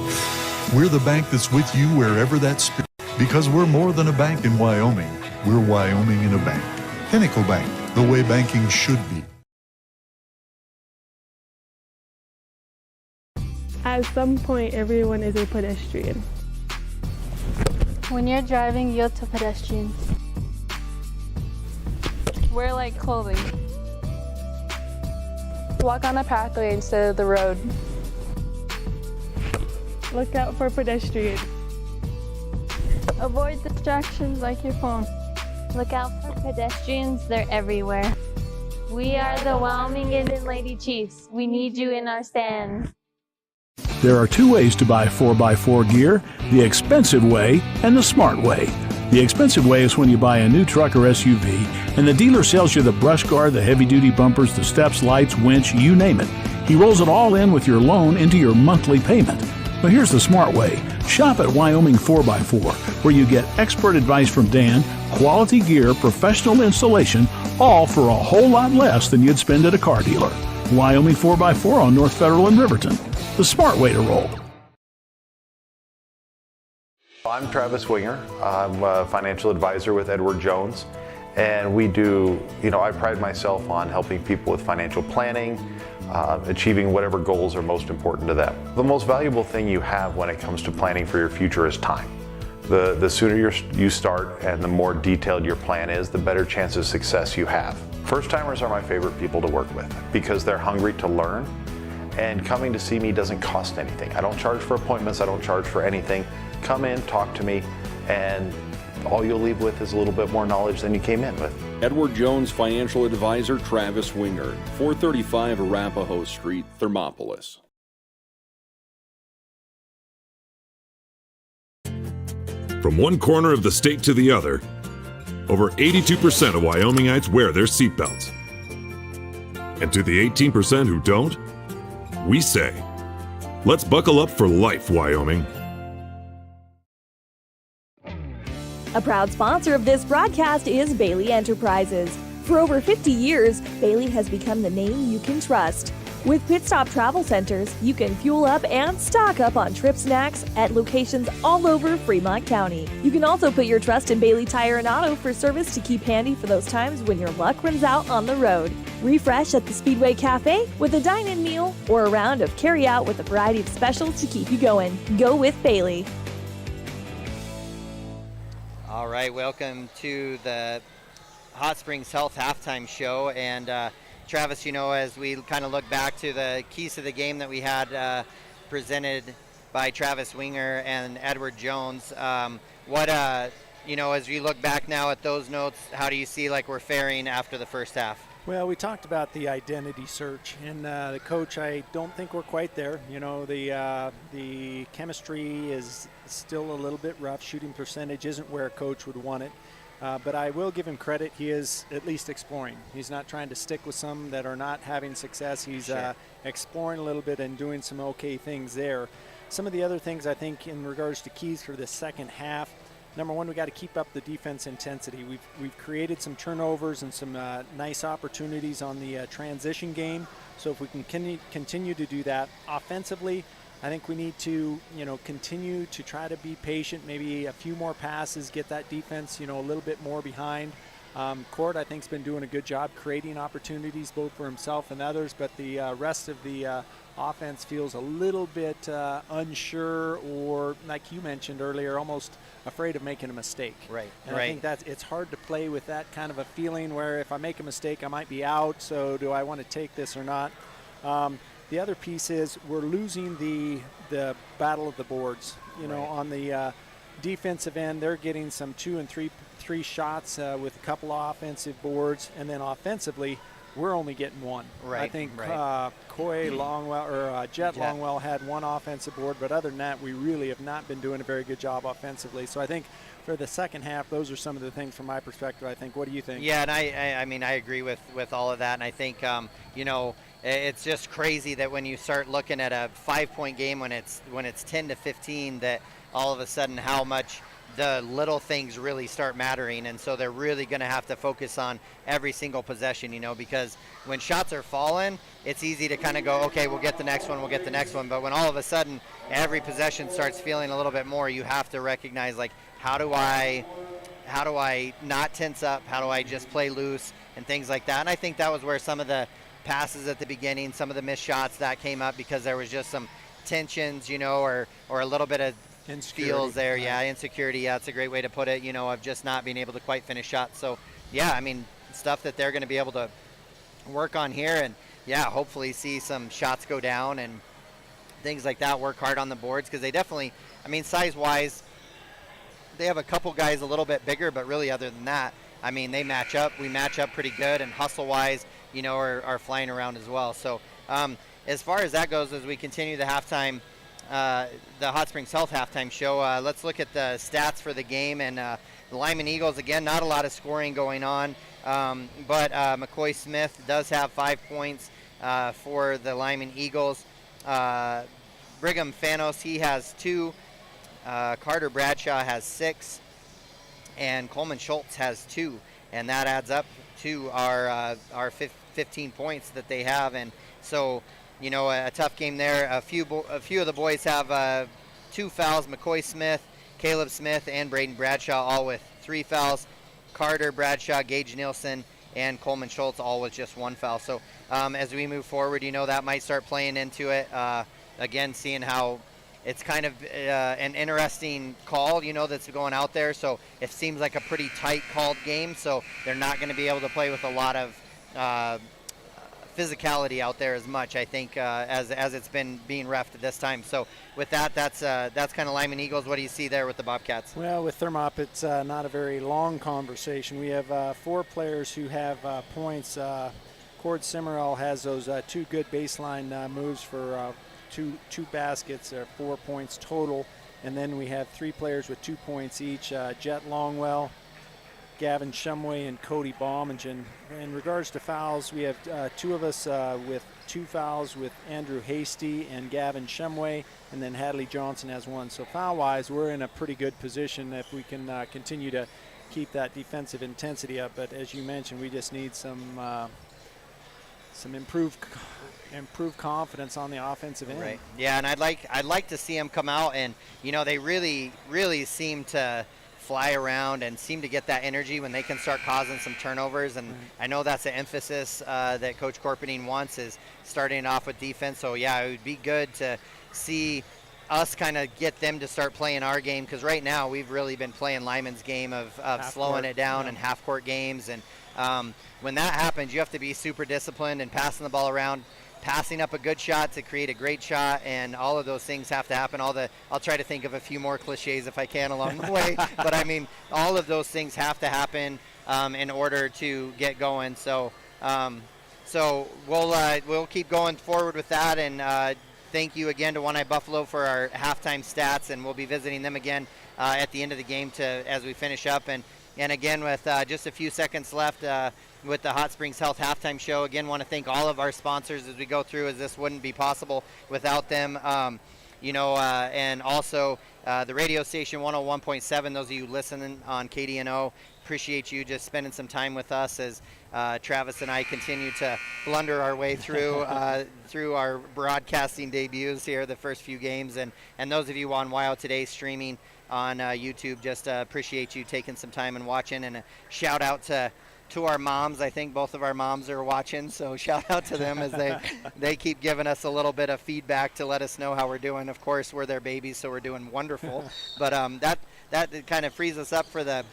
We're the bank that's with you wherever that spirit, because we're more than a bank in Wyoming. We're Wyoming in a bank. Pinnacle Bank, the way banking should be. At some point, everyone is a pedestrian. When you're driving, yield to pedestrians. Wear light clothing. Walk on a pathway instead of the road. Look out for pedestrians. Avoid distractions like your phone. Look out for pedestrians, they're everywhere. We are the Wyoming and Lady Chiefs. We need you in our stands. There are two ways to buy 4x4 gear, the expensive way and the smart way. The expensive way is when you buy a new truck or SUV and the dealer sells you the brush guard, the heavy-duty bumpers, the steps, lights, winch, you name it. He rolls it all in with your loan into your monthly payment. But here's the smart way. Shop at Wyoming 4x4, where you get expert advice from Dan, quality gear, professional installation, all for a whole lot less than you'd spend at a car dealer. Wyoming 4x4 on North Federal in Riverton. The smart way to roll. I'm Travis Winger. I'm a financial advisor with Edward Jones. And we do, I pride myself on helping people with financial planning, achieving whatever goals are most important to them. The most valuable thing you have when it comes to planning for your future is time. The sooner you start and the more detailed your plan is, the better chance of success you have. First timers are my favorite people to work with because they're hungry to learn, and coming to see me doesn't cost anything. I don't charge for appointments, I don't charge for anything. Come in, talk to me, and all you'll leave with is a little bit more knowledge than you came in with. Edward Jones financial advisor Travis Winger, 435 Arapahoe Street, Thermopolis. From one corner of the state to the other, over 82% of Wyomingites wear their seatbelts. And to the 18% who don't, we say, let's buckle up for life, Wyoming. A proud sponsor of this broadcast is Bailey Enterprises. For over 50 years, Bailey has become the name you can trust. With Pit Stop Travel Centers, you can fuel up and stock up on trip snacks at locations all over Fremont County. You can also put your trust in Bailey Tire and Auto for service to keep handy for those times when your luck runs out on the road. Refresh at the Speedway Cafe with a dine-in meal or a round of carry-out with a variety of specials to keep you going. Go with Bailey. All right, welcome to the Hot Springs Health Halftime Show. And Travis, as we kind of look back to the keys to the game that we had presented by Travis Winger and Edward Jones, as you look back now at those notes, how do you see we're faring after the first half? Well, we talked about the identity search, and the coach, I don't think we're quite there. The chemistry is still a little bit rough. Shooting percentage isn't where a coach would want it. But I will give him credit. He is at least exploring. He's not trying to stick with some that are not having success. He's exploring a little bit and doing some okay things there. Some of the other things I think in regards to keys for the second half, number one, we got to keep up the defense intensity. We've created some turnovers and some nice opportunities on the transition game. So if we can continue to do that offensively, I think we need to, continue to try to be patient, maybe a few more passes, get that defense, a little bit more behind. Cord, I think, has been doing a good job creating opportunities both for himself and others, but the rest of the offense feels a little bit unsure, or like you mentioned earlier, almost afraid of making a mistake. Right. And I think it's hard to play with that kind of a feeling where if I make a mistake, I might be out, so do I want to take this or not? The other piece is we're losing the battle of the boards. You know, on the defensive end, they're getting some 2 and 3 shots with a couple of offensive boards, and then offensively, we're only getting one. Right. I think Coy Longwell or Jet Longwell had one offensive board, but other than that, we really have not been doing a very good job offensively. So I think for the second half, those are some of the things from my perspective. I think. What do you think? Yeah, and I mean I agree with all of that, and I think you know, it's just crazy that when you start looking at a 5-point game when it's 10-15, that all of a sudden how much the little things really start mattering, and so they're really going to have to focus on every single possession, you know, because when shots are falling, it's easy to kind of go, okay, we'll get the next one, but when all of a sudden every possession starts feeling a little bit more, you have to recognize, like, how do I not tense up, how do I just play loose, and things like that. And I think that was where some of the passes at the beginning, some of the missed shots, that came up because there was just some tensions, you know, or a little bit of feels there. Right. Yeah, insecurity. Yeah, it's a great way to put it, you know, of just not being able to quite finish shots. So, yeah, I mean, stuff that they're going to be able to work on here, and, yeah, hopefully see some shots go down and things like that, work hard on the boards, because they definitely, I mean, size-wise, they have a couple guys a little bit bigger, but really other than that, I mean, we match up pretty good, and hustle-wise, you know, are flying around as well. So as far as that goes, as we continue the halftime, the Hot Springs Health halftime show, let's look at the stats for the game. And the Lyman Eagles, again, not a lot of scoring going on, but McCoy Smith does have 5 points for the Lyman Eagles. Brigham Fanos, he has 2. Carter Bradshaw has 6. And Coleman Schultz has 2. And that adds up to our 15 points that they have. And so, you know, a tough game there. A few of the boys have 2 fouls. McCoy Smith, Caleb Smith, and Braden Bradshaw all with 3 fouls. Carter Bradshaw, Gage Nielsen, and Coleman Schultz all with just 1 foul. So as we move forward, you know, that might start playing into it. Again, seeing how it's kind of an interesting call, you know, that's going out there. So it seems like a pretty tight called game. So they're not going to be able to play with a lot of physicality out there as much, I think, as it's been being reffed at this time. So with that, that's kind of Lyman Eagles. What do you see there with the Bobcats? Well, with Thermop, it's not a very long conversation. We have 4 players who have points. Cord Simmerall has those 2 good baseline moves for two baskets, 4 points total. And then we have 3 players with 2 points each, Jet Longwell, Gavin Shumway, and Cody Bomengen. In regards to fouls, we have 2 of us with 2 fouls, with Andrew Hasty and Gavin Shumway, and then Hadley Johnson has 1. So foul-wise, we're in a pretty good position if we can continue to keep that defensive intensity up. But as you mentioned, we just need some improved confidence on the offensive end. Right. Yeah, and I'd like to see them come out, and, you know, they really seem to fly around and seem to get that energy when they can start causing some turnovers. And I know that's an emphasis that Coach Corpening wants, is starting off with defense. So yeah, it would be good to see us kind of get them to start playing our game, because right now we've really been playing Lyman's game of slowing it down and half-court games. And when that happens, you have to be super disciplined and passing the ball around, passing up a good shot to create a great shot, and all of those things have to happen. I'll try to think of a few more cliches if I can along the way, but I mean, all of those things have to happen in order to get going. So we'll keep going forward with that, and thank you again to One Eye Buffalo for our halftime stats, and we'll be visiting them again at the end of the game as we finish up. And again, with just a few seconds left with the Hot Springs Health halftime show, again, want to thank all of our sponsors as we go through, as this wouldn't be possible without them. And also the radio station 101.7, those of you listening on KDNO, appreciate you just spending some time with us as Travis and I continue to blunder our way through our broadcasting debuts here, the first few games. And those of you on WYO Today streaming on YouTube, just appreciate you taking some time and watching. And a shout out to to our moms. I think both of our moms are watching, so shout out to them as they keep giving us a little bit of feedback to let us know how we're doing. Of course, we're their babies, so we're doing wonderful. But that kind of frees us up for the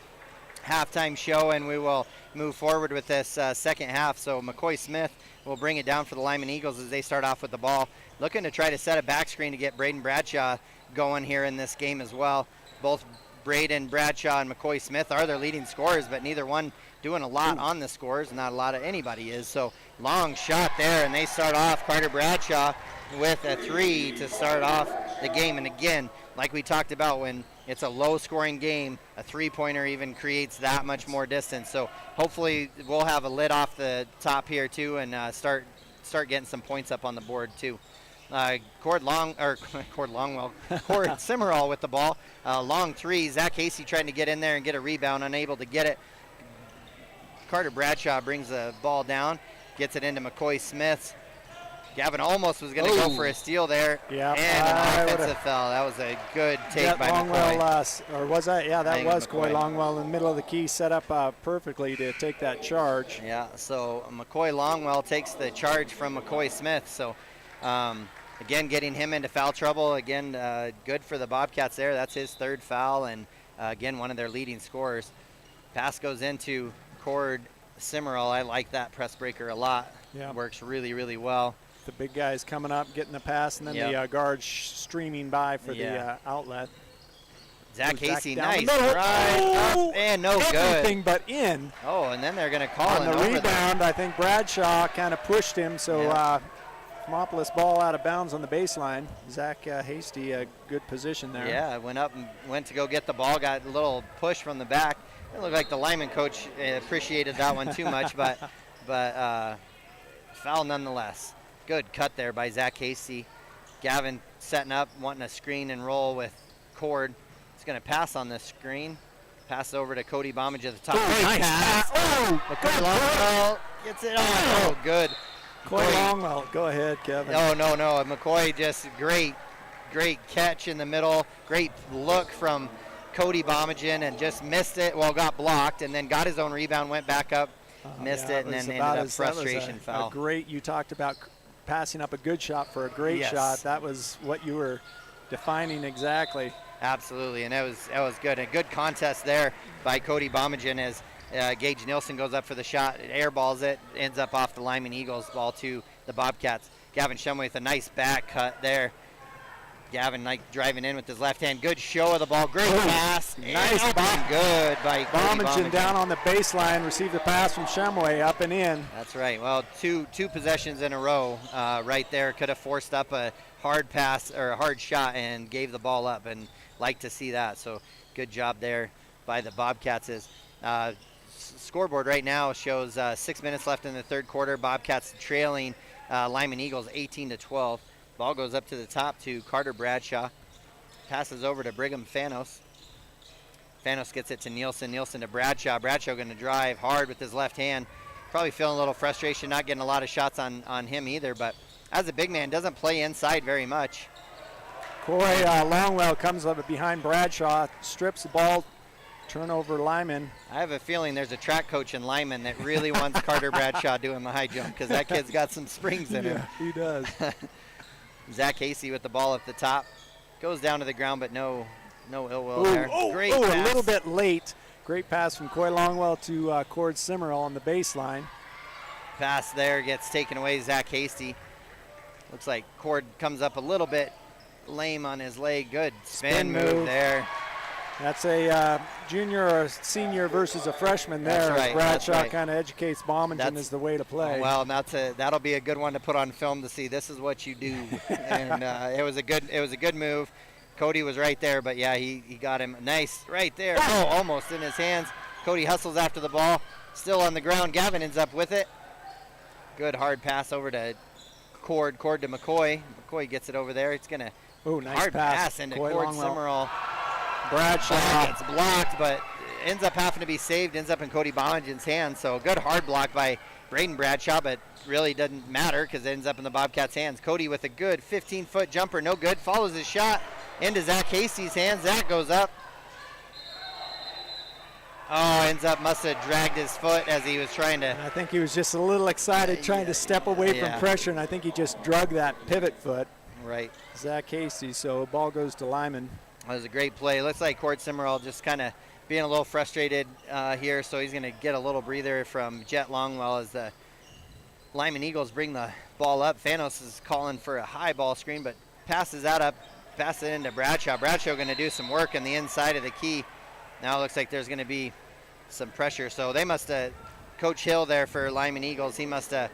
halftime show, and we will move forward with this second half. So McCoy Smith will bring it down for the Lyman Eagles as they start off with the ball, looking to try to set a back screen to get Braden Bradshaw going here in this game as well. Both Braden Bradshaw and McCoy Smith are their leading scorers, but neither one doing a lot on the scores. Not a lot of anybody is. So long shot there, and they start off Carter Bradshaw with a 3 to start off the game. And again, like we talked about, when it's a low-scoring game, a three-pointer even creates that much more distance. So hopefully we'll have a lid off the top here too, and start getting some points up on the board too. Cord Simmerall with the ball. Long 3. Zach Hasty trying to get in there and get a rebound, unable to get it. Carter Bradshaw brings the ball down, gets it into McCoy Smith. Gavin almost was going to go for a steal there. Yeah, and an offensive foul. That was a good take by McCoy. Or was that? Yeah, that was Coy Longwell in the middle of the key, set up perfectly to take that charge. Yeah, so McCoy Longwell takes the charge from McCoy Smith. So, again, getting him into foul trouble. Again, good for the Bobcats there. That's his third foul, and again, one of their leading scorers. Pass goes into Cord Simmerall. I like that press breaker a lot. Yeah. Works really, really well. The big guys coming up, getting the pass, and then the guards streaming by for the outlet. Zach Hasty, nice drive up and no good. Everything but in. Oh, and then they're going to call on the rebound. I think Bradshaw kind of pushed him, so Thermopolis ball out of bounds on the baseline. Zach Hasty, a good position there. Yeah, went up and went to go get the ball, got a little push from the back. It looked like the Lyman coach appreciated that one too much, but foul nonetheless. Good cut there by Zach Hasty. Gavin setting up, wanting a screen and roll with Cord. He's going to pass on this screen. Pass over to Cody Bomengen at the top. Nice pass. McCoy Longwell gets it on. Oh, good. Coy Longwell. Go ahead, Kevin. No. McCoy just great catch in the middle. Great look from Cody Bomengen and just missed it. Well, got blocked and then got his own rebound, went back up, missed it, and then ended up frustration foul. You talked about passing up a good shot for a great shot. That was what you were defining exactly. Absolutely, and that was good. A good contest there by Cody Bomengen as Gage Nielsen goes up for the shot, airballs it, ends up off the Lyman Eagles, ball to the Bobcats. Gavin Shumway with a nice back cut there. Gavin driving in with his left hand. Good show of the ball. Great pass. Nice bomb. Good by Bomengen down on the baseline. Received the pass from Shumway up and in. That's right. Well, two possessions in a row right there. Could have forced up a hard pass or a hard shot and gave the ball up, and like to see that. So good job there by the Bobcats. Scoreboard right now shows 6 minutes left in the third quarter. Bobcats trailing Lyman Eagles 18-12. Ball goes up to the top to Carter Bradshaw. Passes over to Brigham Fanos. Fanos gets it to Nielsen. Nielsen to Bradshaw. Bradshaw going to drive hard with his left hand. Probably feeling a little frustration, not getting a lot of shots on him either, but as a big man, doesn't play inside very much. Coy Longwell comes up behind Bradshaw, strips the ball, turnover Lyman. I have a feeling there's a track coach in Lyman that really wants Carter Bradshaw doing the high jump because that kid's got some springs in him. He does. Zach Hasty with the ball at the top. Goes down to the ground, but no ill will there. Great pass. A little bit late. Great pass from Coy Longwell to Cord Simmerall on the baseline. Pass there gets taken away, Zach Hasty. Looks like Cord comes up a little bit lame on his leg. Good spin move there. That's a junior or senior versus a freshman there. That's right, Bradshaw kind of educates Bomengen as the way to play. Well, that'll be a good one to put on film to see. This is what you do, and it was a good move. Cody was right there, but yeah, he got him nice right there. Oh, almost in his hands. Cody hustles after the ball, still on the ground. Gavin ends up with it. Good hard pass over to Cord to McCoy. McCoy gets it over there. It's gonna nice hard pass into Cord Simmerall. Bradshaw gets blocked, but ends up having to be saved, ends up in Cody Bomengen's hands. So good hard block by Braden Bradshaw, but really doesn't matter because it ends up in the Bobcats' hands. Cody with a good 15-foot jumper, no good, follows his shot into Zach Hasty's hands. Zach goes up. Must have dragged his foot as he was trying to. I think he was just a little excited trying to step away from pressure, and I think he just drug that pivot foot. Right. Zach Hasty, so ball goes to Lyman. That was a great play. Looks like Court Simmerall just kind of being a little frustrated here, so he's going to get a little breather from Jet Longwell as the Lyman Eagles bring the ball up. Thanos is calling for a high ball screen, but passes that up, passes it into Bradshaw. Bradshaw going to do some work on the inside of the key. Now it looks like there's going to be some pressure. So they must have, Coach Hill there for Lyman Eagles, he must have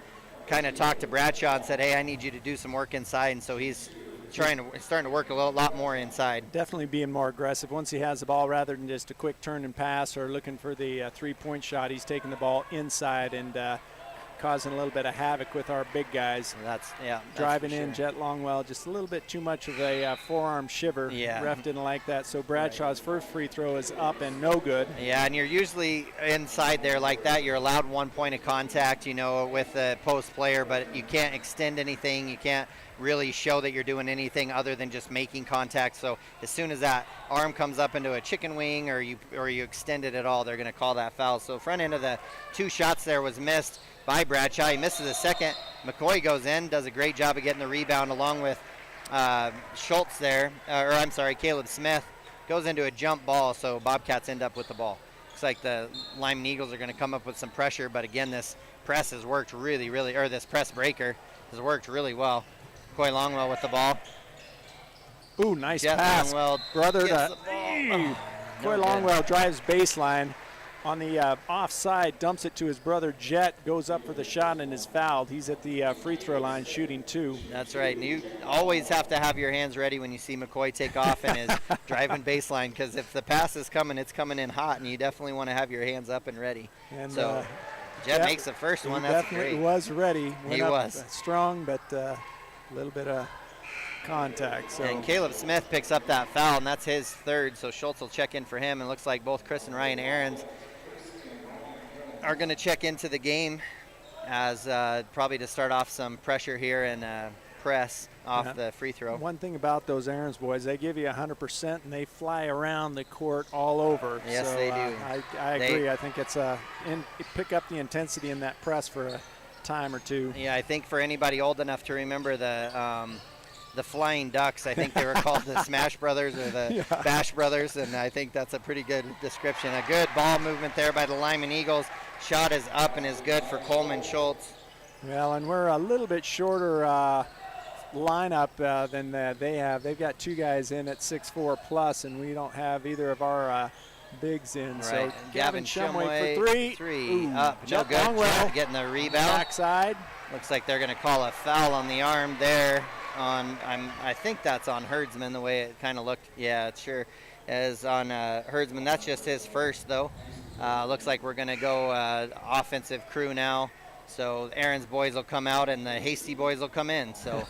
kind of talked to Bradshaw and said, hey, I need you to do some work inside. And so he's starting to work a lot more inside. Definitely being more aggressive. Once he has the ball, rather than just a quick turn and pass or looking for the three-point shot, he's taking the ball inside and causing a little bit of havoc with our big guys. Driving in, Jet Longwell, just a little bit too much of a forearm shiver. Yeah. Ref didn't like that, so Bradshaw's first free throw is up and no good. Yeah, and you're usually inside there like that. You're allowed 1 point of contact, with the post player, but you can't extend anything. You can't really show that you're doing anything other than just making contact. So as soon as that arm comes up into a chicken wing or you extend it at all, they're going to call that foul. So front end of the 2 shots there was missed by Bradshaw. He misses the second. McCoy goes in, does a great job of getting the rebound along with Schultz there, Caleb Smith goes into a jump ball, so Bobcats end up with the ball. Looks like the Lyman Eagles are going to come up with some pressure, but again, this press has worked this press breaker has worked really well. McCoy Longwell with the ball. Ooh, nice Jet pass. Longwell Brother gets to the ball. McCoy Longwell drives baseline. On the offside, dumps it to his brother Jet, goes up for the shot and is fouled. He's at the free throw line shooting 2. That's right. And you always have to have your hands ready when you see McCoy take off and is driving baseline, because if the pass is coming, it's coming in hot, and you definitely want to have your hands up and ready. And so Jet makes the first one. That's definitely great. Was ready. He was strong, but a little bit of contact. So. And Caleb Smith picks up that foul, and that's his third. So Schultz will check in for him. And it looks like both Chris and Ryan Ahrens are going to check into the game as probably to start off some pressure here and press off the free throw. One thing about those Ahrens boys, they give you 100% and they fly around the court all over. Yes, so, they do. I agree. I think it's pick up the intensity in that press for a time or two. Yeah, I think for anybody old enough to remember the Flying Ducks, I think they were called the Smash Brothers or the Bash Brothers, and I think that's a pretty good description. A good ball movement there by the Lyman Eagles. Shot is up and is good for Coleman Schultz. Well, and we're a little bit shorter lineup than they have. They've got 2 guys in at 6'4 plus, and we don't have either of our bigs in. Right. So Gavin Shumway for 3. Ooh, up, no good. Longwell Getting the rebound. Backside. Looks like they're going to call a foul on the arm there. I think that's on Herdsman, the way it kind of looked. Yeah, it sure is on Herdsman. That's just his first, though. Looks like we're going to go offensive crew now. So Aaron's boys will come out and the Hasty boys will come in. So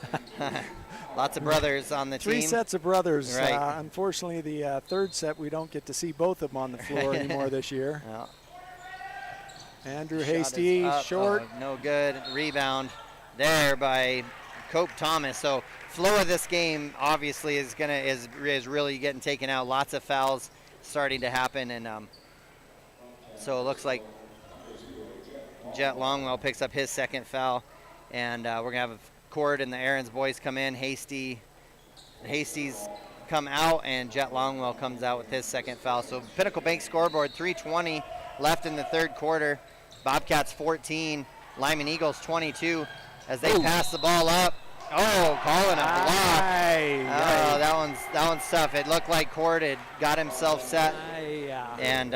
lots of brothers on the team. 3 sets of brothers. Right. Unfortunately, the third set, we don't get to see both of them on the floor anymore this year. Yeah. Andrew Hasty, short. Oh, no good. Rebound there by Cope Thomas. So flow of this game obviously is really getting taken out. Lots of fouls starting to happen, and so it looks like Jet Longwell picks up his second foul, and we're gonna have Cord and the Ahrens boys come in. Hasty's come out, and Jet Longwell comes out with his second foul. So Pinnacle Bank scoreboard, 3:20 left in the third quarter. Bobcats 14, Lyman Eagles 22 as they pass the ball up. Oh, calling a block. Oh, that one's tough. It looked like Cord had got himself set and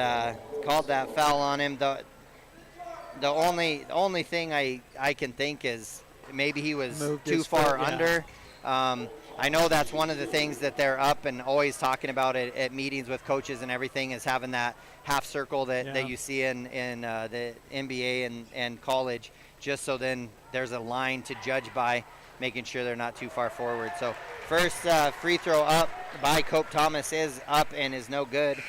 called that foul on him. The only thing I can think is maybe he was too far under. I know that's one of the things that they're up and always talking about at meetings with coaches and everything, is having that half circle that you see in the NBA and college, just so then there's a line to judge by, making sure they're not too far forward. So first free throw up by Cope Thomas is up and is no good.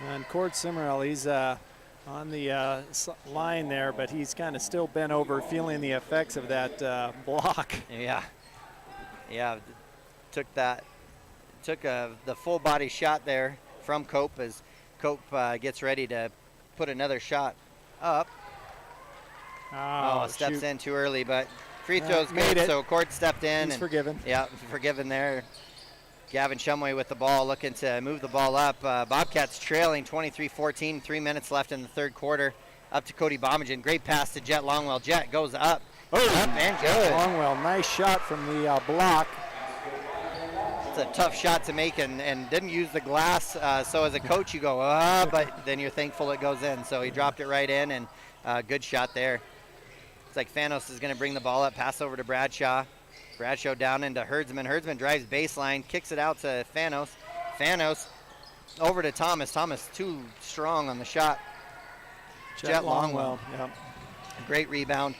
And Cord Simmerell, he's on the line there, but he's kind of still bent over, feeling the effects of that block. Yeah, took the full body shot there from Cope as Cope gets ready to put another shot up. Steps in too early, but free throw's good, so Cord stepped in. He's forgiven. Yeah, forgiven there. Gavin Shumway with the ball, looking to move the ball up. Bobcats trailing 23-14, 3 minutes left in the third quarter. Up to Cody Bomengen. Great pass to Jet Longwell. Jet goes up. Up and good. Longwell, nice shot from the block. It's a tough shot to make and didn't use the glass. So as a coach, you go, but then you're thankful it goes in. So he dropped it right in, and good shot there. It's like Fanos is going to bring the ball up, pass over to Bradshaw. Bradshaw down into Herdsman. Herdsman drives baseline, kicks it out to Fanos. Fanos over to Thomas. Thomas too strong on the shot. Jet Longwell. Yep. Great rebound.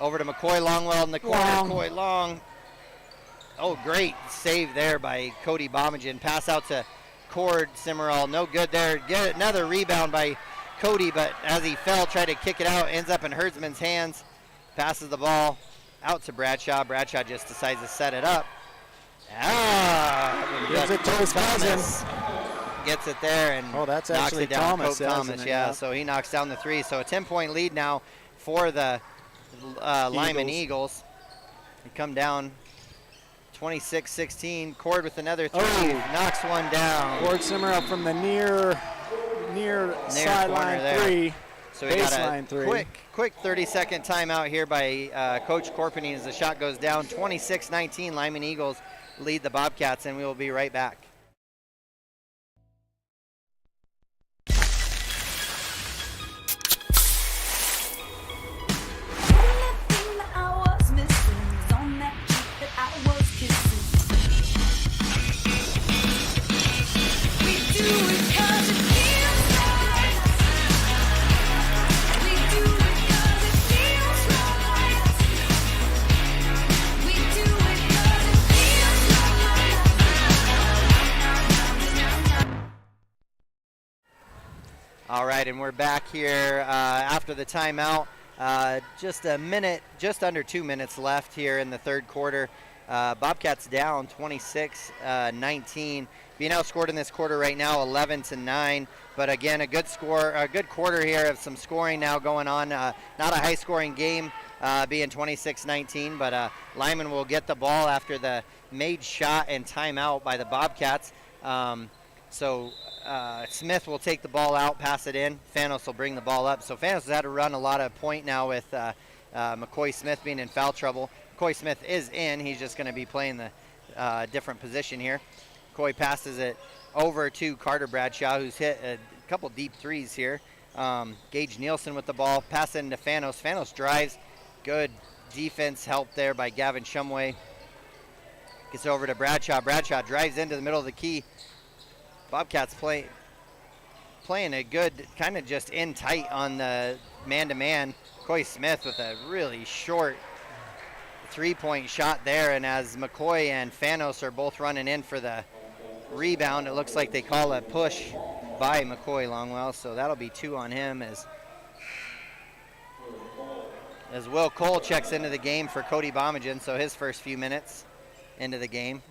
Over to McCoy. Longwell in the corner. McCoy long. Oh, great save there by Cody Bomengen. Pass out to Cord Simmerall. No good there. Get another rebound by Cody, but as he fell, tried to kick it out. Ends up in Herdsman's hands. Passes the ball out to Bradshaw. Bradshaw just decides to set it up. Gives it to his cousin. Gets it there and that's knocks actually it down. Thomas. Thomas, yeah. So he knocks down the three. So a 10-point lead now for the Lyman Eagles. They come down 26-16. Cord with another three. Knocks one down. Cord Simmerall from the near sideline three. So we got a quick 30-second timeout here by Coach Corpening as the shot goes down. 26-19, Lyman Eagles lead the Bobcats, and we will be right back. All right, and we're back here after the timeout. Just under 2 minutes left here in the third quarter. Bobcats down 26-19. Being outscored in this quarter right now, 11-9. But again, a good quarter here of some scoring now going on. Not a high-scoring game, being 26-19, but Lyman will get the ball after the made shot and timeout by the Bobcats. Smith will take the ball out, pass it in. Fanos will bring the ball up. So Fanos has had to run a lot of point now with McCoy Smith being in foul trouble. McCoy Smith is in. He's just going to be playing the different position here. McCoy passes it over to Carter Bradshaw, who's hit a couple deep threes here. Gage Nielsen with the ball. Pass it into Fanos. Fanos drives. Good defense help there by Gavin Shumway. Gets over to Bradshaw. Bradshaw drives into the middle of the key. Bobcats playing a good, kind of just in tight on the man-to-man. McCoy Smith with a really short three-point shot there, and as McCoy and Fanos are both running in for the rebound, it looks like they call a push by McCoy Longwell, so that'll be 2 on him as Will Cole checks into the game for Cody Bomengen, so his first few minutes into the game.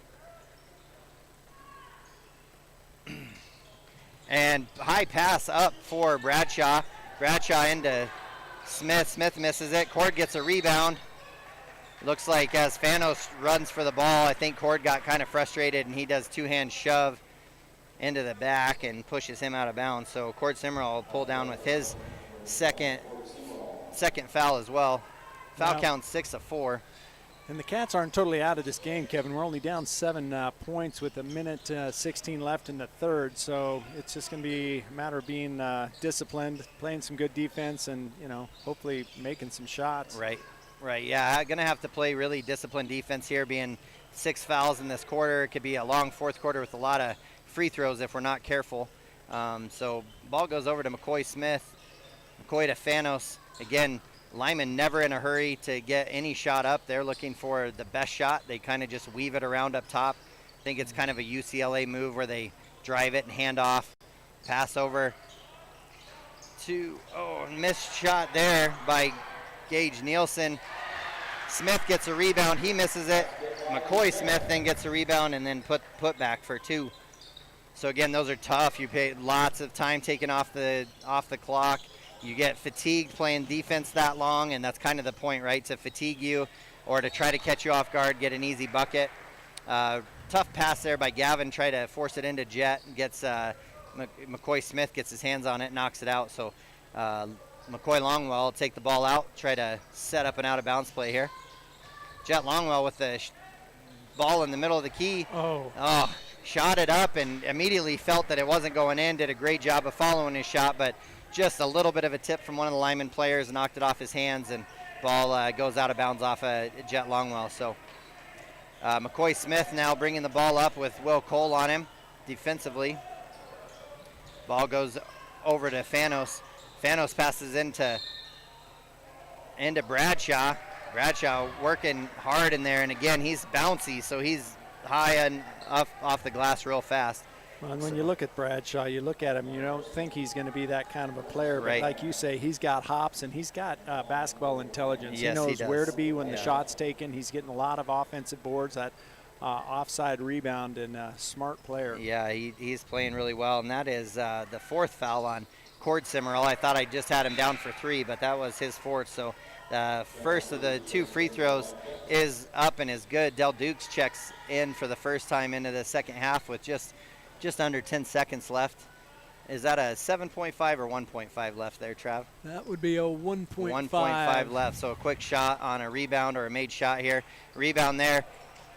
And high pass up for Bradshaw. Bradshaw into Smith. Smith misses it. Cord gets a rebound. Looks like as Fanos runs for the ball, I think Cord got kind of frustrated and he does two-hand shove into the back and pushes him out of bounds. So Cord Simmerall will pull down with his second foul as well. Foul count 6 of 4. And the Cats aren't totally out of this game, Kevin. We're only down 7 points with a minute 16 left in the third. So it's just going to be a matter of being disciplined, playing some good defense, and hopefully making some shots. Right. Yeah, going to have to play really disciplined defense here. Being 6 fouls in this quarter, it could be a long fourth quarter with a lot of free throws if we're not careful. So ball goes over to McCoy Smith. McCoy to Fanos again. Lyman never in a hurry to get any shot up. They're looking for the best shot. They kind of just weave it around up top. I think it's kind of a UCLA move where they drive it and hand off. Pass over to, missed shot there by Gage Nielsen. Smith gets a rebound. He misses it. McCoy Smith then gets a rebound and then put back for 2. So again, those are tough. You pay lots of time taken off the clock. You get fatigued playing defense that long, and that's kind of the point, right? To fatigue you or to try to catch you off guard, get an easy bucket. Tough pass there by Gavin, try to force it into Jet, gets McCoy Smith gets his hands on it, knocks it out. So McCoy Longwell will take the ball out, try to set up an out-of-bounds play here. Jet Longwell with the ball in the middle of the key. Shot it up and immediately felt that it wasn't going in, did a great job of following his shot, but just a little bit of a tip from one of the Lyman players, knocked it off his hands, and ball goes out of bounds off Jet Longwell. So McCoy Smith now bringing the ball up with Will Cole on him defensively. Ball goes over to Fanos. Fanos passes into Bradshaw. Bradshaw working hard in there, and again, he's bouncy, so he's high and off the glass real fast. Well, and when you look at Bradshaw, you look at him, you don't think he's going to be that kind of a player. But like you say, he's got hops and he's got basketball intelligence. Yes, he knows does. where to be when the shot's taken. He's getting a lot of offensive boards, that offside rebound, and smart player. Yeah, he's playing really well, and that is the fourth foul on Cord Simmerall. I thought I just had him down for 3, but that was his fourth. So first of the 2 free throws is up and is good. Del Dukes checks in for the first time into the second half with just under 10 seconds left. Is that a 7.5 or 1.5 left there, Trav? That would be a 1.5. 1.5 left, so a quick shot on a rebound or a made shot here. Rebound there,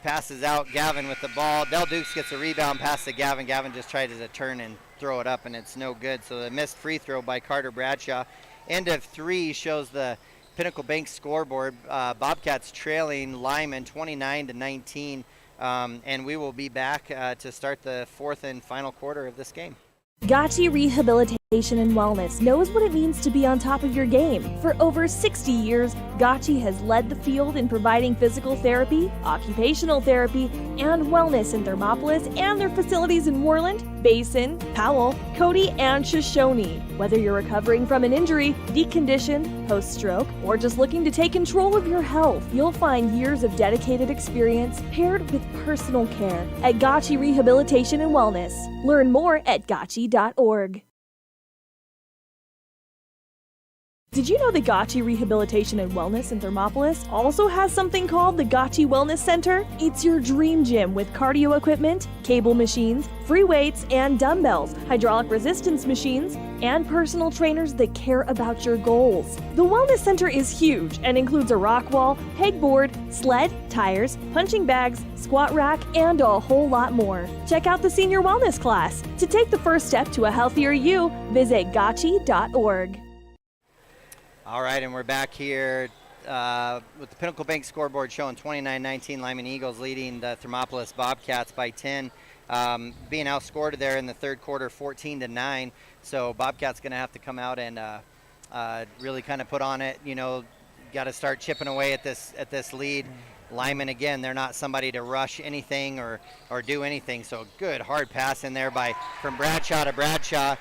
passes out, Gavin with the ball. Del Dukes gets a rebound, pass to Gavin. Gavin just tries to turn and throw it up, and it's no good. So the missed free throw by Carter Bradshaw. End of 3 shows the Pinnacle Bank scoreboard. Bobcats trailing Lyman 29-19. And we will be back to start the 4th and final quarter of this game. Gotchi Rehabilitation and Wellness knows what it means to be on top of your game. For over 60 years, Gotchi has led the field in providing physical therapy, occupational therapy, and wellness in Thermopolis and their facilities in Worland, Basin, Powell, Cody, and Shoshone. Whether you're recovering from an injury, decondition, post-stroke, or just looking to take control of your health, you'll find years of dedicated experience paired with personal care at Gotchi Rehabilitation and Wellness. Learn more at gotchi.org. Did you know the Gotchi Rehabilitation and Wellness in Thermopolis also has something called the Gotchi Wellness Center? It's your dream gym with cardio equipment, cable machines, free weights and dumbbells, hydraulic resistance machines, and personal trainers that care about your goals. The Wellness Center is huge and includes a rock wall, pegboard, sled, tires, punching bags, squat rack, and a whole lot more. Check out the Senior Wellness class. To take the first step to a healthier you, visit gotchi.org. All right, and we're back here with the Pinnacle Bank scoreboard showing 29-19 Lyman Eagles leading the Thermopolis Bobcats by 10. Being outscored there in the third quarter 14-9. So Bobcats going to have to come out and really kind of put on it. You know, got to start chipping away at this lead. Lyman, again, they're not somebody to rush anything or do anything. So good hard pass in there from Bradshaw to Bradshaw.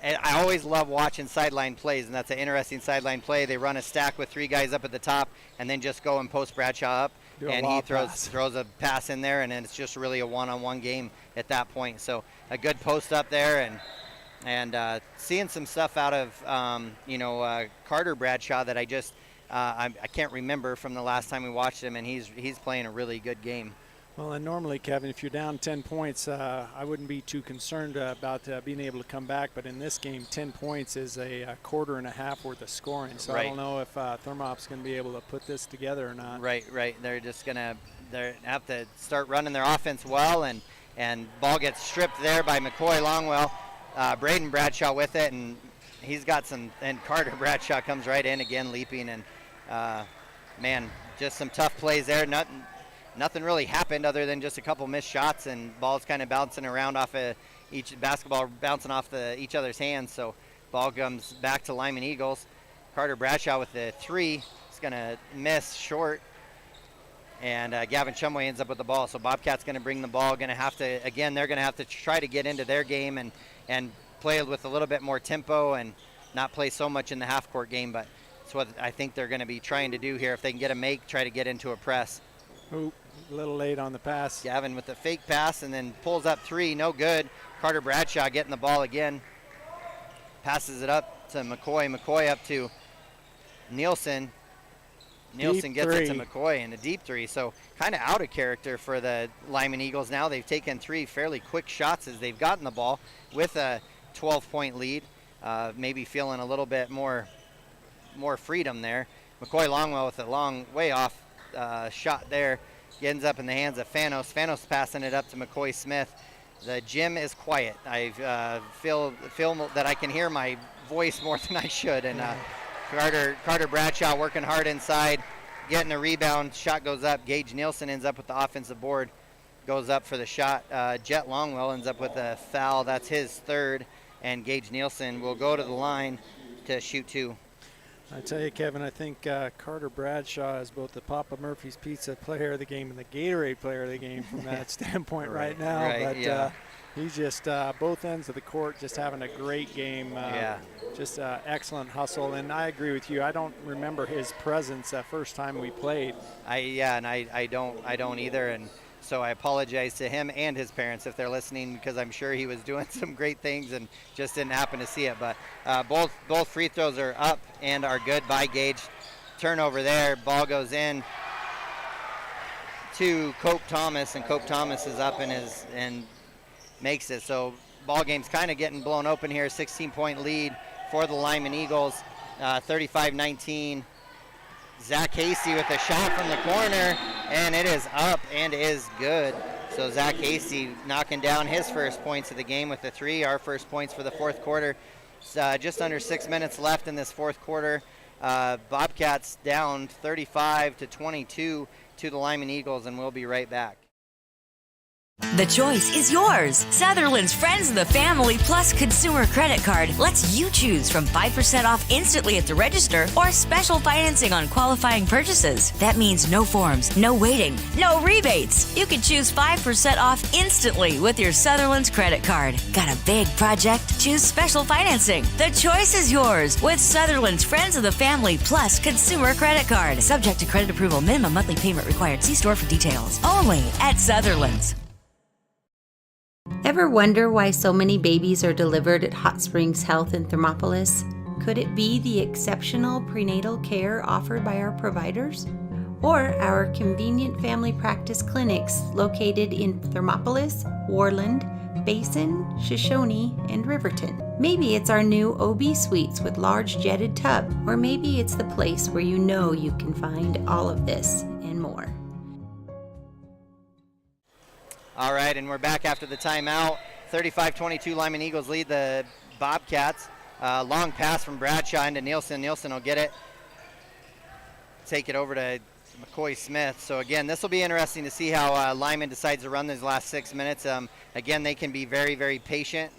I always love watching sideline plays, and that's an interesting sideline play. They run a stack with 3 guys up at the top and then just go and post Bradshaw up, and he throws a pass in there, and then it's just really a one-on-one game at that point. So a good post up there, and seeing some stuff out of Carter Bradshaw that I can't remember from the last time we watched him, and he's playing a really good game. Well, and normally, Kevin, if you're down 10 points, I wouldn't be too concerned about being able to come back. But in this game, 10 points is a quarter and a half worth of scoring. So I don't know if Thermop's going to be able to put this together or not. Right. They're just going to have to start running their offense well, and ball gets stripped there by McCoy Longwell. Braden Bradshaw with it, and he's got and Carter Bradshaw comes right in again, leaping, and just some tough plays there. Nothing really happened other than just a couple missed shots, and balls kind of bouncing around off of each basketball, bouncing off each other's hands. So ball comes back to Lyman Eagles. Carter Bradshaw with the 3 is going to miss short, and Gavin Chumway ends up with the ball. So Bobcat's going to bring the ball. They're going to have to try to get into their game and play with a little bit more tempo and not play so much in the half-court game. But it's what I think they're going to be trying to do here. If they can get a make, try to get into a press. Oop, a little late on the pass. Gavin with the fake pass and then pulls up 3, no good. Carter Bradshaw getting the ball again. Passes it up to McCoy. McCoy up to Nielsen. Nielsen gets it to McCoy in a deep 3. So kind of out of character for the Lyman Eagles now. They've taken 3 fairly quick shots as they've gotten the ball with a 12-point lead. Maybe feeling a little bit more freedom there. McCoy Longwell with a long way off shot there. He ends up in the hands of Fanos. Fanos passing it up to McCoy Smith. The gym is quiet. I feel that I can hear my voice more than I should. And Carter Bradshaw working hard inside, getting a rebound. Shot goes up. Gage Nielsen ends up with the offensive board. Goes up for the shot. Jet Longwell ends up with a foul. That's his 3rd. And Gage Nielsen will go to the line to shoot 2. I tell you, Kevin, I think Carter Bradshaw is both the Papa Murphy's Pizza player of the game and the Gatorade player of the game from that standpoint right now. But he's just both ends of the court just having a great game. Just excellent hustle. And I agree with you. I don't remember his presence that first time we played. I don't either. And so I apologize to him and his parents if they're listening, because I'm sure he was doing some great things and just didn't happen to see it. But both free throws are up and are good by Gage. Turnover there. Ball goes in to Cope Thomas, and Cope Thomas is up and makes it. So ball game's kind of getting blown open here. 16-point lead for the Lyman Eagles, 35-19. Zach Casey with a shot from the corner, and it is up and is good. So Zach Casey knocking down his first points of the game with the 3, our first points for the fourth quarter. Just under 6 minutes left in this fourth quarter. Bobcats down 35-22 to the Lyman Eagles, and we'll be right back. The choice is yours. Sutherland's Friends of the Family Plus Consumer Credit Card lets you choose from 5% off instantly at the register or special financing on qualifying purchases. That means no forms, no waiting, no rebates. You can choose 5% off instantly with your Sutherland's credit card. Got a big project? Choose special financing. The choice is yours with Sutherland's Friends of the Family Plus Consumer Credit Card. Subject to credit approval. Minimum monthly payment required. See store for details. Only at Sutherland's. Ever wonder why so many babies are delivered at Hot Springs Health in Thermopolis? Could it be the exceptional prenatal care offered by our providers? Or our convenient family practice clinics located in Thermopolis, Warland, Basin, Shoshone, and Riverton? Maybe it's our new OB suites with large jetted tub, or maybe it's the place where you know you can find all of this and more. All right, and we're back after the timeout. 35-22, Lyman Eagles lead the Bobcats. Long pass from Bradshaw into Nielsen. Nielsen will get it. Take it over to McCoy Smith. So again, this will be interesting to see how Lyman decides to run these last 6 minutes. Again, they can be very, very patient,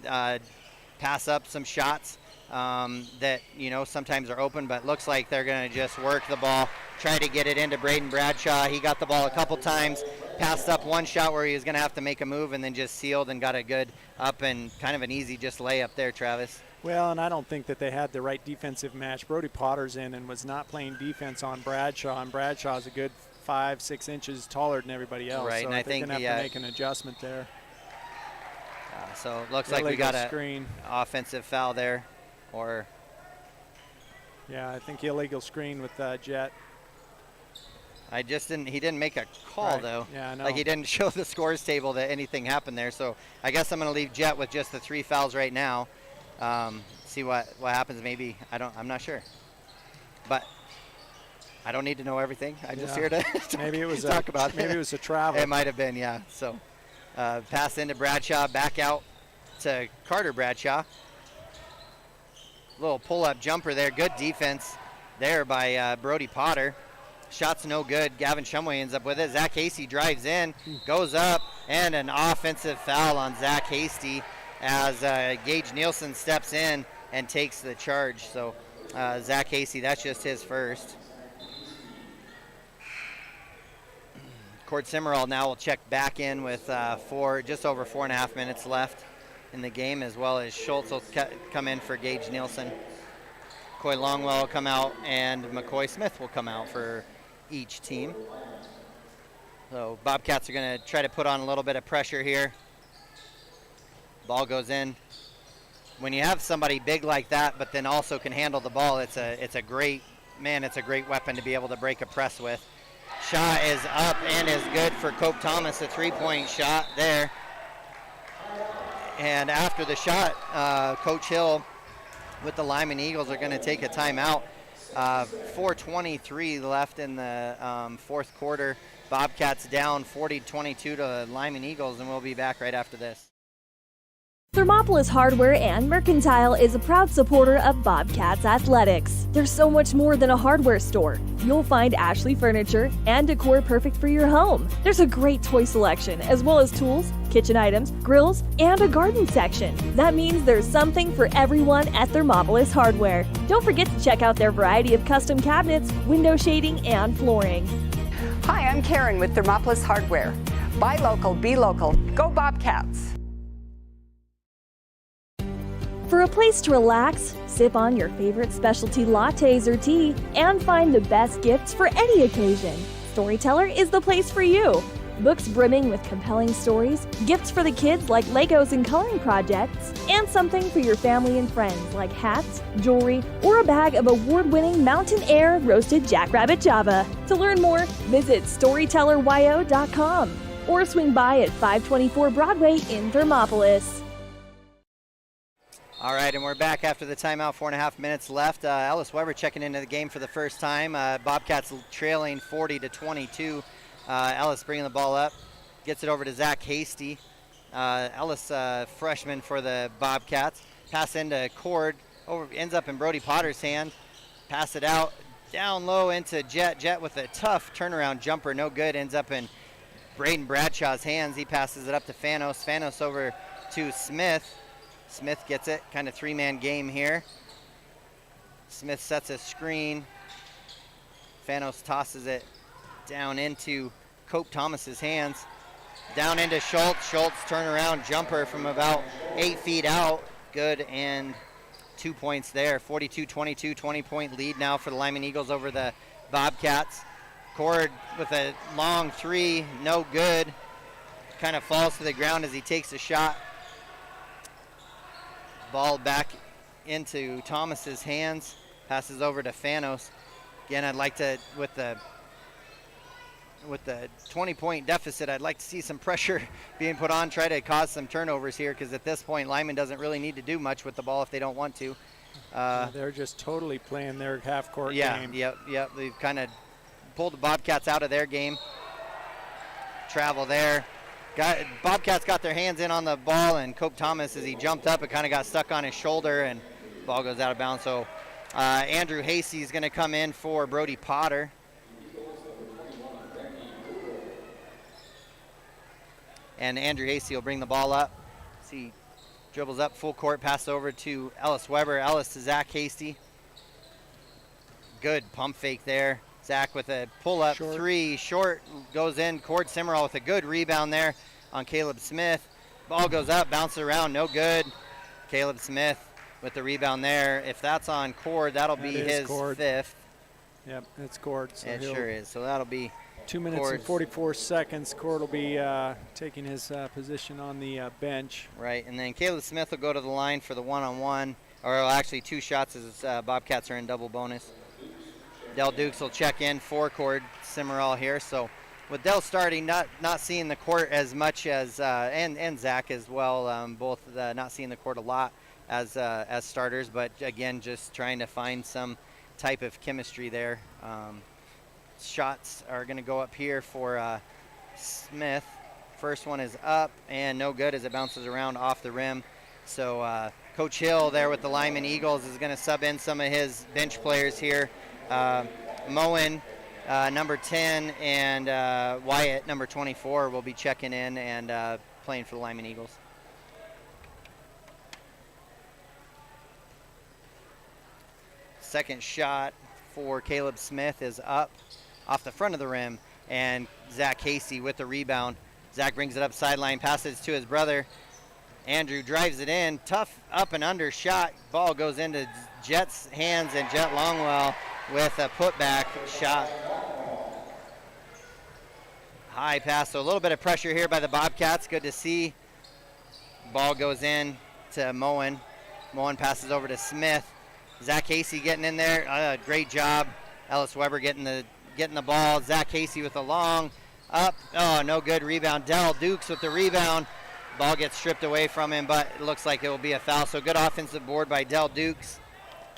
pass up some shots that, sometimes are open, but looks like they're going to just work the ball, try to get it into Braden Bradshaw. He got the ball a couple times, passed up one shot where he was going to have to make a move, and then just sealed and got a good up and kind of an easy just layup there, Travis. Well, and I don't think that they had the right defensive match. Brody Potter's in and was not playing defense on Bradshaw, and Bradshaw's a good 5-6 inches taller than everybody else. Right, so and I think they're going to have to make an adjustment there. So it looks like we got screen. Offensive foul there. Yeah, I think illegal screen with Jet. He didn't make a call, right. though. Yeah, I know. Like he didn't show the scores table that anything happened there. So I guess I'm going to leave Jet with just the 3 fouls right now. See what happens. Maybe I'm not sure, but I don't need to know everything. I'm just here to talk about it. Maybe it was a travel. It might have been, yeah. So pass into Bradshaw, back out to Carter Bradshaw. Little pull-up jumper there. Good defense there by Brody Potter. Shot's no good. Gavin Shumway ends up with it. Zach Hasty drives in, goes up, and an offensive foul on Zach Hasty as Gage Nielsen steps in and takes the charge. So Zach Hasty, that's just his first. Cord Simmerall now will check back in with just over 4.5 minutes left in the game, as well as Schultz will come in for Gage Nielsen. Coy Longwell will come out, and McCoy Smith will come out for each team. So Bobcats are going to try to put on a little bit of pressure here. Ball goes in. When you have somebody big like that, but then also can handle the ball, it's a great weapon to be able to break a press with. Shot is up and is good for Cope Thomas, a 3-point shot there. And after the shot, Coach Hill with the Lyman Eagles are going to take a timeout. 4:23 left in the fourth quarter. Bobcats down 40-22 to Lyman Eagles, and we'll be back right after this. Thermopolis Hardware and Mercantile is a proud supporter of Bobcats Athletics. There's so much more than a hardware store. You'll find Ashley furniture and decor perfect for your home. There's a great toy selection, as well as tools, kitchen items, grills, and a garden section. That means there's something for everyone at Thermopolis Hardware. Don't forget to check out their variety of custom cabinets, window shading, and flooring. Hi, I'm Karen with Thermopolis Hardware. Buy local, be local. Go Bobcats! For a place to relax, sip on your favorite specialty lattes or tea, and find the best gifts for any occasion, Storyteller is the place for you. Books brimming with compelling stories, gifts for the kids like Legos and coloring projects, and something for your family and friends like hats, jewelry, or a bag of award-winning Mountain Air roasted jackrabbit java. To learn more, visit StorytellerYO.com or swing by at 524 Broadway in Thermopolis. All right, and we're back after the timeout, 4.5 minutes left. Ellis Weber checking into the game for the first time. Bobcats trailing 40-22. Ellis bringing the ball up, gets it over to Zach Hasty. Ellis, freshman for the Bobcats. Pass into Cord, ends up in Brody Potter's hand. Pass it out, down low into Jet. Jet with a tough turnaround jumper, no good. Ends up in Braden Bradshaw's hands. He passes it up to Fanos. Fanos over to Smith. Smith gets it, kind of three-man game here. Smith sets a screen. Fanos tosses it down into Cope Thomas's hands. Down into Schultz. Schultz turnaround jumper from about 8 feet out. Good, and 2 points there. 42-22, 20-point lead now for the Lyman Eagles over the Bobcats. Cord with a long three, no good. Kind of falls to the ground as he takes a shot. Ball back into Thomas's hands, passes over to Fanos. Again, I'd like to, with the 20-point deficit, I'd like to see some pressure being put on, try to cause some turnovers here, because at this point, Lyman doesn't really need to do much with the ball if they don't want to. They're just totally playing their half-court game. Yep. They've kind of pulled the Bobcats out of their game. Travel there. Bobcats got their hands in on the ball, and Cope Thomas, as he jumped up, it kind of got stuck on his shoulder, and the ball goes out of bounds. So Andrew Hasty is going to come in for Brody Potter. And Andrew Hasty will bring the ball up. See, dribbles up full court, pass over to Ellis Weber. Ellis to Zach Hasty. Good pump fake there. Zach with a pull-up three, short, goes in. Cord Simmerall with a good rebound there on Caleb Smith. Ball goes up, bounces around, no good. Caleb Smith with the rebound there. If that's on Cord, that'll be his fifth. Yep, it's Cord. So it sure is. So that'll be 2 minutes and 44 seconds. Cord will be taking his position on the bench. Right, and then Caleb Smith will go to the line for the one-on-one, or actually 2 shots as Bobcats are in double bonus. Del Dukes will check in for Cord Simmerall here. So with Del starting, not seeing the court as much as, and Zach as well, both not seeing the court a lot as starters, but again, just trying to find some type of chemistry there. Shots are going to go up here for Smith. First one is up and no good as it bounces around off the rim. So Coach Hill there with the Lyman Eagles is going to sub in some of his bench players here. Moen, number 10, and Wyatt, number 24, will be checking in and playing for the Lyman Eagles. Second shot for Caleb Smith is up off the front of the rim, and Zach Hasty with the rebound. Zach brings it up sideline, passes to his brother. Andrew drives it in, tough up and under shot. Ball goes into Jet's hands, and Jet Longwell with a putback shot. High pass, so a little bit of pressure here by the Bobcats. Good to see. Ball goes in to Moen. Moen passes over to Smith. Zach Casey getting in there. Great job. Ellis Weber getting the ball. Zach Casey with a long up. Oh, no good rebound. Dell Dukes with the rebound. Ball gets stripped away from him, but it looks like it will be a foul. So good offensive board by Dell Dukes.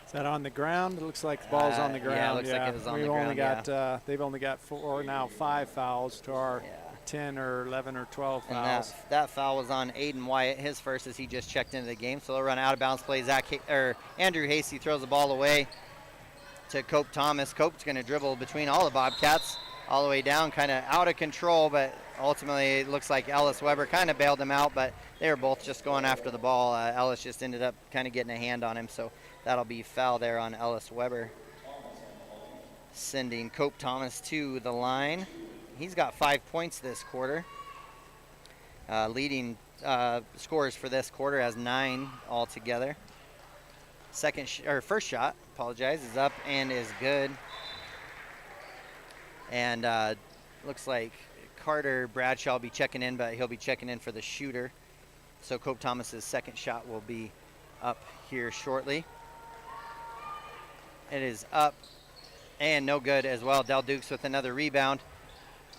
Is that on the ground? It looks like the ball's on the ground. Yeah, it looks like it was on the ground. They've only got 5 fouls to our 10 or 11 or 12 And fouls. that foul was on Aiden Wyatt, his first as he just checked into the game. So they'll run out of bounds play. Andrew Hasty throws the ball away to Cope Thomas. Cope's going to dribble between all the Bobcats all the way down, kind of out of control, but ultimately it looks like Ellis Weber kind of bailed him out, but they were both just going after the ball. Ellis just ended up kind of getting a hand on him, so that'll be foul there on Ellis Weber. Sending Cope Thomas to the line. He's got 5 points this quarter. Leading scores for this quarter has 9 altogether. First shot, is up and is good. And looks like Carter Bradshaw will be checking in, but he'll be checking in for the shooter. So Cope Thomas's second shot will be up here shortly. It is up and no good as well. Dell Dukes with another rebound.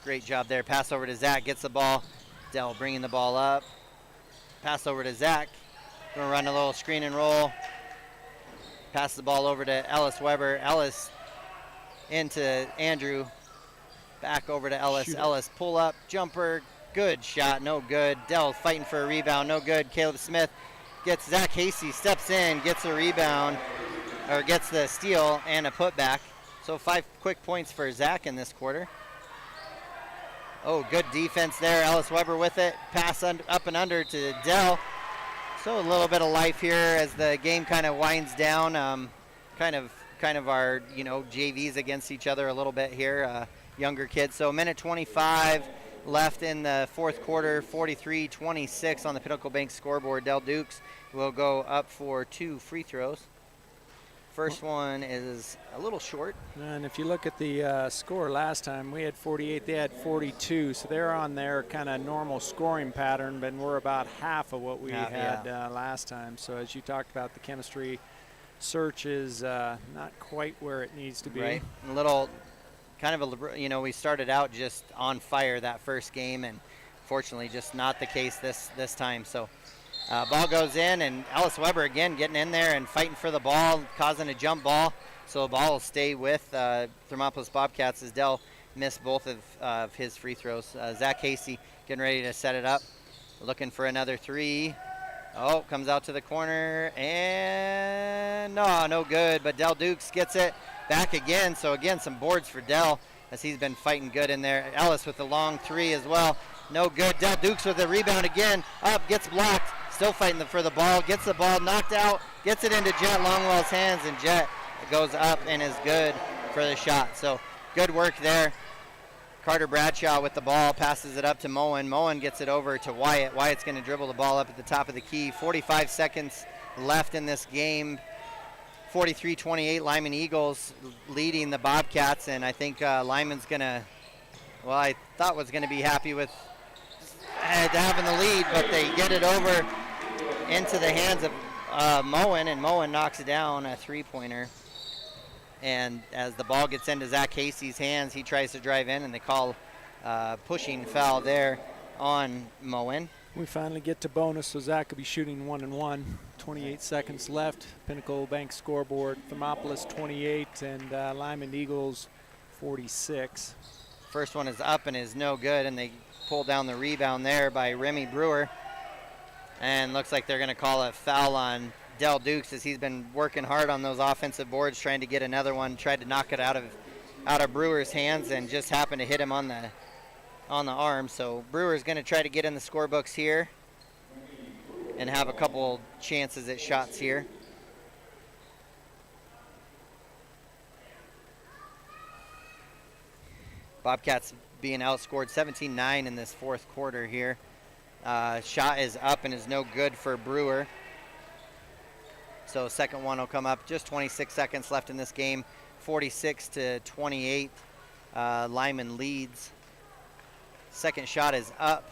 Great job there. Pass over to Zach, gets the ball. Dell bringing the ball up. Pass over to Zach. Gonna run a little screen and roll. Pass the ball over to Ellis Weber. Ellis into Andrew. Back over to Ellis. Shoot. Ellis pull up, jumper, good shot, no good. Dell fighting for a rebound, no good. Caleb Smith gets Zach Hasty, steps in, gets a rebound, or gets the steal and a putback. So 5 quick points for Zach in this quarter. Oh, good defense there. Ellis Weber with it. Pass up and under to Dell. So a little bit of life here as the game kind of winds down. Kind of our JVs against each other a little bit here. Younger kids. So a minute 25 left in the fourth quarter. 43-26 on the Pinnacle Bank scoreboard. Dell Dukes will go up for 2 free throws. First one is a little short. And if you look at the score last time, we had 48, they had 42, so they're on their kind of normal scoring pattern, but we're about half of what we had last time. So as you talked about, the chemistry search is not quite where it needs to be. Right, a little kind of we started out just on fire that first game, and fortunately just not the case this time. So ball goes in, and Ellis Weber again getting in there and fighting for the ball, causing a jump ball. So the ball will stay with Thermopolis Bobcats as Dell missed both of his free throws. Zach Casey getting ready to set it up, looking for another 3. Oh, comes out to the corner, and no good. But Dell Dukes gets it back again. So again, some boards for Dell as he's been fighting good in there. Ellis with the long 3 as well. No good. Dell Dukes with the rebound again. Up, gets blocked. Still fighting for the ball. Gets the ball knocked out. Gets it into Jet Longwell's hands, and Jet goes up and is good for the shot. So good work there. Carter Bradshaw with the ball, passes it up to Moen. Moen gets it over to Wyatt. Wyatt's going to dribble the ball up at the top of the key. 45 seconds left in this game. 43-28, Lyman Eagles leading the Bobcats, and I think Lyman's going to, I thought was going to be happy with having the lead, but they get it over into the hands of Moen, and Moen knocks it down, a 3-pointer. And as the ball gets into Zach Casey's hands, he tries to drive in, and they call pushing foul there on Moen. We finally get to bonus, so Zach will be shooting 1-1. 28 seconds left. Pinnacle Bank scoreboard, Thermopolis 28 and Lyman Eagles 46. First one is up and is no good, and they pull down the rebound there by Remy Brewer. And looks like they're going to call a foul on Dell Dukes as he's been working hard on those offensive boards, trying to get another one, tried to knock it out of Brewer's hands, and just happened to hit him on the arm. So Brewer's going to try to get in the scorebooks here and have a couple chances at shots here. Bobcats being outscored 17-9 in this fourth quarter here. Shot is up and is no good for Brewer. So second one will come up. Just 26 seconds left in this game. 46-28. Lyman leads. Second shot is up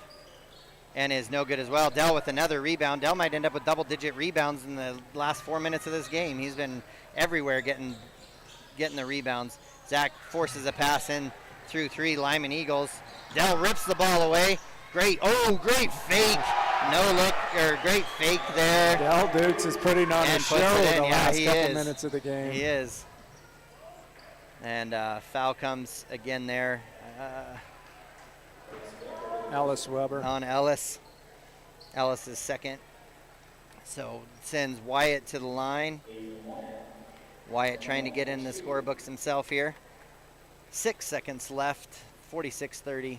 and is no good as well. Dell with another rebound. Dell might end up with double-digit rebounds in the last 4 minutes of this game. He's been everywhere getting the rebounds. Zach forces a pass in through three. Lyman Eagles. Dell rips the ball away. Great fake. No look, or great fake there. Dell Dukes is putting on a show the last couple minutes of the game. He is. And foul comes again there. Ellis Weber. On Ellis. Ellis is second. So sends Wyatt to the line. Wyatt trying to get in the scorebooks himself here. 6 seconds left, 46-30.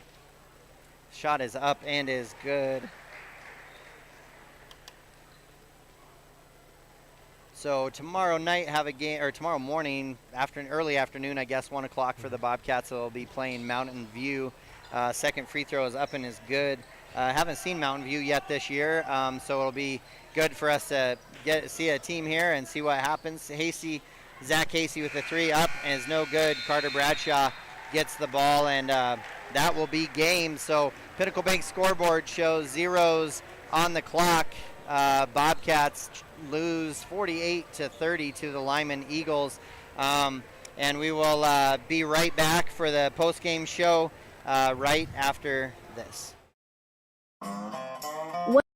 Shot is up and is good. So tomorrow night have a game, or tomorrow morning, early afternoon, I guess, 1 o'clock for the Bobcats. They'll be playing Mountain View. Second free throw is up and is good. Haven't seen Mountain View yet this year, so it'll be good for us to see a team here and see what happens. Zach Hasey with the three up and is no good. Carter Bradshaw gets the ball, and that will be game. So Pinnacle Bank scoreboard shows zeros on the clock. Bobcats lose 48-30 to the Lyman Eagles. And we will be right back for the post-game show right after this.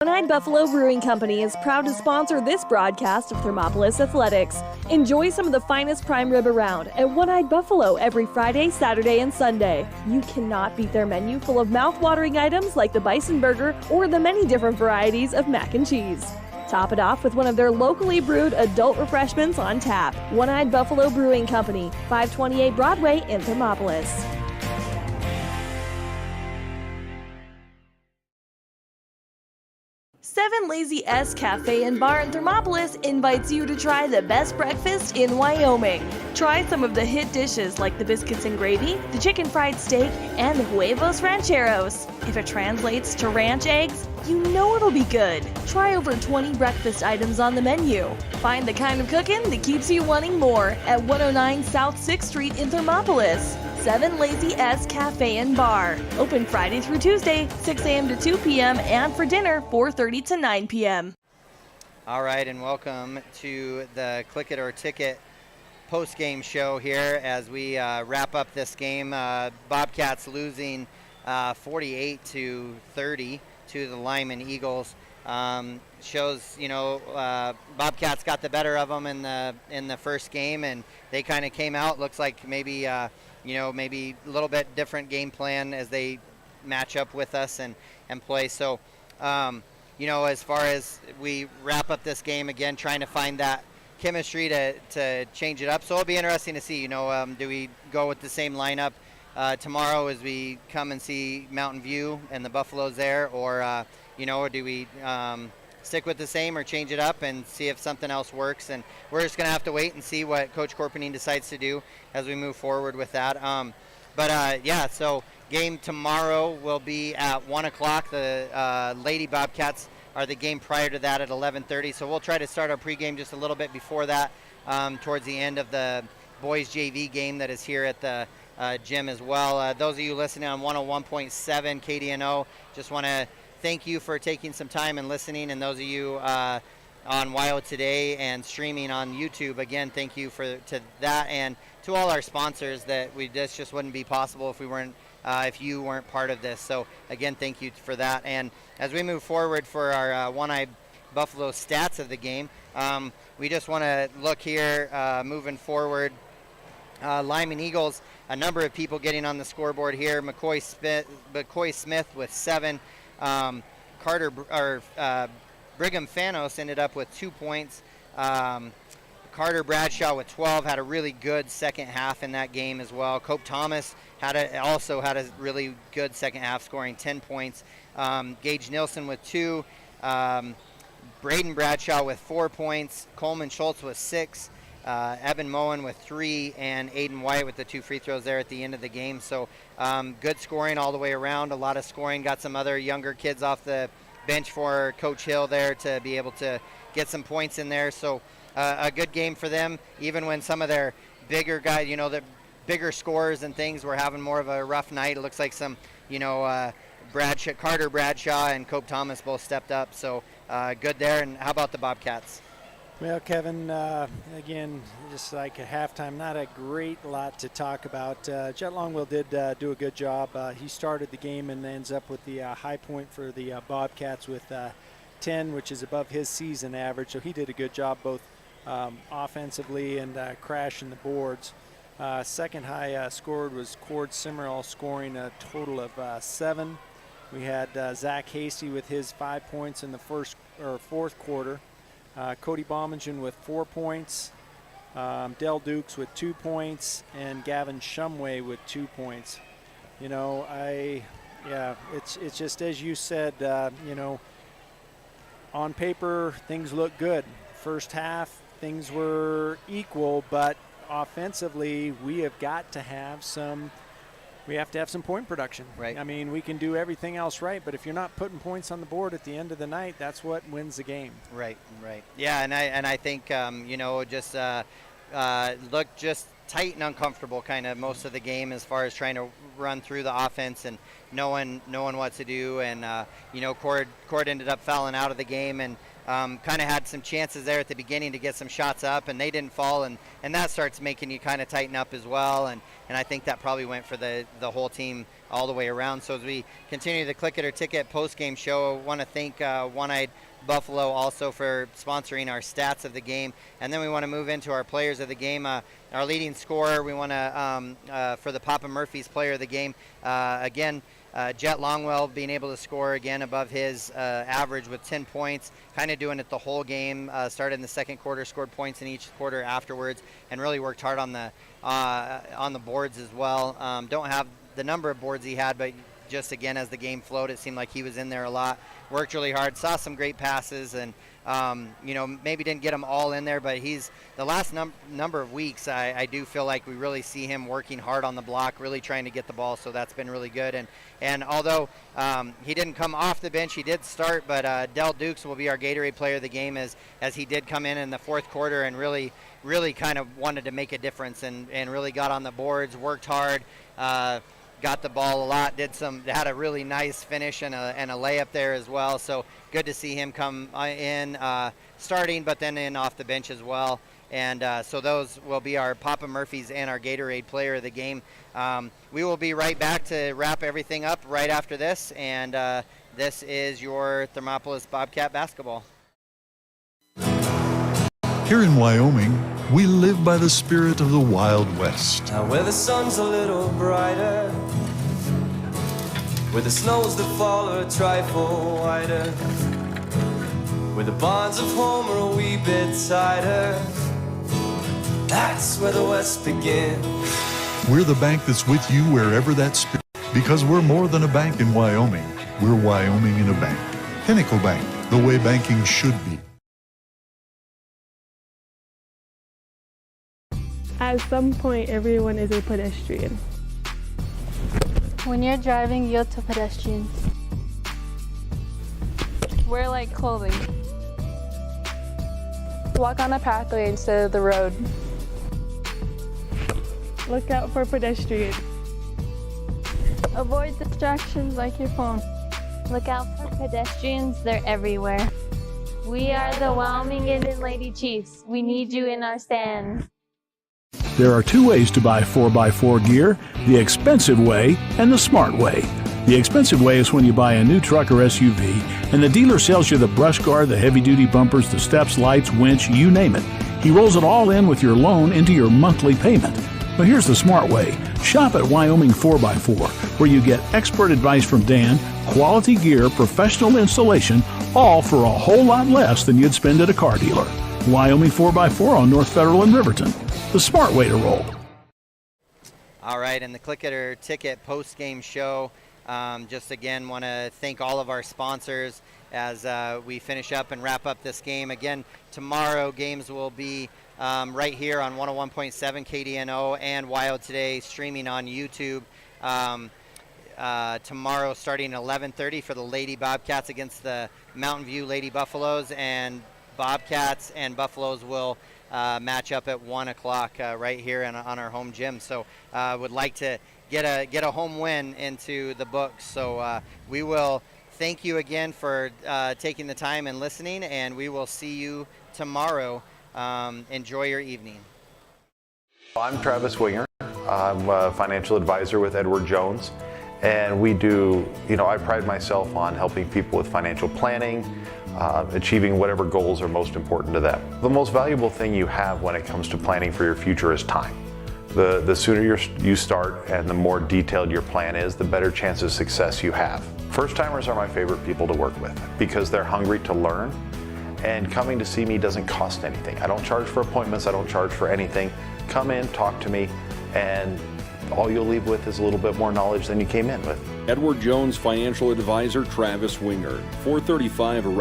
One-Eyed Buffalo Brewing Company is proud to sponsor this broadcast of Thermopolis Athletics. Enjoy some of the finest prime rib around at One-Eyed Buffalo every Friday, Saturday, and Sunday. You cannot beat their menu full of mouth-watering items like the bison burger or the many different varieties of mac and cheese. Top it off with one of their locally brewed adult refreshments on tap. One-Eyed Buffalo Brewing Company, 528 Broadway in Thermopolis. 7 Lazy S Cafe and Bar in Thermopolis invites you to try the best breakfast in Wyoming. Try some of the hit dishes like the biscuits and gravy, the chicken fried steak, and the huevos rancheros. If it translates to ranch eggs, you know it'll be good. Try over 20 breakfast items on the menu. Find the kind of cooking that keeps you wanting more at 109 South 6th Street in Thermopolis. 7 Lazy S Cafe and Bar. Open Friday through Tuesday, 6 a.m. to 2 p.m. and for dinner, 4:30 to 9 p.m. All right, and welcome to the Click It or Ticket post-game show here as we wrap up this game. Bobcats losing 48-30 to the Lyman Eagles. Shows, Bobcats got the better of them in the first game, and they kind of came out. Looks like maybe maybe a little bit different game plan as they match up with us and play. So, as far as we wrap up this game, again, trying to find that chemistry to change it up. So it'll be interesting to see, do we go with the same lineup tomorrow as we come and see Mountain View and the Buffaloes there, or do we stick with the same or change it up and see if something else works? And we're just going to have to wait and see what Coach Corpenine decides to do as we move forward with that. So game tomorrow will be at 1 o'clock. The Lady Bobcats are the game prior to that at 11:30. So we'll try to start our pregame just a little bit before that, towards the end of the boys JV game that is here at the gym as well. Those of you listening on 101.7 KDNO, just want to thank you for taking some time and listening, and those of you on WYO Today and streaming on YouTube, again, thank you to that, and to all our sponsors that this just wouldn't be possible if you weren't part of this. So again, thank you for that. And as we move forward for our One-Eye Buffalo stats of the game, we just want to look here moving forward. Lyman Eagles, a number of people getting on the scoreboard here. McCoy Smith with 7. Brigham Fanos ended up with 2 points. Carter Bradshaw with 12 had a really good second half in that game as well. Cope Thomas also had a really good second half, scoring 10 points. Gage Nilsson with 2. Braden Bradshaw with 4 points. Coleman Schultz with 6. Evan Moen with 3, and Aiden White with the 2 free throws there at the end of the game. So good scoring all the way around, a lot of scoring. Got some other younger kids off the bench for Coach Hill there to be able to get some points in there. So a good game for them, even when some of their bigger guys, the bigger scores and things were having more of a rough night. It looks like some, Carter Bradshaw and Cope Thomas both stepped up. So good there. And how about the Bobcats? Well, Kevin, again, just like at halftime, not a great lot to talk about. Jet Longwell did do a good job. He started the game and ends up with the high point for the Bobcats with 10, which is above his season average. So he did a good job both offensively and crashing the boards. Second high scored was Cord Simmerall, scoring a total of 7. We had Zach Hasty with his 5 points in the fourth quarter. Cody Bomengen with 4 points, Del Dukes with 2 points, and Gavin Shumway with 2 points. It's just as you said, on paper things look good. First half things were equal, but offensively we have to have some point production. Right. I mean, we can do everything else right, but if you're not putting points on the board at the end of the night, that's what wins the game. Right. Yeah, and I think look just tight and uncomfortable kind of most of the game as far as trying to run through the offense and knowing what to do. And Cord ended up fouling out of the game and kind of had some chances there at the beginning to get some shots up, and they didn't fall, and that starts making you kind of tighten up as well. And I think that probably went for the whole team all the way around. So as we continue the Click It or Ticket post-game show, I want to thank One-Eyed Buffalo also for sponsoring our stats of the game. And then we want to move into our players of the game. Our leading scorer, we want to, for the Papa Murphy's player of the game, again, Jet Longwell being able to score again above his average with 10 points, kind of doing it the whole game. Started in the second quarter, scored points in each quarter afterwards, and really worked hard on the boards as well. Don't have the number of boards he had, but just again as the game flowed, it seemed like he was in there a lot. Worked really hard, saw some great passes, and maybe didn't get them all in there, but he's the last number of weeks. I do feel like we really see him working hard on the block, really trying to get the ball. So that's been really good. And although he didn't come off the bench, he did start. But Del Dukes will be our Gatorade player of the game as he did come in the fourth quarter and really kind of wanted to make a difference and really got on the boards, worked hard. Got the ball a lot, had a really nice finish and a layup there as well. So good to see him come in starting, but then in off the bench as well. And so those will be our Papa Murphy's and our Gatorade player of the game. We will be right back to wrap everything up right after this. And this is your Thermopolis Bobcat basketball. Here in Wyoming, we live by the spirit of the Wild West. Now where the sun's a little brighter, where the snows that fall are a trifle whiter, where the bonds of home are a wee bit tighter, that's where the West begins. We're the bank that's with you wherever that spirit, because we're more than a bank in Wyoming. We're Wyoming in a bank. Pinnacle Bank, the way banking should be. At some point, everyone is a pedestrian. When you're driving, yield to pedestrians. Wear light clothing. Walk on a pathway instead of the road. Look out for pedestrians. Avoid distractions like your phone. Look out for pedestrians, they're everywhere. We are the Wyoming and Lady Chiefs. We need you in our stand. There are two ways to buy 4x4 gear, the expensive way and the smart way. The expensive way is when you buy a new truck or SUV and the dealer sells you the brush guard, the heavy-duty bumpers, the steps, lights, winch, you name it. He rolls it all in with your loan into your monthly payment. But here's the smart way. Shop at Wyoming 4x4, where you get expert advice from Dan, quality gear, professional installation, all for a whole lot less than you'd spend at a car dealer. Wyoming 4x4 on North Federal in Riverton. The smart way to roll. All right, and the Click It or Ticket post-game show. Just again, want to thank all of our sponsors as we finish up and wrap up this game. Again, tomorrow games will be right here on 101.7 KDNO and WYO Today, streaming on YouTube. Tomorrow starting at 11:30 for the Lady Bobcats against the Mountain View Lady Buffaloes, and Bobcats and Buffaloes will match up at 1 o'clock right here on our home gym. So would like to get a home win into the books. So we will thank you again for taking the time and listening, and we will see you tomorrow. Enjoy your evening. I'm Travis Winger. I'm a financial advisor with Edward Jones, and we do, I pride myself on helping people with financial planning, achieving whatever goals are most important to them. The most valuable thing you have when it comes to planning for your future is time. The sooner you start and the more detailed your plan is, the better chance of success you have. First-timers are my favorite people to work with because they're hungry to learn, and coming to see me doesn't cost anything. I don't charge for appointments, I don't charge for anything. Come in, talk to me, and all you'll leave with is a little bit more knowledge than you came in with. Edward Jones financial advisor Travis Winger, 435 Arapahoe